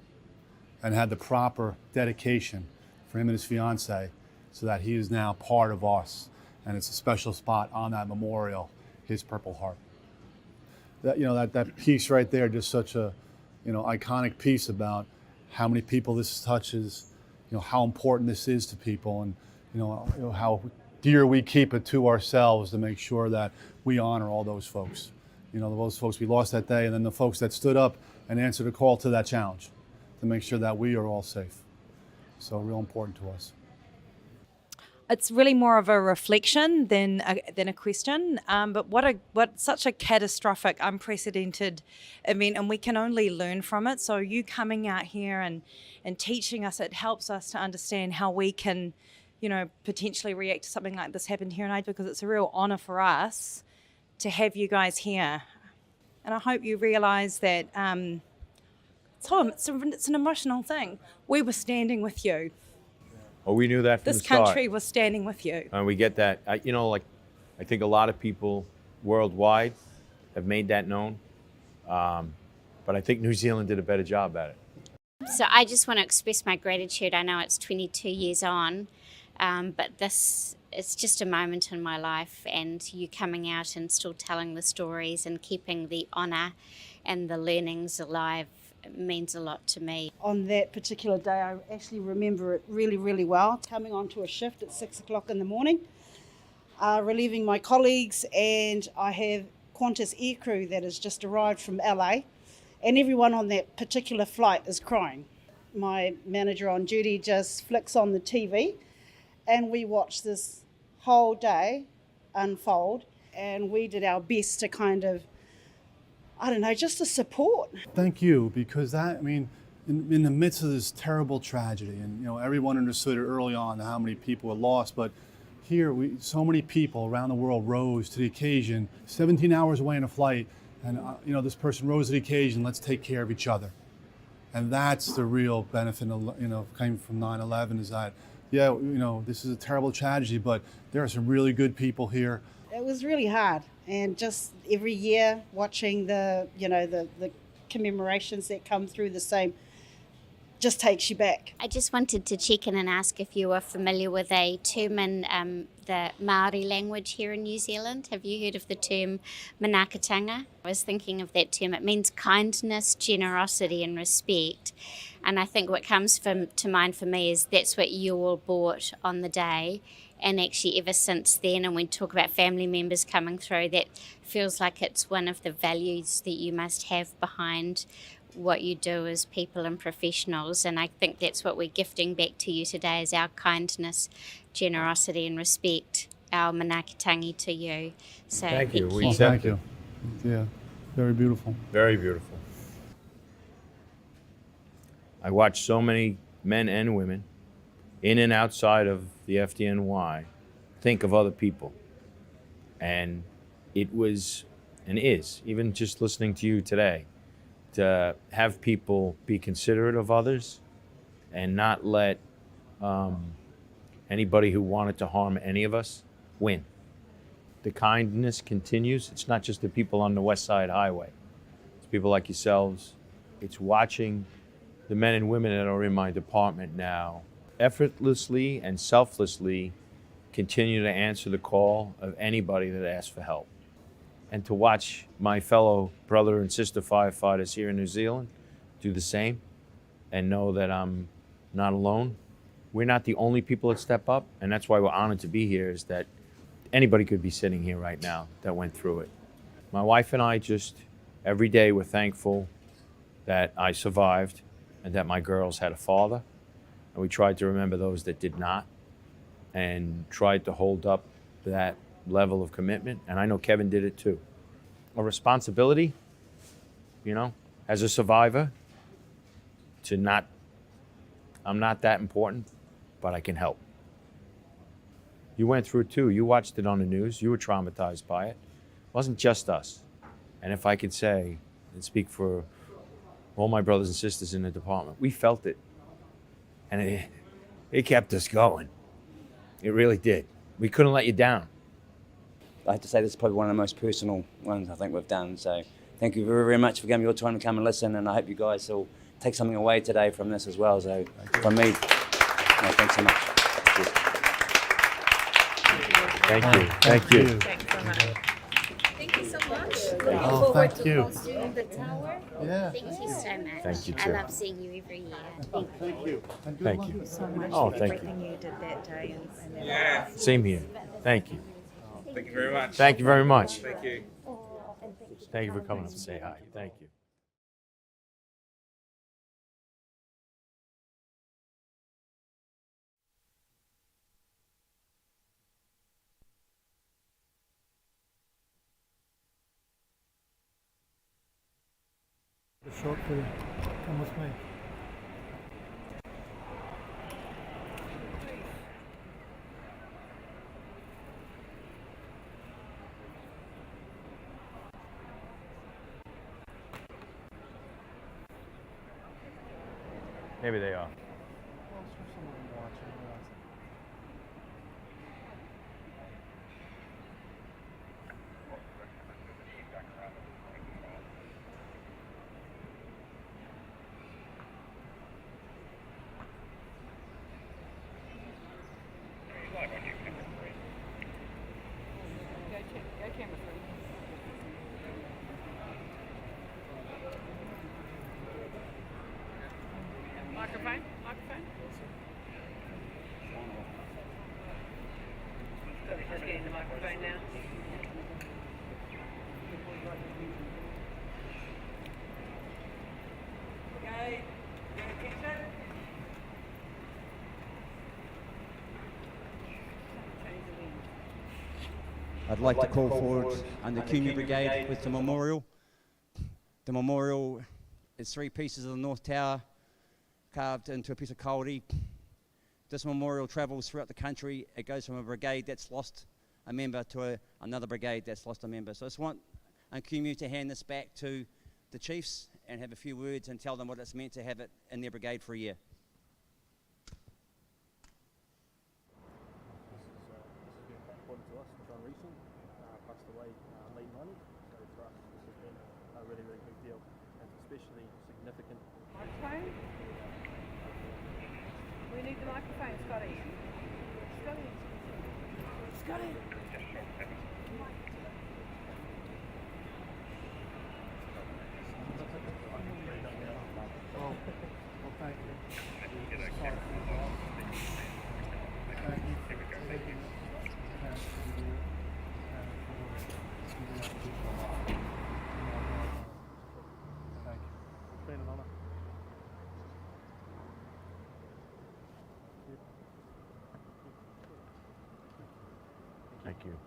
and had the proper dedication for him and his fiance, so that he is now part of us. And it's a special spot on that memorial, his Purple Heart. That piece right there, just such a iconic piece about how many people this touches, how important this is to people, and how dear we keep it to ourselves to make sure that we honor all those folks. Those folks we lost that day, and then the folks that stood up and answered a call to that challenge to make sure that we are all safe. So real important to us. It's really more of a reflection than a question. But what such a catastrophic, unprecedented event, and we can only learn from it. So you coming out here and teaching us, it helps us to understand how we can, potentially react to something like this happened here in Aid, because it's a real honour for us to have you guys here. And I hope you realise that it's an emotional thing. We were standing with you. Well, we knew that from the start. This country was standing with you. And we get that. I think a lot of people worldwide have made that known. But I think New Zealand did a better job at it. So I just want to express my gratitude. I know it's 22 years on, but it's just a moment in my life, and you coming out and still telling the stories and keeping the honour and the learnings alive means a lot to me. On that particular day, I actually remember it really, really well. Coming onto a shift at 6 o'clock in the morning, relieving my colleagues, and I have Qantas aircrew that has just arrived from LA, and everyone on that particular flight is crying. My manager on duty just flicks on the TV, and we watch this whole day unfold, and we did our best to kind of, just to support. Thank you, because in the midst of this terrible tragedy, and everyone understood it early on how many people were lost, but here so many people around the world rose to the occasion. 17 hours away in a flight, and this person rose to the occasion. Let's take care of each other, and that's the real benefit of came from 9/11 is that this is a terrible tragedy, but there are some really good people here. It was really hard, and just every year watching the commemorations that come through the same just takes you back. I just wanted to check in and ask if you were familiar with a term in the Māori language here in New Zealand. Have you heard of the term manaakitanga? I was thinking of that term. It means kindness, generosity and respect. And I think what comes to mind for me is that's what you all brought on the day. And actually ever since then, and when we talk about family members coming through, that feels like it's one of the values that you must have behind what you do as people and professionals, and I think that's what we're gifting back to you today, is our kindness, generosity and respect, our manakitangi to you. So Thank you. We Well, accept thank you. Yeah, very beautiful. Very beautiful. I watch so many men and women in and outside of the FDNY think of other people. And it was and is, even just listening to you today, to have people be considerate of others and not let anybody who wanted to harm any of us win. The kindness continues. It's not just the people on the West Side Highway. It's people like yourselves. It's watching the men and women that are in my department now effortlessly and selflessly continue to answer the call of anybody that asks for help. And to watch my fellow brother and sister firefighters here in New Zealand do the same and know that I'm not alone. We're not the only people that step up, and that's why we're honored to be here, is that anybody could be sitting here right now that went through it. My wife and I just, every day, we're thankful that I survived and that my girls had a father. And we tried to remember those that did not and tried to hold up that level of commitment. And I know Kevin did it too. A responsibility, you know, as a survivor, to not, I'm not that important, but I can help. You went through it too. You watched it on the news. You were traumatized by it. It wasn't just us. And if I could say and speak for all my brothers and sisters in the department, we felt it. And it kept us going. It really did. We couldn't let you down. I have to say this is probably one of the most personal ones I think we've done. So thank you very, very much for giving me your time to come and listen. And I hope you guys will take something away today from this as well. So from me, thanks so much. Thank you. Thank you. Thanks so much. Thank you so much. Oh, thank you. Hosting the tower. Yeah. Thank you so much. Thank you, I too. love seeing you every year. Thank you. And good Thank luck. you. So much Oh, for thank everything you. you did that day. And Same here. Thank you. Thank you very much. Thank you very much. Thank you. Thank you for coming up to say hi. Thank you. The short film. Come with me. Maybe they are. Go camera 3. Microphone? Just getting the microphone now. Okay, attention. I'd like to call forward under Cunha Brigade with the memorial. The memorial is 3 pieces of the North Tower carved into a piece of kauri. This memorial travels throughout the country. It goes from a brigade that's lost a member to another brigade that's lost a member. So I just want Cunha to hand this back to the chiefs and have a few words and tell them what it's meant to have it in their brigade for a year. Microphone? We need the microphone, Scotty. Scotty! Well, thank you. It's been an Thank you.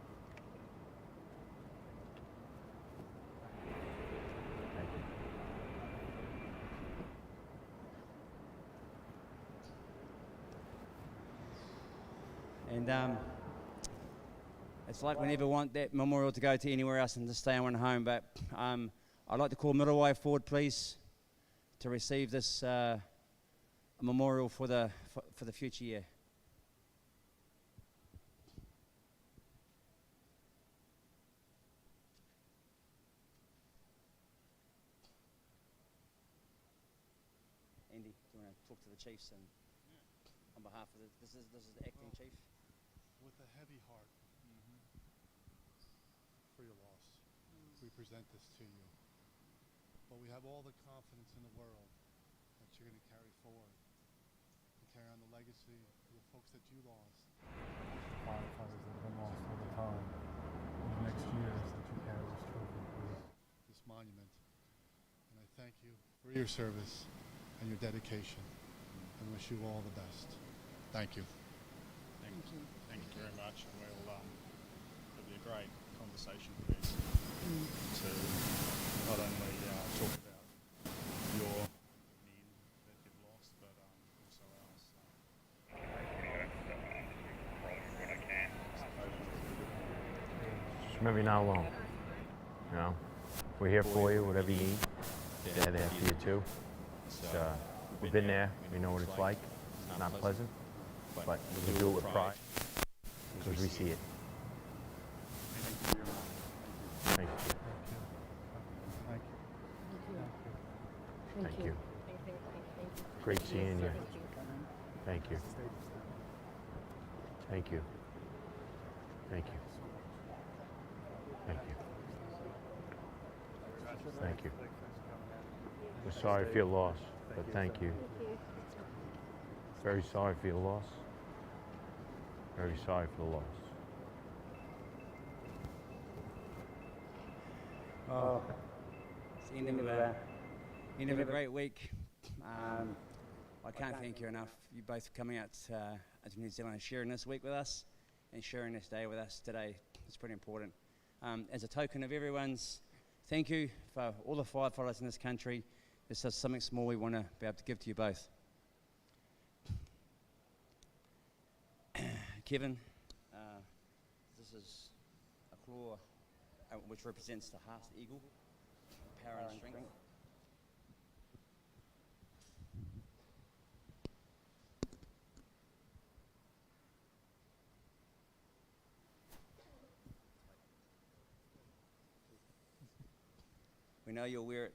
Thank you. And it's like we never want that memorial to go to anywhere else and to stay in one home, but I'd like to call Middleway forward, please, to receive this memorial for the future year. Andy, do you want to talk to the chiefs and on behalf of this is the acting chief. With a heavy heart for your loss, we present this to you. But we have all the confidence in the world that you're going to carry forward and carry on the legacy of the folks that you lost. Firefighters that have been lost over time. In the next years that you carry this trophy, this monument. And I thank you for your service and your dedication and wish you all the best. Thank you. Thank you very much, and it'll be a great conversation for these to not only talk about your men that you've lost, but also ours. Just remember, you're not alone. You know, we're here for you, whatever you need. They're there for you too. We've been there. We know what it's like. It's not pleasant, but we can do it with pride because we see it. Thank you. Thank you. Great seeing you. Thank you. Thank you. Thank you. Thank you. Thank you. We're sorry for your loss, but thank you. Very sorry for your loss. Very sorry for the loss. Oh, it's the end of a great week. I can't thank you enough. You both for coming out to New Zealand and sharing this week with us and sharing this day with us today. It's pretty important. As a token of everyone's thank you for all the firefighters in this country, there's just something small we want to be able to give to you both. Kevin, this is a claw which represents the Heart's eagle, power and strength. We know you'll wear it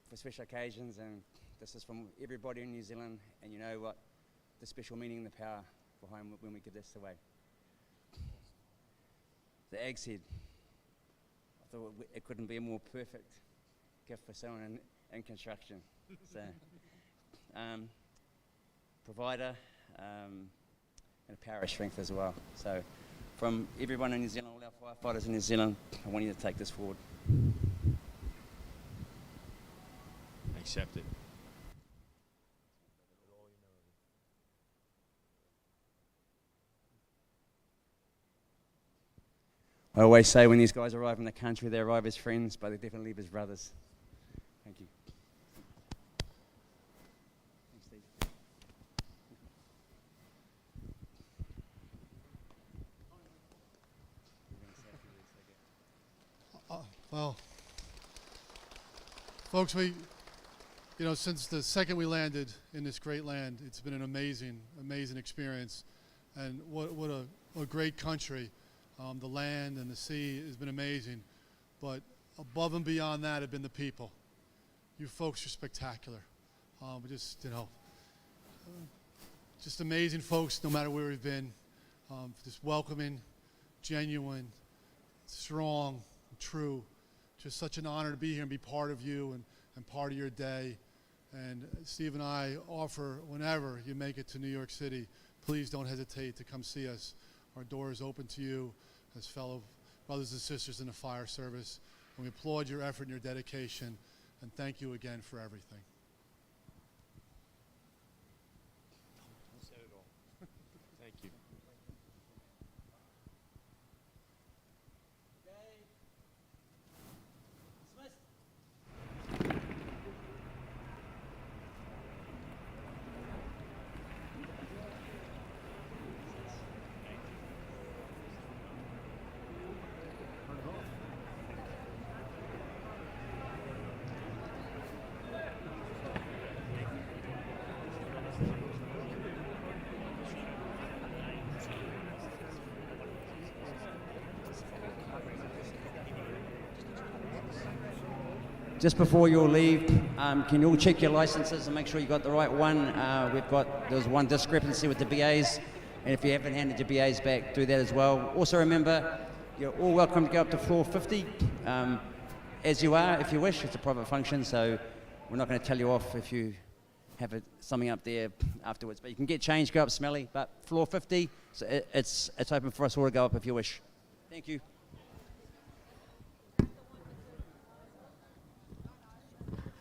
for special occasions, and this is from everybody in New Zealand, and you know what the special meaning and the power behind when we give this away. The Ag's Head. I thought it couldn't be a more perfect gift for someone in construction. So, provider and a power of strength as well. So, from everyone in New Zealand, all our firefighters in New Zealand, I want you to take this forward. Accept it. I always say when these guys arrive in the country, they arrive as friends, but they definitely leave as brothers. Thank you. Thanks, Steve. Well, folks, since the second we landed in this great land, it's been an amazing, amazing experience. And what a great country. The land and the sea has been amazing. But above and beyond that have been the people. You folks are spectacular. Just amazing folks no matter where we've been. Just welcoming, genuine, strong, true. Just such an honor to be here and be part of you and part of your day. And Steve and I offer, whenever you make it to New York City, please don't hesitate to come see us. Our door is open to you as fellow brothers and sisters in the fire service. And we applaud your effort and your dedication. And thank you again for everything. Thank you. just before you all leave, can you all check your licenses and make sure you got the right one? There's one discrepancy with the BAs, and if you haven't handed your BAs back, do that as well. Also remember, you're all welcome to go up to floor 50, as you are, if you wish. It's a private function, so we're not going to tell you off if you have something up there afterwards. But you can get changed, go up smelly, but floor 50, so it's open for us all to go up if you wish. Thank you.